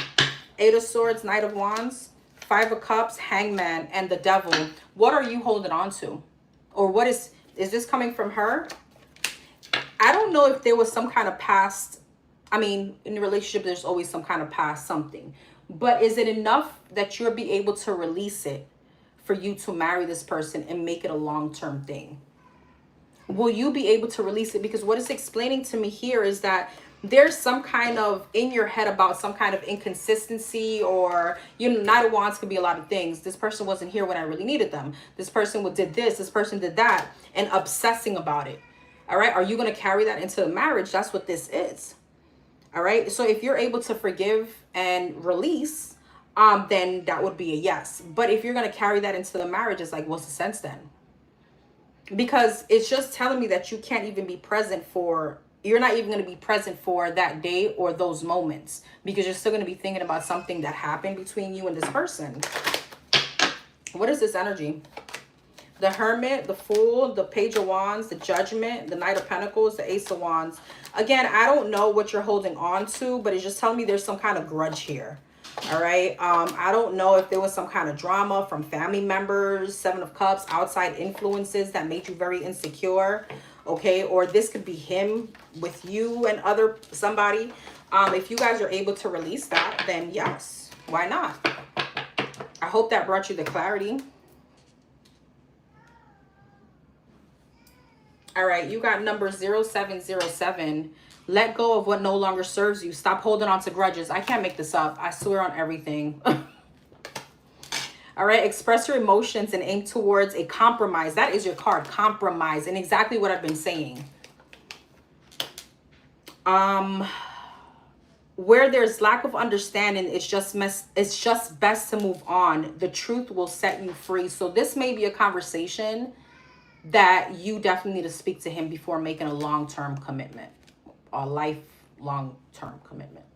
8 of Swords, Knight of Wands, 5 of Cups, Hangman, and the Devil. What are you holding on to? Or what is this coming from her? I don't know if there was some kind of past. I mean, in a relationship, there's always some kind of past something. But is it enough that you'll be able to release it for you to marry this person and make it a long-term thing? Will you be able to release it? Because what it's explaining to me here is that there's some kind of in your head about some kind of inconsistency, or, you know, Knight of Wands could be a lot of things. This person wasn't here when I really needed them. This person did this, this person did that, and obsessing about it. All right. Are you going to carry that into the marriage? That's what this is. All right. So if you're able to forgive and release, then that would be a yes. But if you're going to carry that into the marriage, it's like, what's the sense then? Because it's just telling me that you can't even be present for, you're not even going to be present for that day or those moments, because you're still going to be thinking about something that happened between you and this person. What is this energy? The Hermit, the Fool, the Page of Wands, the Judgment, the Knight of Pentacles, the Ace of Wands. Again, I don't know what you're holding on to, but it's just telling me there's some kind of grudge here. All right. I don't know if there was some kind of drama from family members, Seven of Cups, outside influences that made you very insecure. Okay. Or this could be him with you and somebody. If you guys are able to release that, then yes, why not? I hope that brought you the clarity. All right, you got number 0707. Let go of what no longer serves you. Stop holding on to grudges. I can't make this up. I swear on everything. All right, express your emotions and aim towards a compromise. That is your card, compromise, and exactly what I've been saying. Where there's lack of understanding, it's just best to move on. The truth will set you free. So this may be a conversation that you definitely need to speak to him before making a long-term commitment, a lifelong-term commitment.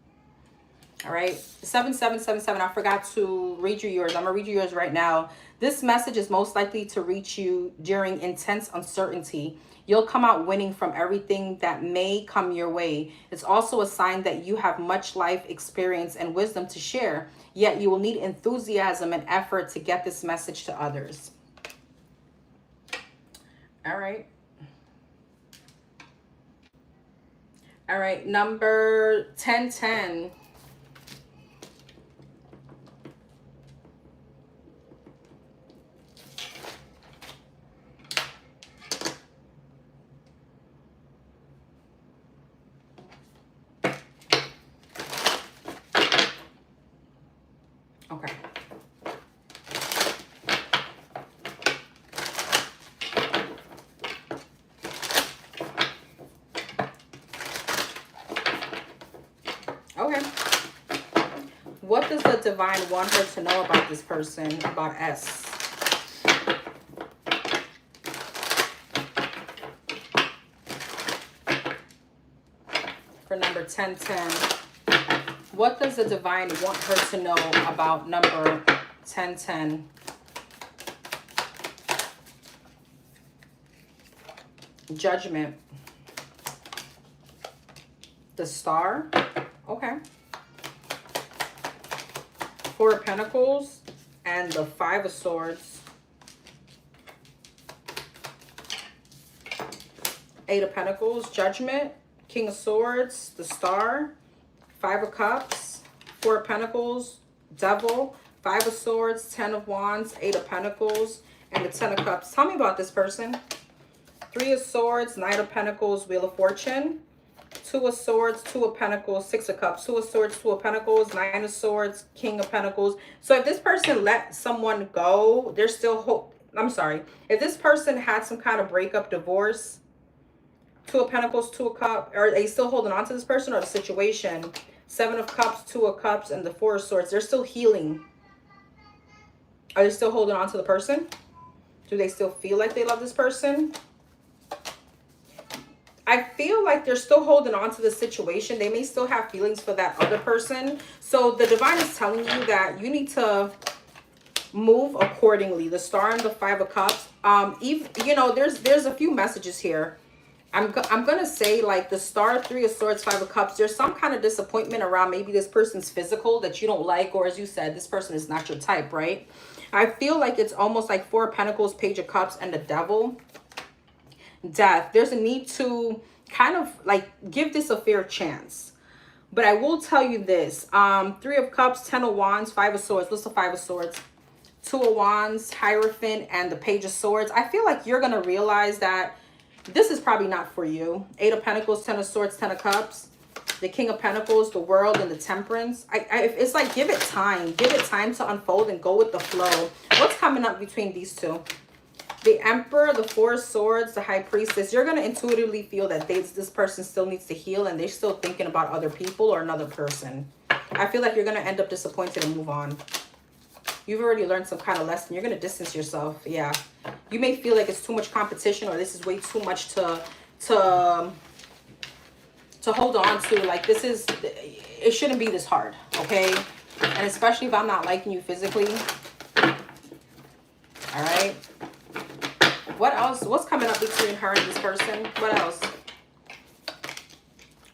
All right, 7777. I forgot to read you yours. I'm gonna read you yours right now. This message is most likely to reach you during intense uncertainty. You'll come out winning from everything that may come your way. It's also a sign that you have much life experience and wisdom to share, yet you will need enthusiasm and effort to get this message to others. All right. All right, number 1010. Okay. Okay. What does the divine want her to know about this person, about S? For number 1010. What does the divine want her to know about number 1010? Judgment. The Star. Okay. Four of Pentacles and the Five of Swords. Eight of Pentacles, Judgment, King of Swords, the Star, Five of Cups, Four of Pentacles, Devil, Five of Swords, Ten of Wands, Eight of Pentacles, and the Ten of Cups. Tell me about this person. Three of Swords, Knight of Pentacles, Wheel of Fortune, Two of Swords, Two of Pentacles, Six of Cups, Two of Swords, Two of Pentacles, Nine of Swords, King of Pentacles. So if this person let someone go, there's still hope. I'm sorry. If this person had some kind of breakup, divorce, Two of Pentacles, Two of Cups, are they still holding on to this person or the situation? Seven of Cups, Two of Cups, and the Four of Swords. They're still healing. Are they still holding on to the person? Do they still feel like they love this person? I feel like they're still holding on to the situation. They may still have feelings for that other person. So the divine is telling you that you need to move accordingly. The Star and the Five of Cups. Even, you know, there's a few messages here. I'm gonna say, like, the Star, Three of Swords, Five of Cups. There's some kind of disappointment around maybe this person's physical that you don't like, or as you said, this person is not your type, right? I feel like it's almost like Four of Pentacles, Page of Cups, and the Devil. Death. There's a need to kind of like give this a fair chance. But I will tell you this. Three of Cups, Ten of Wands, Five of Swords. What's the Five of Swords? Two of Wands, Hierophant, and the Page of Swords. I feel like you're going to realize that this is probably not for you. Eight of Pentacles, Ten of Swords, Ten of Cups, the King of Pentacles, the World, and the Temperance. It's like, give it time. Give it time to unfold and go with the flow. What's coming up between these two? The Emperor, the Four of Swords, the High Priestess. You're going to intuitively feel that this person still needs to heal and they're still thinking about other people or another person. I feel like you're going to end up disappointed and move on. You've already learned some kind of lesson. You're going to distance yourself. Yeah. You may feel like it's too much competition or this is way too much to hold on to. Like, this is, it shouldn't be this hard, okay? And especially if I'm not liking you physically. All right. What else? What's coming up between her and this person? What else?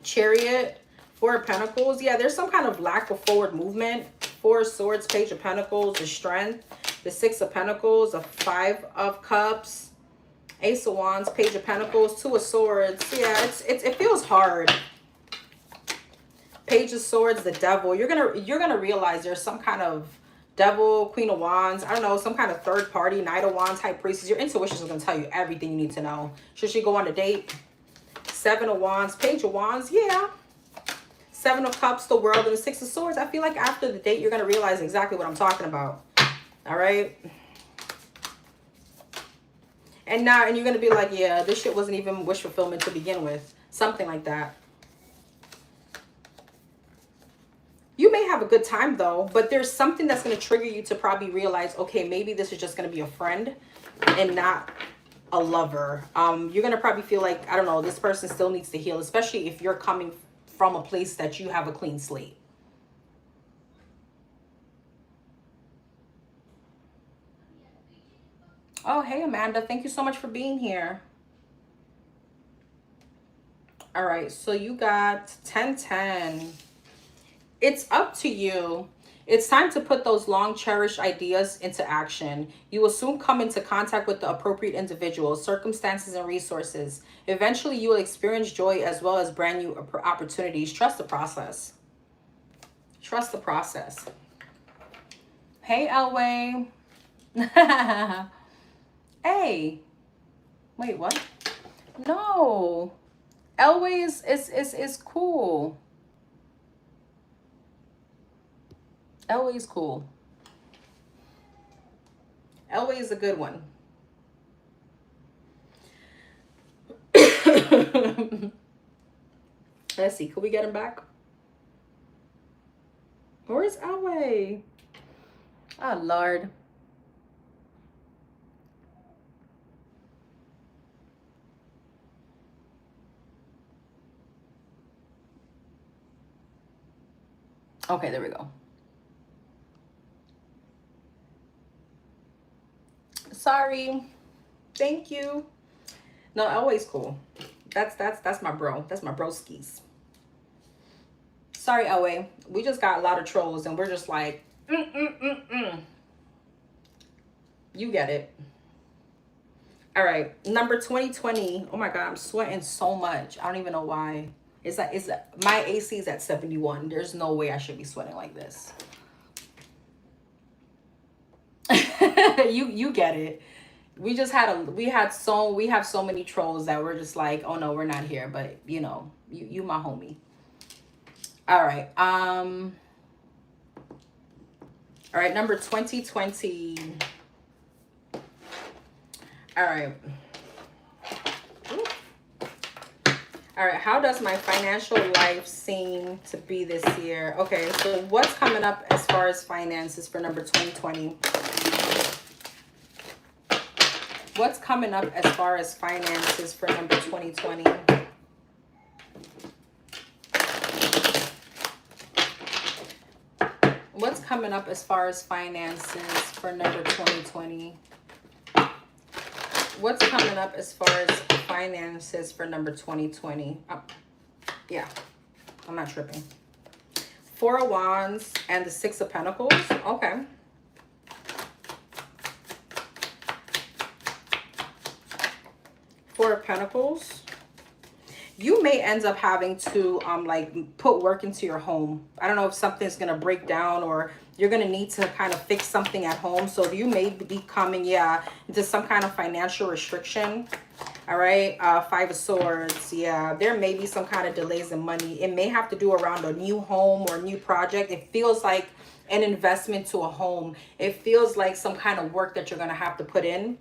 Chariot, Four of Pentacles. Yeah, there's some kind of lack of forward movement. Four of Swords, Page of Pentacles, the Strength, the Six of Pentacles, the Five of Cups, Ace of Wands, Page of Pentacles, Two of Swords. Yeah, it feels hard. Page of Swords, the Devil. You're gonna realize there's some kind of Devil, Queen of Wands, I don't know, some kind of third party, Knight of Wands, High Priestess. Your intuition is going to tell you everything you need to know. Should she go on a date? Seven of Wands, Page of Wands, yeah. Seven of Cups, the World, and the Six of Swords. I feel like after the date, you're going to realize exactly what I'm talking about. All right? And you're going to be like, yeah, this shit wasn't even wish fulfillment to begin with. Something like that. You may have a good time though, but there's something that's going to trigger you to probably realize, okay, maybe this is just going to be a friend and not a lover. You're going to probably feel like, I don't know, this person still needs to heal, especially if you're coming from a place that you have a clean slate. Oh, hey, Amanda. Thank you so much for being here. All right. So you got 1010. It's up to you. It's time to put those long cherished ideas into action. You will soon come into contact with the appropriate individuals, circumstances, and resources. Eventually, you will experience joy as well as brand new opportunities. Trust the process. Trust the process. Hey, Elway. Hey. Wait, what? No. Elway is cool. Elway is cool. Elway is a good one. Let's see. Could we get him back? Where's Elway? Oh, Lord. Okay, there we go. Sorry. Thank you. No, always cool. That's my bro. That's my broskies. Sorry, Elway. We just got a lot of trolls and we're just like, You get it. All right, number 2020. Oh my God, I'm sweating so much. I don't even know why. It's like my AC is at 71. There's no way I should be sweating like this. you get it. We just had we have so many trolls that we're just like, oh no, we're not here, but you know, you my homie. All right. All right, number 2020. All right. All right, how does my financial life seem to be this year? Okay, so what's coming up as far as finances for number 2020? What's coming up as far as finances for number 2020? What's coming up as far as finances for number 2020? What's coming up as far as finances for number 2020? Oh, yeah, I'm not tripping. Four of Wands and the Six of Pentacles. Okay. Four of Pentacles. You may end up having to like put work into your home. I don't know if something's gonna break down or you're gonna need to kind of fix something at home. So you may be coming, yeah, into some kind of financial restriction. All right, Five of Swords. Yeah, there may be some kind of delays in money. It may have to do around a new home or a new project. It feels like an investment to a home. It feels like some kind of work that you're gonna have to put in.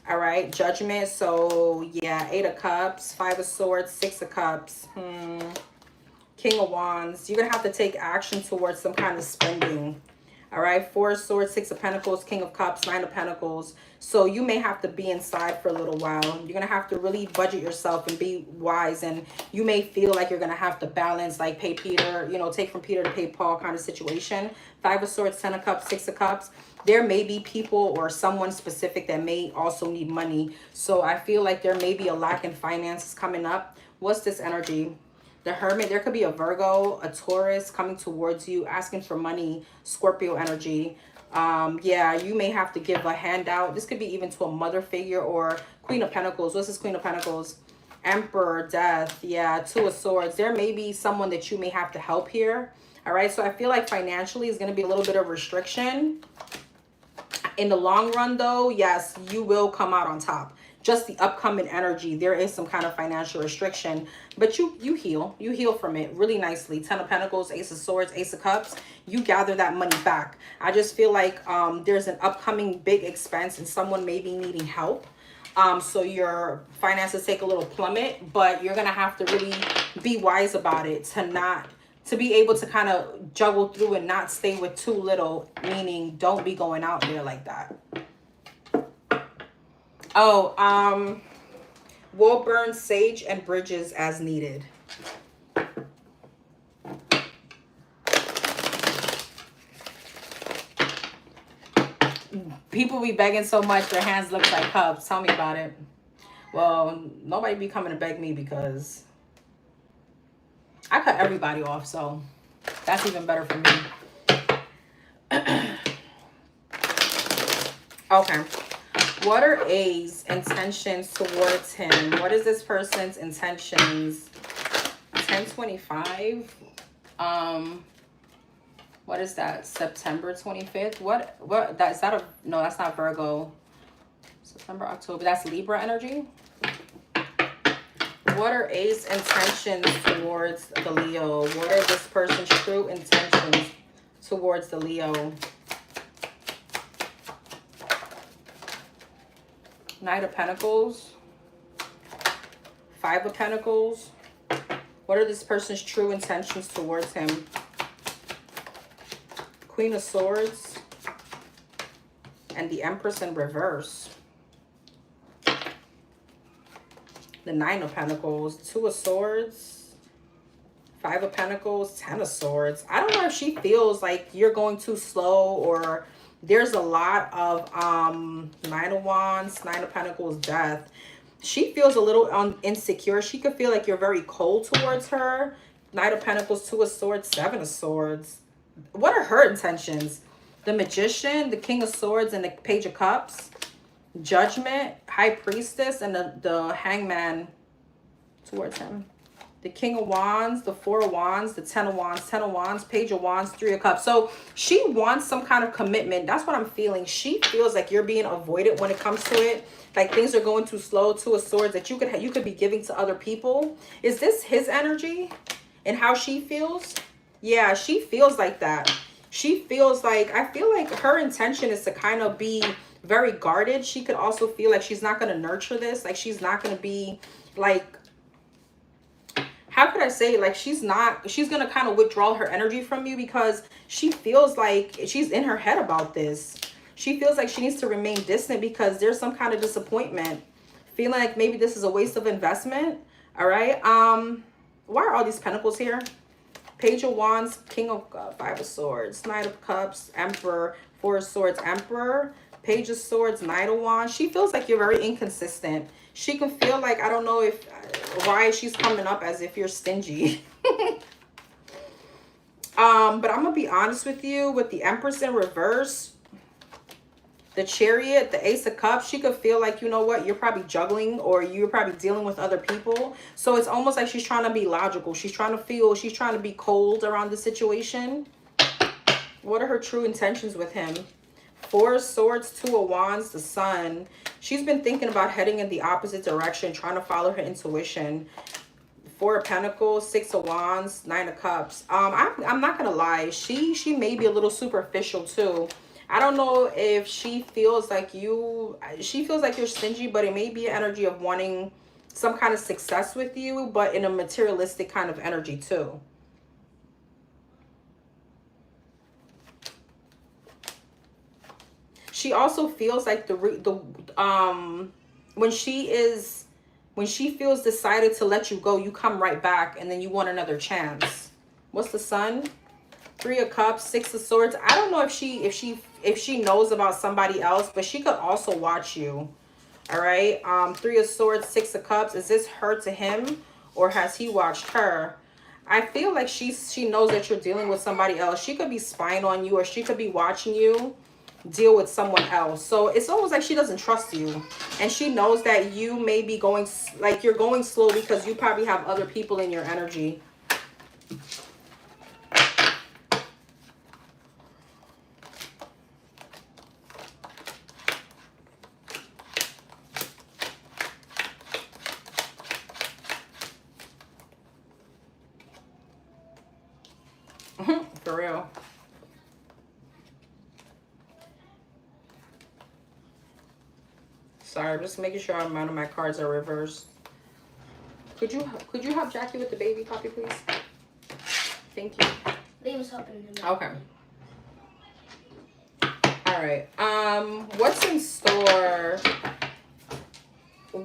All right, Judgment. So yeah, 8 of Cups, 5 of Swords, 6 of Cups. King of Wands. You're gonna have to take action towards some kind of spending. All right, 4 of Swords, 6 of Pentacles, King of Cups, 9 of Pentacles. So you may have to be inside for a little while. You're gonna have to really budget yourself and be wise. And you may feel like you're gonna have to balance, like pay Peter, you know, take from Peter to pay Paul kind of situation. 5 of Swords, 10 of Cups, 6 of Cups. There may be people or someone specific that may also need money. So I feel like there may be a lack in finances coming up. What's this energy? The Hermit. There could be a Virgo, a Taurus coming towards you, asking for money. Scorpio energy. Yeah, you may have to give a handout. This could be even to a mother figure or Queen of Pentacles. What's this Queen of Pentacles? Emperor, Death. Yeah, 2 of Swords. There may be someone that you may have to help here. All right, so I feel like financially is going to be a little bit of restriction. In the long run, though, yes, you will come out on top. Just the upcoming energy, there is some kind of financial restriction, but you heal from it really nicely. 10 of Pentacles, Ace of Swords, Ace of Cups. You gather that money back. I just feel like there's an upcoming big expense and someone may be needing help. So your finances take a little plummet, but you're gonna have to really be wise about it to be able to kind of juggle through and not stay with too little, meaning don't be going out there like that. Oh, will burn sage and bridges as needed. People be begging so much their hands look like cups. Tell me about it. Well, nobody be coming to beg me because I cut everybody off, so that's even better for me. Okay. What are A's intentions towards him? What is this person's intentions? 1025. What is that? September 25th. What that is that a no, that's not Virgo. September, October. That's Libra energy. What are A's intentions towards the Leo? What are this person's true intentions towards the Leo? Knight of Pentacles. 5 of Pentacles. What are this person's true intentions towards him? Queen of Swords. And the Empress in reverse. The 9 of Pentacles. 2 of Swords. 5 of Pentacles. 10 of Swords. I don't know if she feels like you're going too slow or there's a lot of 9 of Wands, 9 of Pentacles, Death. She feels a little insecure. She could feel like you're very cold towards her. Knight of Pentacles, 2 of Swords, 7 of Swords. What are her intentions? The Magician, the King of Swords, and the Page of Cups. Judgment, High Priestess, and the Hangman towards him. The King of Wands, the 4 of Wands, the 10 of Wands, Page of Wands, 3 of Cups. So she wants some kind of commitment. That's what I'm feeling. She feels like you're being avoided when it comes to it. Like things are going too slow. 2 of Swords that you could be giving to other people. Is this his energy and how she feels? Yeah, she feels like that. She feels like, I feel like her intention is to kind of be very guarded. She could also feel like she's not going to nurture this. Like she's not going to be like, how could I say, like she's going to kind of withdraw her energy from you because she feels like she's in her head about this. She feels like she needs to remain distant because there's some kind of disappointment. Feeling like maybe this is a waste of investment. All right. Why are all these pentacles here? Page of Wands, King of 5 of Swords, Knight of Cups, Emperor, 4 of Swords, Emperor, Page of Swords, Knight of Wands. She feels like you're very inconsistent. She can feel like, I don't know if why she's coming up as if you're stingy. But I'm gonna be honest with you, with the Empress in reverse, the Chariot, the Ace of Cups, she could feel like, you know what, you're probably juggling or you're probably dealing with other people. So it's almost like she's trying to be logical. She's trying to be cold around the situation. What are her true intentions with him? 4 of Swords, 2 of Wands, the Sun. She's been thinking about heading in the opposite direction, trying to follow her intuition. 4 of Pentacles, 6 of Wands, 9 of Cups. I'm not gonna lie, she may be a little superficial too. I don't know if she feels like you're stingy, but it may be an energy of wanting some kind of success with you, but in a materialistic kind of energy too. She also feels like when she feels decided to let you go, you come right back and then you want another chance. What's the Sun? Three of Cups, Six of Swords. I don't know if she knows about somebody else, but she could also watch you. All right. Three of Swords, Six of Cups. Is this her to him, or has he watched her? I feel like she knows that you're dealing with somebody else. She could be spying on you, or she could be watching you deal with someone else. So it's almost like she doesn't trust you, and she knows that you may be going, like, you're going slow because you probably have other people in your energy. For real. Sorry, I'm just making sure none of my cards are reversed. Could you help Jackie with the baby puppy, please? Thank you. Liam's helping him. Okay. All right. What's in store?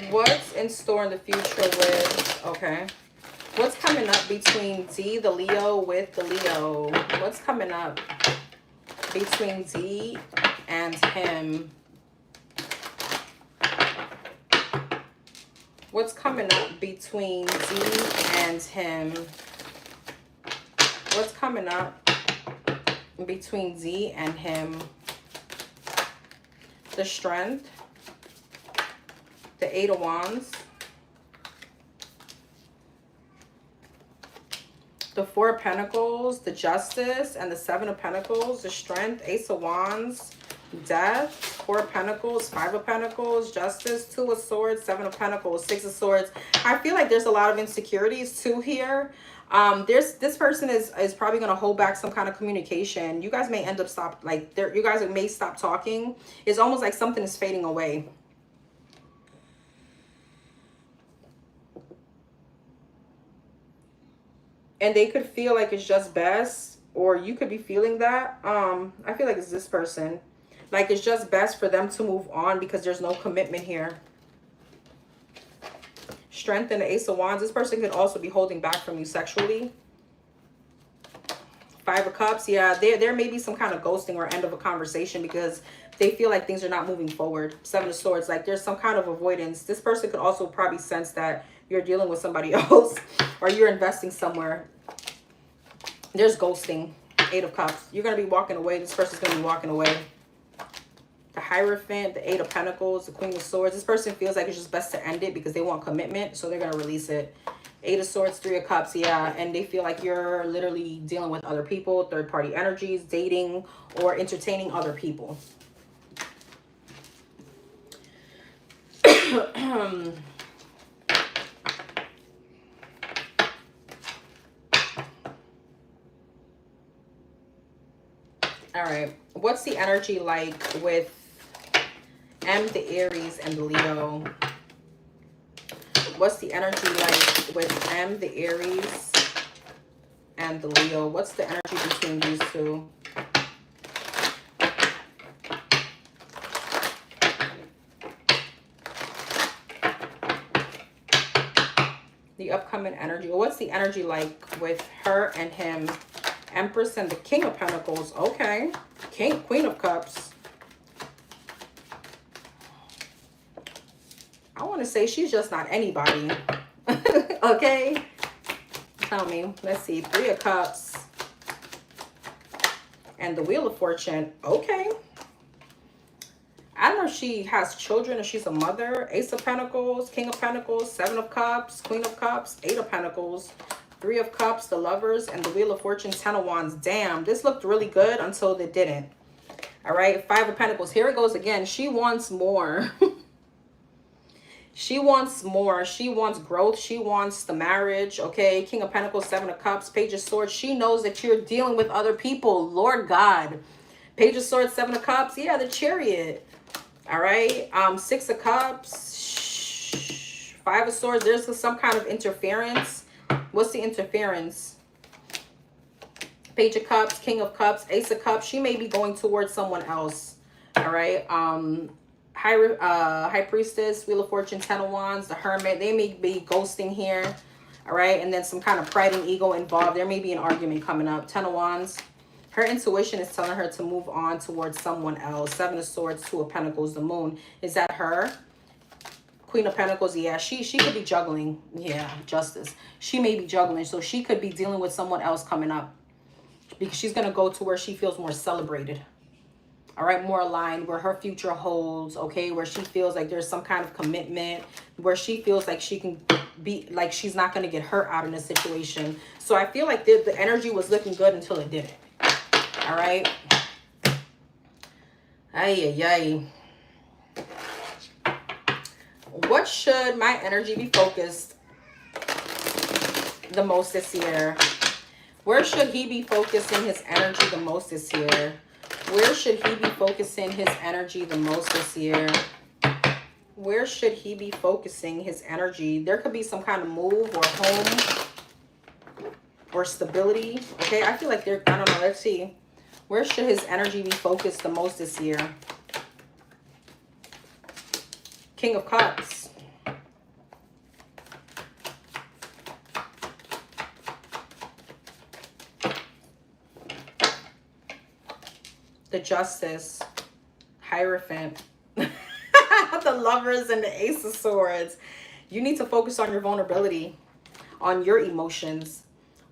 What's in store in the future with? Okay. What's coming up between D, the Leo, with the Leo? What's coming up between D and him? What's coming up between D and him? What's coming up between D and him? The Strength, the Eight of Wands, the Four of Pentacles, the Justice, and the Seven of Pentacles, the Strength, Ace of Wands, Death, Four of Pentacles, Five of Pentacles, Justice, Two of Swords, Seven of Pentacles, Six of Swords. I feel like there's a lot of insecurities too here. This person is probably going to hold back some kind of communication. You guys may end up you guys may stop talking. It's almost like something is fading away. And they could feel like it's just best, or you could be feeling that. I feel like it's this person. Like it's just best for them to move on because there's no commitment here. Strength and the Ace of Wands. This person could also be holding back from you sexually. Five of Cups. Yeah, there may be some kind of ghosting or end of a conversation because they feel like things are not moving forward. Seven of Swords. Like there's some kind of avoidance. This person could also probably sense that you're dealing with somebody else or you're investing somewhere. There's ghosting. Eight of Cups. You're going to be walking away. This person's going to be walking away. The Hierophant, the Eight of Pentacles, the Queen of Swords. This person feels like it's just best to end it because they want commitment, so they're going to release it. Eight of Swords, Three of Cups, yeah. And they feel like you're literally dealing with other people, third-party energies, dating, or entertaining other people. All right. What's the energy like with M, the Aries, and the Leo? What's the energy like with M, the Aries, and the Leo? What's the energy between these two? The upcoming energy. What's the energy like with her and him? Empress and the King of Pentacles. Okay. Queen of Cups. I want to say she's just not anybody. Okay. Tell me. Let's see. Three of Cups. And the Wheel of Fortune. Okay. I don't know if she has children, if she's a mother. Ace of Pentacles, King of Pentacles, Seven of Cups, Queen of Cups, Eight of Pentacles, Three of Cups, the Lovers, and the Wheel of Fortune, Ten of Wands. Damn, this looked really good until it didn't. All right, Five of Pentacles. Here it goes again. She wants more. She wants more. She wants growth. She wants the marriage. Okay, King of Pentacles, Seven of Cups, Page of Swords. She knows that you're dealing with other people. Lord God. Page of Swords, Seven of Cups. Yeah, the Chariot. All right. Six of Cups. Five of Swords. There's some kind of interference. What's the interference? Page of Cups, King of Cups, Ace of Cups. She may be going towards someone else. All right. High Priestess, Wheel of Fortune, Ten of Wands, the Hermit. They may be ghosting here. All right. And then some kind of pride and ego involved. There may be an argument coming up. Ten of Wands. Her intuition is telling her to move on towards someone else. Seven of Swords, Two of Pentacles, the Moon. Is that her? Queen of Pentacles, yeah, she could be juggling. Yeah, Justice. She may be juggling, so she could be dealing with someone else coming up because she's going to go to where she feels more celebrated. All right, more aligned, where her future holds, okay, where she feels like there's some kind of commitment, where she feels like she can be, like she's not going to get hurt out in a situation. So I feel like the energy was looking good until it didn't. All right. Ay, ay, ay. What should my energy be focused the most this year? Where should he be focusing his energy the most this year? Where should he be focusing his energy the most this year? Where should he be focusing his energy? There could be some kind of move or home or stability. Okay, I feel like I don't know, let's see. Where should his energy be focused the most this year? King of Cups. The Justice. Hierophant. The Lovers and the Ace of Swords. You need to focus on your vulnerability, on your emotions.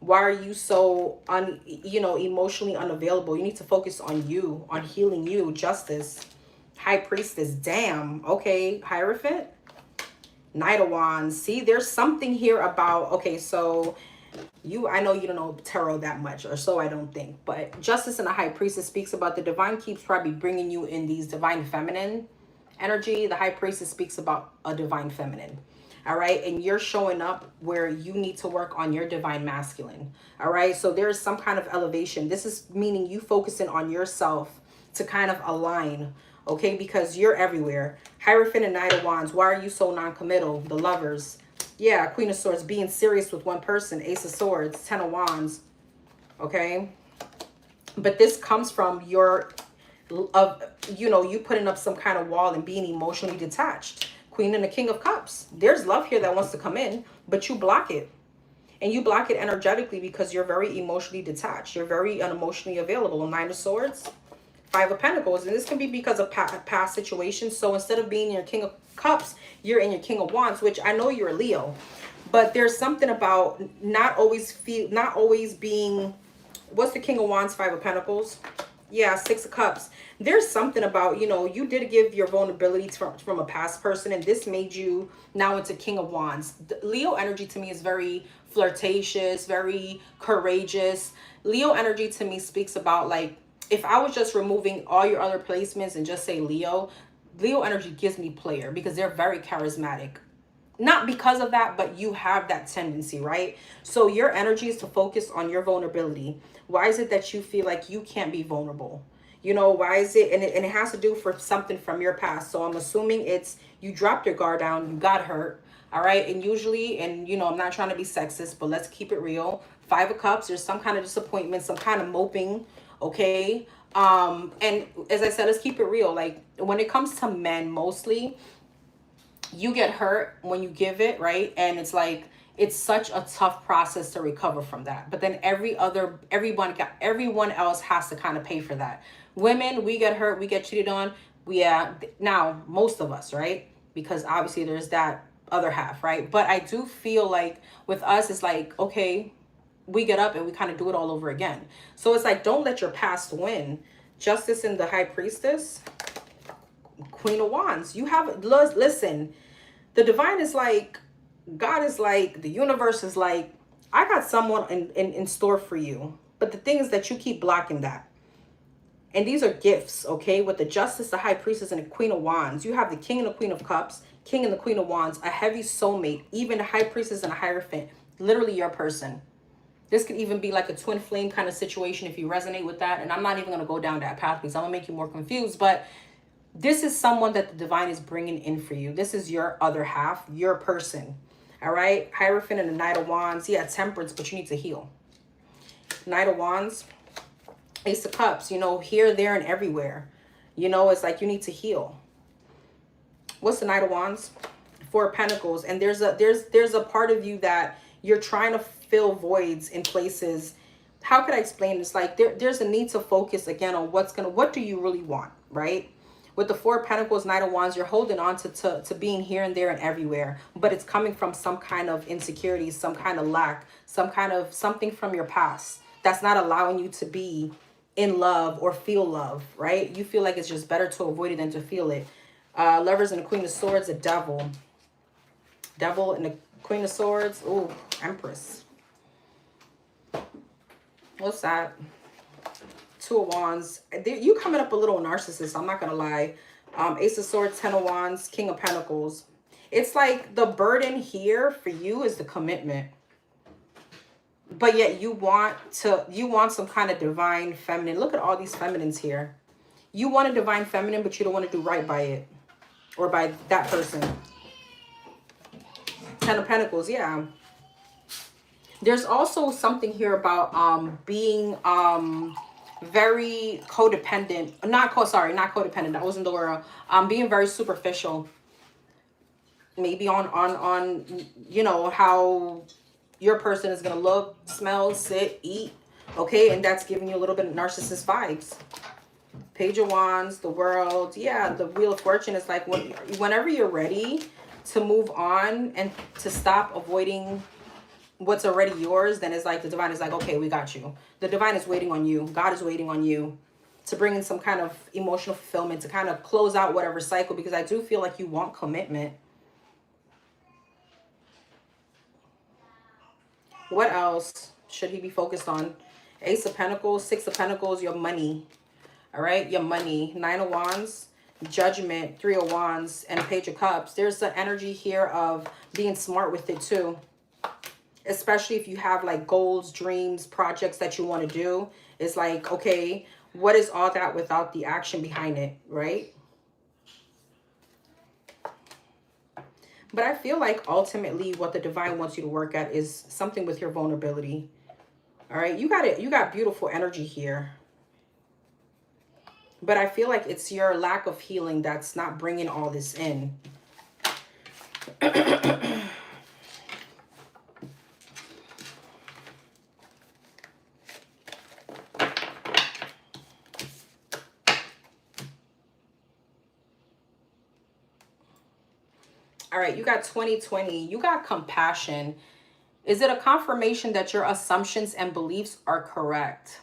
Why are you so emotionally unavailable? You need to focus on you, on healing you. Justice. High Priestess. Damn. Okay. Hierophant. Knight of Wands. See, there's something here about, okay, so I know you don't know tarot that much, or so I don't think, but Justice and the High Priestess speaks about the divine keeps probably bringing you in these divine feminine energy. The High Priestess speaks about a divine feminine. All right. And you're showing up where you need to work on your divine masculine. All right. So there's some kind of elevation. This is meaning you focusing on yourself to kind of align. Okay. Because you're everywhere. Hierophant and Knight of Wands. Why are you so non-committal? The Lovers. Yeah. Queen of Swords. Being serious with one person. Ace of Swords. Ten of Wands. Okay. But this comes from you putting up some kind of wall and being emotionally detached. Queen and the King of Cups. There's love here that wants to come in, but you block it. And you block it energetically because you're very emotionally detached. You're very unemotionally available. Nine of Swords, Five of Pentacles. And this can be because of past situations. So instead of being in your King of Cups, you're in your King of Wands, which I know you're a Leo. But there's something about not always being... What's the King of Wands, Five of Pentacles? Yeah, Six of Cups. There's something about, you did give your vulnerability from a past person, and this made you now into King of Wands. Leo energy to me is very flirtatious, very courageous. Leo energy to me speaks about, like, if I was just removing all your other placements and just say Leo energy gives me player because they're very charismatic. Not because of that, but you have that tendency, right? So your energy is to focus on your vulnerability. Why is it that you feel like you can't be vulnerable? Why is it? And it has to do for something from your past. So I'm assuming it's you dropped your guard down, you got hurt, all right? And usually, and I'm not trying to be sexist, but let's keep it real. Five of Cups, there's some kind of disappointment, some kind of moping, okay? And as I said, let's keep it real. Like, when it comes to men, mostly, you get hurt when you give it, right? And it's like, it's such a tough process to recover from that. But then everyone else has to kind of pay for that. Women, we get hurt, we get cheated on. Now, most of us, right? Because obviously there's that other half, right? But I do feel like with us, it's like, okay, we get up and we kind of do it all over again. So it's like, don't let your past win. Justice and the High Priestess. Queen of Wands. Listen, the divine is like, God is like, the universe is like, I got someone in store for you. But the thing is that you keep blocking that. And these are gifts, okay? With the Justice, the High Priestess, and the Queen of Wands. You have the King and the Queen of Cups, King and the Queen of Wands, a heavy soulmate, even the High Priestess and a Hierophant. Literally your person. This could even be like a twin flame kind of situation if you resonate with that. And I'm not even going to go down that path because I'm going to make you more confused. But this is someone that the divine is bringing in for you. This is your other half, your person. All right. Hierophant and the Knight of Wands. Yeah, Temperance, but you need to heal. Knight of Wands. Ace of Cups. You know, here, there, and everywhere. You know, it's like you need to heal. What's the Knight of Wands? Four of Pentacles. And there's a part of you that you're trying to fill voids in places. How could I explain this? Like there's a need to focus again on what do you really want, right? With the Four of Pentacles, Knight of Wands, you're holding on to being here and there and everywhere, but it's coming from some kind of insecurity, some kind of lack, something from your past that's not allowing you to be in love or feel love, right? You feel like it's just better to avoid it than to feel it. Lovers and the Queen of Swords, the Devil. Devil and the Queen of Swords. Ooh, Empress. What's that? Two of Wands. You coming up a little narcissist, I'm not going to lie. Ace of Swords, Ten of Wands, King of Pentacles. It's like the burden here for you is the commitment. But yet you want some kind of divine feminine. Look at all these feminines here. You want a divine feminine, but you don't want to do right by it. Or by that person. Ten of Pentacles, yeah. There's also something here about being very codependent. Not codependent. That wasn't the word. Being very superficial. Maybe on you know how your person is gonna look, smell, sit, eat. Okay, and that's giving you a little bit of narcissist vibes. Page of Wands, the World. Yeah, the Wheel of Fortune is like whenever you're ready to move on and to stop avoiding what's already yours, then it's like the divine is like, okay, we got you. The divine is waiting on you. God is waiting on you to bring in some kind of emotional fulfillment, to kind of close out whatever cycle, because I do feel like you want commitment. What else should he be focused on? Ace of Pentacles, Six of Pentacles, your money. All right, your money. Nine of Wands, Judgment, Three of Wands, and Page of Cups. There's the energy here of being smart with it too. Especially if you have like goals, dreams, projects that you want to do. It's like, okay, what is all that without the action behind it, right? But I feel like ultimately what the divine wants you to work at is something with your vulnerability. All right, you got it. You got beautiful energy here. But I feel like it's your lack of healing that's not bringing all this in. All right, you got 2020. You got compassion. Is it a confirmation that your assumptions and beliefs are correct?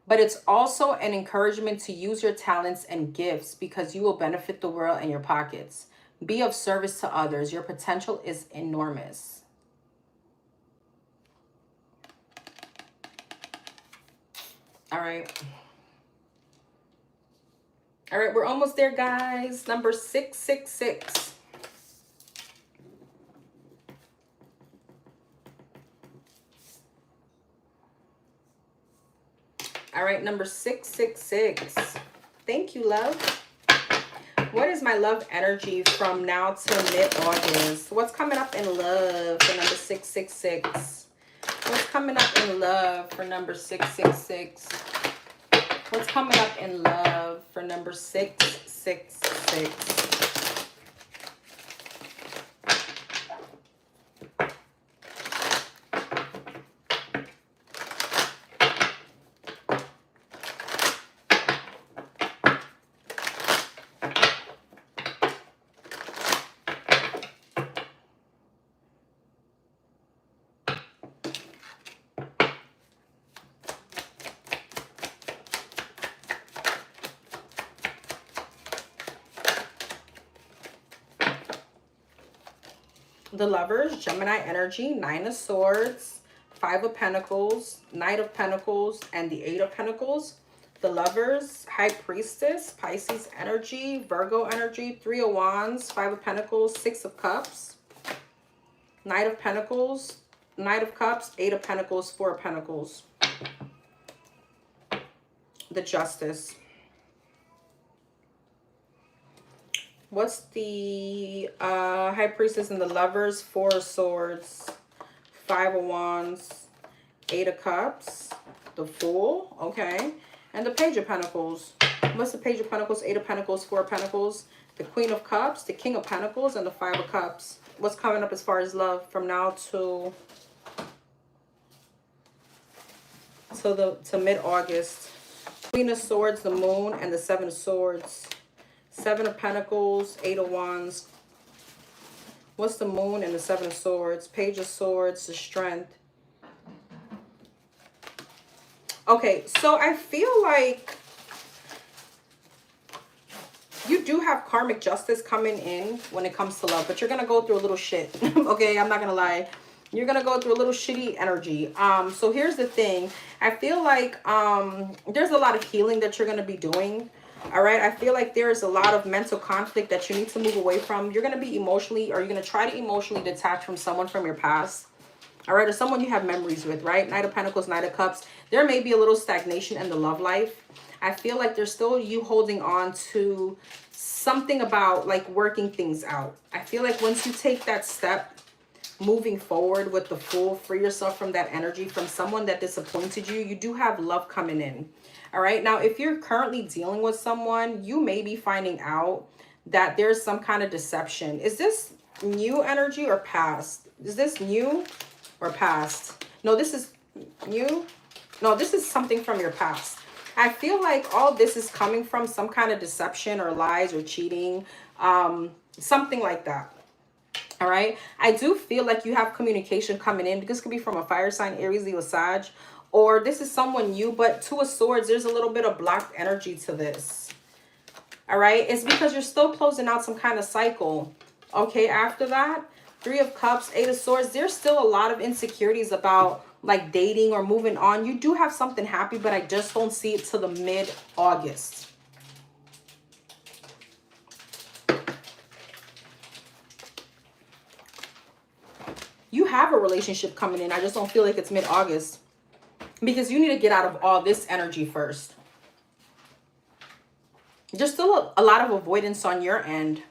But it's also an encouragement to use your talents and gifts because you will benefit the world and your pockets. Be of service to others. Your potential is enormous. All right. All right, we're almost there, guys. Number 666. All right, number 666. Thank you, love. What is my love energy from now till mid-August? What's coming up in love for number 666? What's coming up in love for number 666? What's coming up in love for number 666? The Lovers, Gemini energy, Nine of Swords, Five of Pentacles, Knight of Pentacles, and the Eight of Pentacles. The Lovers, High Priestess, Pisces energy, Virgo energy, Three of Wands, Five of Pentacles, Six of Cups, Knight of Pentacles, Knight of Cups, Eight of Pentacles, Four of Pentacles. The Justice. What's the High Priestess and the Lovers? Four of Swords, Five of Wands, Eight of Cups, the Fool, okay, and the Page of Pentacles. What's the Page of Pentacles, Eight of Pentacles, Four of Pentacles, the Queen of Cups, the King of Pentacles, and the Five of Cups? What's coming up as far as love from now to mid-August? Queen of Swords, the Moon, and the Seven of Swords. Seven of Pentacles, Eight of Wands. What's the Moon and the Seven of Swords? Page of Swords, the Strength. Okay, so I feel like you do have karmic justice coming in when it comes to love, but you're going to go through a little shit. Okay, I'm not going to lie. You're going to go through a little shitty energy. So here's the thing. I feel like there's a lot of healing that you're going to be doing. All right. I feel like there's a lot of mental conflict that you need to move away from. You're going to be emotionally, or you're going to try to emotionally detach from someone from your past. All right. Or someone you have memories with, right? Knight of Pentacles, Knight of Cups. There may be a little stagnation in the love life. I feel like there's still you holding on to something about like working things out. I feel like once you take that step, moving forward with the Fool, free yourself from that energy, from someone that disappointed you. You do have love coming in. All right. Now, if you're currently dealing with someone, you may be finding out that there's some kind of deception. Is this new energy or past? Is this new or past? No, this is new. No, this is something from your past. I feel like all this is coming from some kind of deception or lies or cheating, something like that. All right. I do feel like you have communication coming in. This could be from a fire sign, Aries, Leo, Sag, or this is someone new, but Two of Swords, there's a little bit of blocked energy to this. All right. It's because you're still closing out some kind of cycle. Okay. After that, Three of Cups, Eight of Swords, there's still a lot of insecurities about like dating or moving on. You do have something happy, but I just don't see it till the mid-August. You have a relationship coming in. I just don't feel like it's mid-August because you need to get out of all this energy first. There's still a lot of avoidance on your end.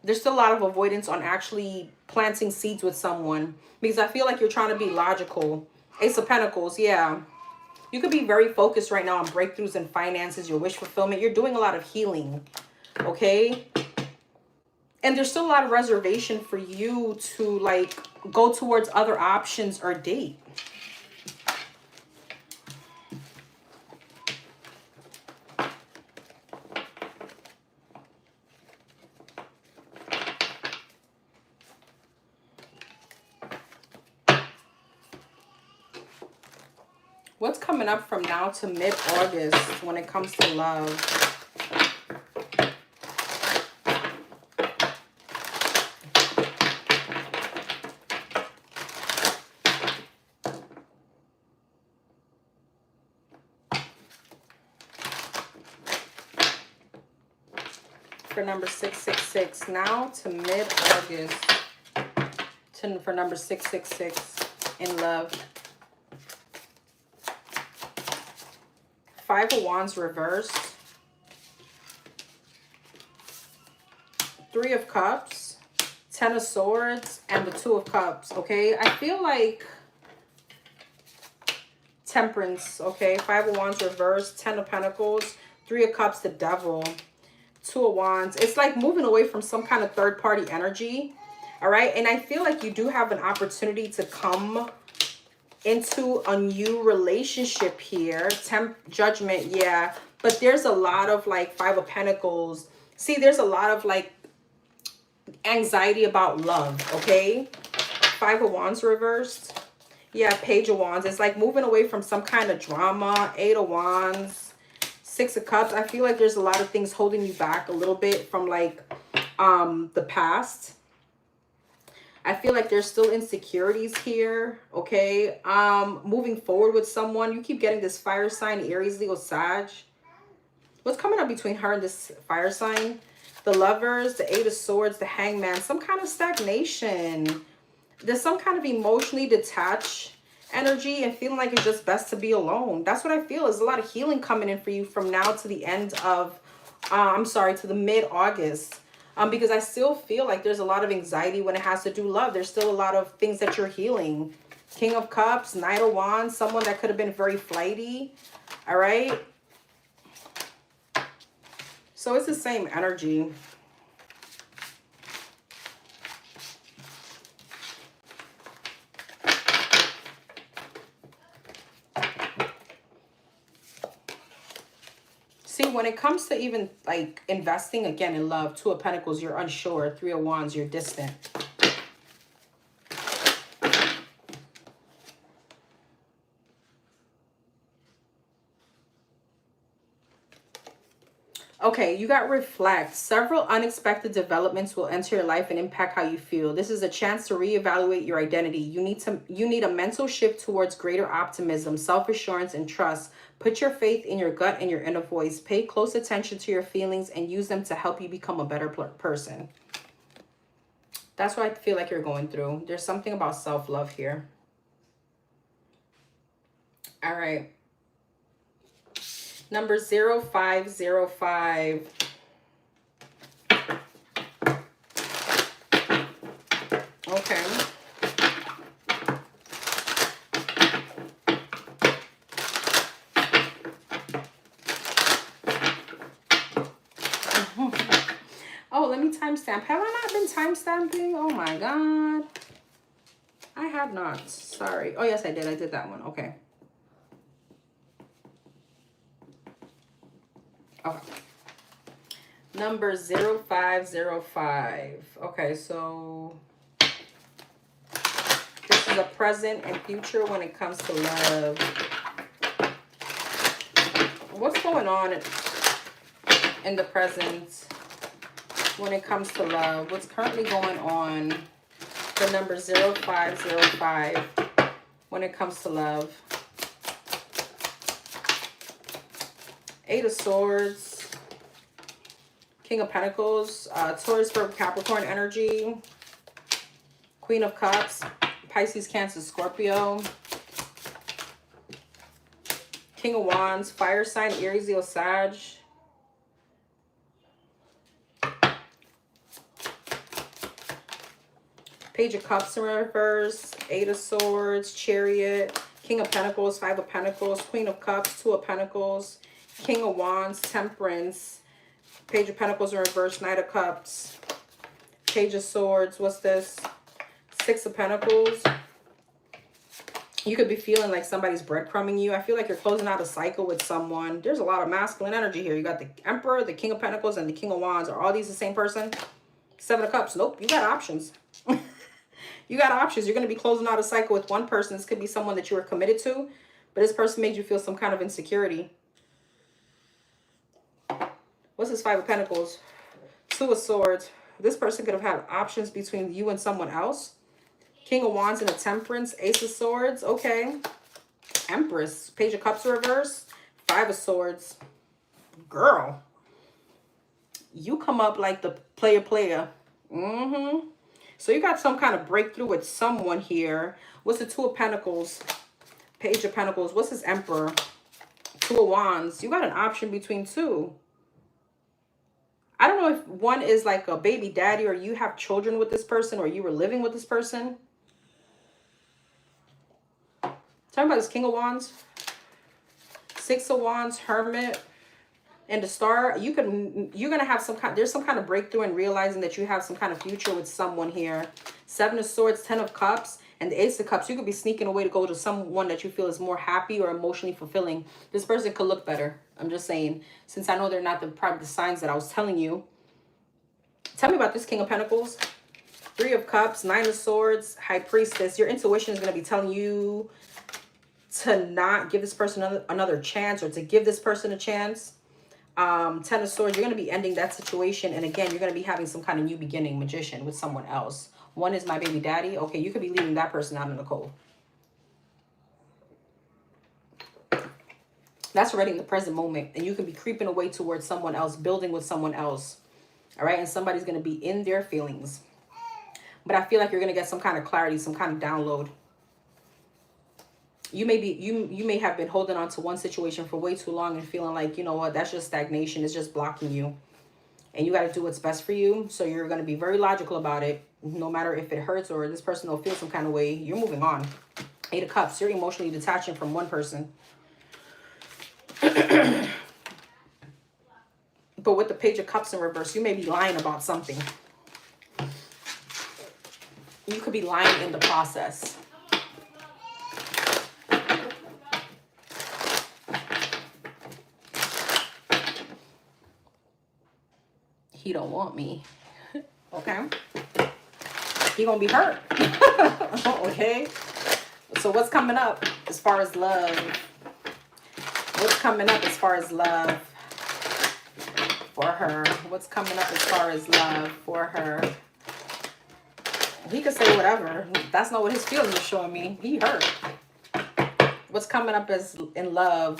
There's still a lot of avoidance on actually planting seeds with someone because I feel like you're trying to be logical. Ace of Pentacles, yeah. You could be very focused right now on breakthroughs in finances, your wish fulfillment. You're doing a lot of healing, okay? And there's still a lot of reservation for you to like go towards other options or date. What's coming up from now to mid-August when it comes to love? For number 666, now to mid-August, for number 666 in love. Five of Wands reversed. Three of Cups, Ten of Swords, and the Two of Cups, okay? I feel like Temperance, okay? Five of Wands reversed, Ten of Pentacles, Three of Cups, the Devil, Two of Wands. It's like moving away from some kind of third-party energy, all right? And I feel like you do have an opportunity to come into a new relationship here. Judgment, yeah. But there's a lot of like Five of Pentacles. See, there's a lot of like anxiety about love, okay? Five of Wands reversed. Yeah, Page of Wands. It's like moving away from some kind of drama. Eight of Wands. Six of Cups. I feel like there's a lot of things holding you back a little bit from like the past. I feel like there's still insecurities here, okay? Moving forward with someone. You keep getting this fire sign, Aries, Leo, Sag. What's coming up between her and this fire sign? The Lovers, the Eight of Swords, the Hangman. Some kind of stagnation. There's some kind of emotionally detached energy and feeling like it's just best to be alone. That's what I feel. There's a lot of healing coming in for you from now to the end of, I'm sorry, to the mid-August. Because I still feel like there's a lot of anxiety when it has to do love. There's still a lot of things that you're healing. King of Cups, Knight of Wands, someone that could have been very flighty. All right. So it's the same energy. See, when it comes to even like investing again in love, Two of Pentacles, you're unsure. Three of Wands, you're distant. Okay, you got reflect. Several unexpected developments will enter your life and impact how you feel. This is a chance to reevaluate your identity. You need a mental shift towards greater optimism, self-assurance, and trust. Put your faith in your gut and your inner voice. Pay close attention to your feelings and use them to help you become a better person. That's what I feel like you're going through. There's something about self-love here. All right. Number 0505. Okay. Oh, let me timestamp. Have I not been timestamping? Oh my God. I have not. Sorry. Oh, yes, I did. I did that one. Okay. Okay. Number 0505. Okay, so this is a present and future when it comes to love. What's going on in the present when it comes to love? What's currently going on? The number 0505 when it comes to love. Eight of Swords, King of Pentacles, Taurus, Virgo, Capricorn energy, Queen of Cups, Pisces, Cancer, Scorpio, King of Wands, fire sign, Aries, Leo, Sag, Page of Cups in reverse, Eight of Swords, Chariot, King of Pentacles, Five of Pentacles, Queen of Cups, Two of Pentacles, King of Wands, Temperance, Page of Pentacles in reverse, Knight of Cups, Page of Swords, what's this? Six of Pentacles. You could be feeling like somebody's breadcrumbing you. I feel like you're closing out a cycle with someone. There's a lot of masculine energy here. You got the Emperor, the King of Pentacles, and the King of Wands. Are all these the same person? Seven of Cups. Nope, you got options. You got options. You're going to be closing out a cycle with one person. This could be someone that you were committed to, but this person made you feel some kind of insecurity. What's this Five of Pentacles? Two of Swords. This person could have had options between you and someone else. King of Wands and a Temperance. Ace of Swords. Okay. Empress. Page of Cups reverse. Five of Swords. Girl. You come up like the player. Mm-hmm. So you got some kind of breakthrough with someone here. What's the Two of Pentacles? Page of Pentacles. What's this Emperor? Two of Wands. You got an option between two. I don't know if one is like a baby daddy or you have children with this person or you were living with this person. Talking about this King of Wands. Six of Wands, Hermit, and the Star. You're gonna have there's some kind of breakthrough in realizing that you have some kind of future with someone here. Seven of Swords, Ten of Cups, and the Ace of Cups. You could be sneaking away to go to someone that you feel is more happy or emotionally fulfilling. This person could look better. I'm just saying, since I know they're not probably the signs that I was telling you. Tell me about this King of Pentacles. Three of Cups, Nine of Swords, High Priestess. Your intuition is going to be telling you to not give this person another chance, or to give this person a chance. Ten of Swords, you're going to be ending that situation. And again, you're going to be having some kind of new beginning, Magician, with someone else. One is my baby daddy. Okay, you could be leaving that person out in the cold. That's already in the present moment. And you can be creeping away towards someone else, building with someone else. All right, and somebody's going to be in their feelings. but I feel like you're going to get some kind of clarity, some kind of download. You may be, you may have been holding on to one situation for way too long and feeling like, you know what, that's just stagnation. It's just blocking you. And you got to do what's best for you. So you're going to be very logical about it. No matter if it hurts or this person will feel some kind of way, you're moving on. 8 of Cups, you're emotionally detaching from one person. But with the Page of Cups in reverse, you may be lying about something. You could be lying in the process. He don't want me. Okay. He gonna be hurt. Okay. So what's coming up as far as love? What's coming up as far as love for her? What's coming up as far as love for her? He could say whatever. That's not what his feelings are showing me. He hurt. What's coming up as in love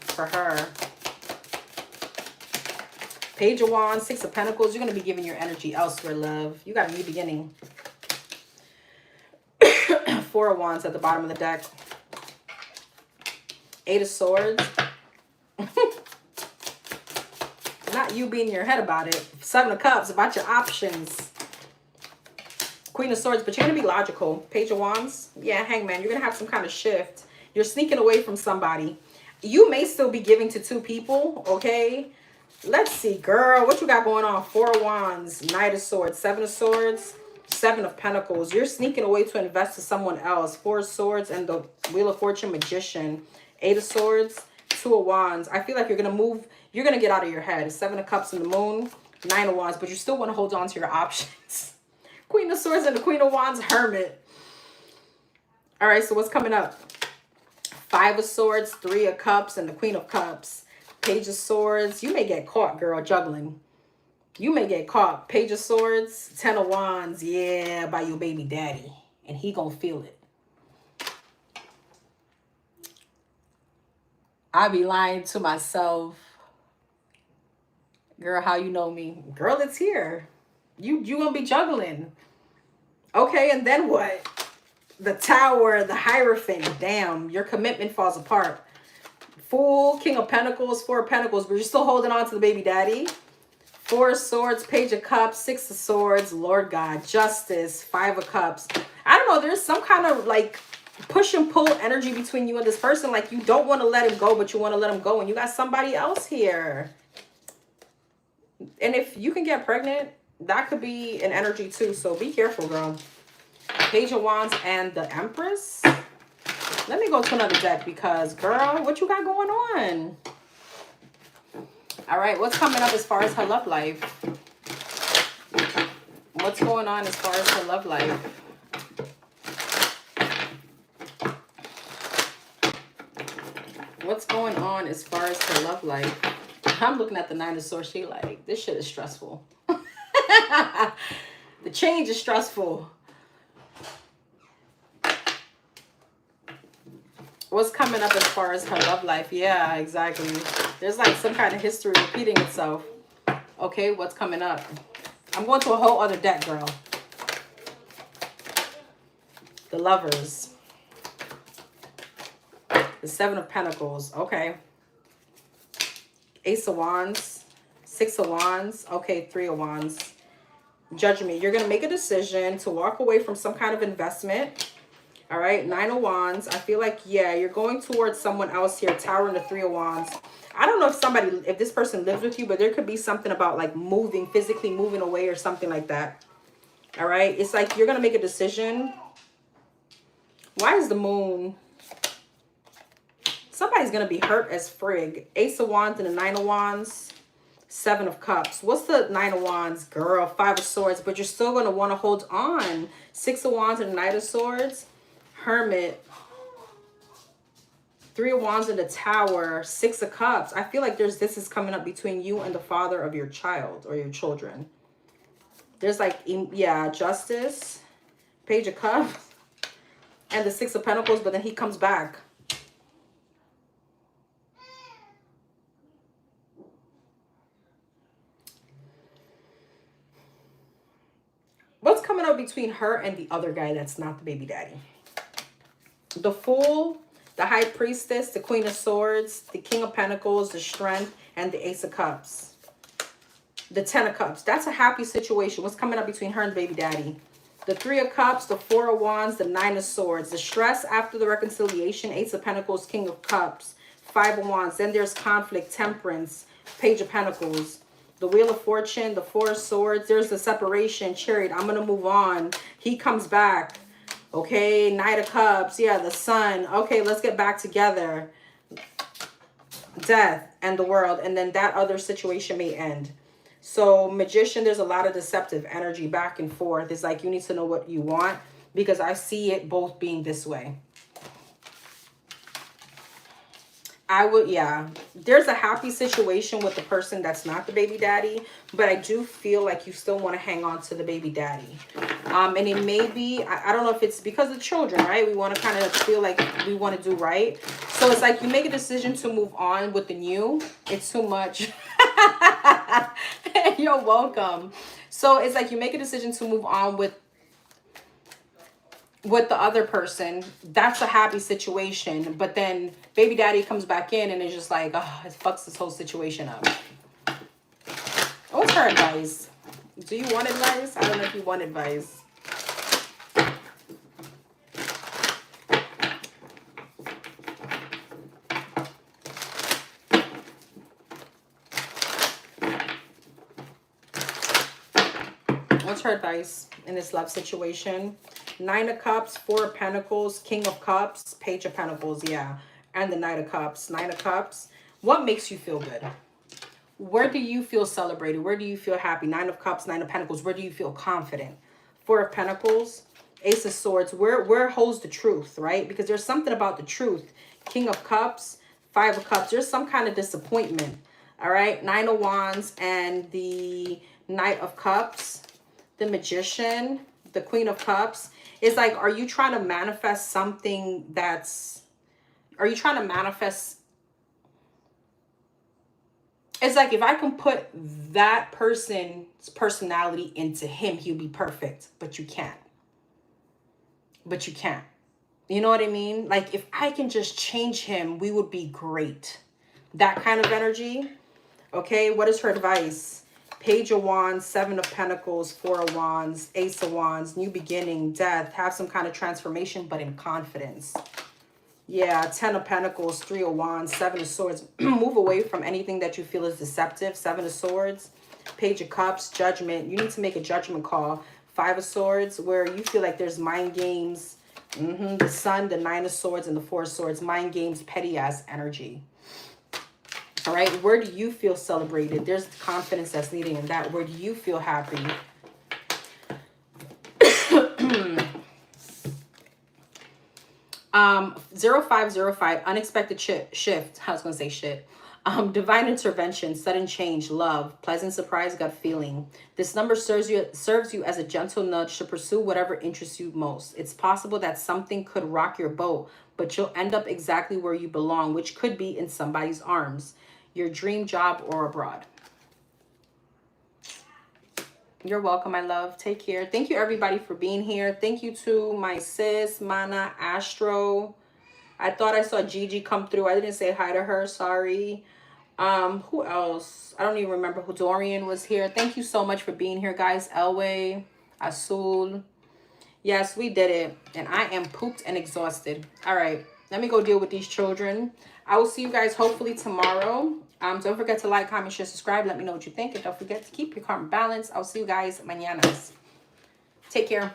for her? Page of Wands, 6 of Pentacles. You're going to be giving your energy elsewhere, love. You got a new beginning. 4 of Wands at the bottom of the deck. 8 of Swords. Not you being in your head about it. 7 of Cups, about your options. Queen of Swords, but you're going to be logical. Page of Wands. Yeah, Hangman. You're going to have some kind of shift. You're sneaking away from somebody. You may still be giving to 2 people, okay? Let's see, girl. What you got going on? 4 of Wands, Knight of Swords, 7 of Swords, 7 of Pentacles. You're sneaking away to invest to someone else. 4 of Swords and the Wheel of Fortune, Magician. 8 of Swords, 2 of Wands. I feel like you're going to move. You're going to get out of your head. 7 of Cups and the Moon, 9 of Wands. But you still want to hold on to your options. Queen of Swords and the Queen of Wands, Hermit. All right, so what's coming up? 5 of Swords, 3 of Cups, and the Queen of Cups. Page of Swords. You may get caught, girl, juggling. You may get caught. Page of Swords, 10 of Wands. Yeah, by your baby daddy. And he gonna feel it. I be lying to myself. Girl, how you know me? Girl, it's here. You gonna be juggling. Okay, and then what? The Tower, the Hierophant. Damn, your commitment falls apart. Fool, King of Pentacles, 4 of Pentacles, but you're still holding on to the baby daddy. 4 of Swords, Page of Cups, 6 of Swords, Lord God, Justice, 5 of Cups. I don't know, there's some kind of like push and pull energy between you and this person. Like you don't want to let him go, but you want to let him go. And you got somebody else here. And if you can get pregnant, that could be an energy too. So be careful, girl. Page of Wands and the Empress. Let me go to another deck because, girl, what you got going on? All right, what's coming up as far as her love life? What's going on as far as her love life? What's going on as far as her love life? I'm looking at the 9 of Swords. She like, this shit is stressful. The change is stressful. What's coming up as far as her love life? Yeah, exactly. There's like some kind of history repeating itself. Okay, what's coming up? I'm going to a whole other deck, girl. The Lovers. The 7 of Pentacles. Okay. Ace of Wands. 6 of Wands. Okay, 3 of Wands. Judgment. You're going to make a decision to walk away from some kind of investment. All right, 9 of Wands. I feel like, yeah, you're going towards someone else here. Tower and the 3 of Wands. I don't know if this person lives with you, but there could be something about like moving, physically moving away or something like that. All right, it's like you're going to make a decision. Why is the Moon? Somebody's going to be hurt as frig. Ace of Wands and the 9 of Wands. 7 of Cups. What's the 9 of Wands? Girl, 5 of Swords, but you're still going to want to hold on. 6 of Wands and the Knight of Swords. Hermit. 3 of Wands in the Tower. 6 of Cups. I feel like this is coming up between you and the father of your child or your children. There's like, yeah, Justice. Page of Cups. And the 6 of Pentacles, but then he comes back. What's coming coming up between her and the other guy that's not the baby daddy? The Fool, the High Priestess, the Queen of Swords, the King of Pentacles, the Strength, and the Ace of Cups. The Ten of Cups. That's a happy situation. What's coming up between her and the baby daddy? The Three of Cups, the Four of Wands, the Nine of Swords. The stress after the reconciliation, Ace of Pentacles, King of Cups, Five of Wands. Then there's conflict, Temperance, Page of Pentacles. The Wheel of Fortune, the Four of Swords. There's the separation, Chariot. I'm going to move on. He comes back. Okay, Knight of Cups. Yeah, the Sun. Okay, let's get back together. Death and the World. And then that other situation may end. So Magician, there's a lot of deceptive energy back and forth. It's like you need to know what you want, because I see it both being this way. Yeah, there's a happy situation with the person that's not the baby daddy, but I do feel like you still want to hang on to the baby daddy. And it may be, I don't know if it's because of children, right? We want to kind of feel like we want to do right. So it's like you make a decision to move on with the new. It's too much. You're welcome. So it's like you make a decision to move on with the other person. That's a happy situation, but then baby daddy comes back in and it's just like, oh, it fucks this whole situation up. What's her advice? Do you want advice? I don't know if you want advice. What's her advice in this love situation? Nine of Cups, Four of Pentacles, King of Cups, Page of Pentacles, yeah. And the Knight of Cups. Nine of Cups. What makes you feel good? Where do you feel celebrated? Where do you feel happy? Nine of Cups, Nine of Pentacles. Where do you feel confident? Four of Pentacles, Ace of Swords. Where holds the truth, right? Because there's something about the truth. King of Cups, Five of Cups. There's some kind of disappointment, all right? Nine of Wands and the Knight of Cups. The Magician, the Queen of Cups. It's like, are you trying to manifest something that's... Are you trying to manifest... It's like, if I can put that person's personality into him, he'll be perfect. But you can't. But you can't. You know what I mean? Like, if I can just change him, we would be great. That kind of energy. Okay, what is her advice? Page of Wands, Seven of Pentacles, Four of Wands, Ace of Wands, new beginning, death, have some kind of transformation, but in confidence. Yeah, Ten of Pentacles, Three of Wands, Seven of Swords. Move away from anything that you feel is deceptive. Seven of Swords, Page of Cups, Judgment. You need to make a judgment call. Five of Swords, where you feel like there's mind games. The Sun, the Nine of Swords, and the Four of Swords. Mind games, petty-ass energy. All right, where do you feel celebrated? There's confidence that's needed in that. Where do you feel happy? 0505, unexpected shift. I was going to say shit. Divine intervention, sudden change, love, pleasant surprise, gut feeling. This number serves you as a gentle nudge to pursue whatever interests you most. It's possible that something could rock your boat, but you'll end up exactly where you belong, which could be in somebody's arms. Your dream job or abroad. You're welcome, my love. Take care. Thank you, everybody, for being here. Thank you to my sis, Mana, Astro. I thought I saw Gigi come through. I didn't say hi to her. Sorry. Who else? I don't even remember who. Dorian was here. Thank you so much for being here, guys. Elway, Azul. Yes, we did it. And I am pooped and exhausted. All right. Let me go deal with these children. I will see you guys hopefully tomorrow. Don't forget to like, comment, share, subscribe. Let me know what you think. And don't forget to keep your karma balanced. I'll see you guys mañana. Take care.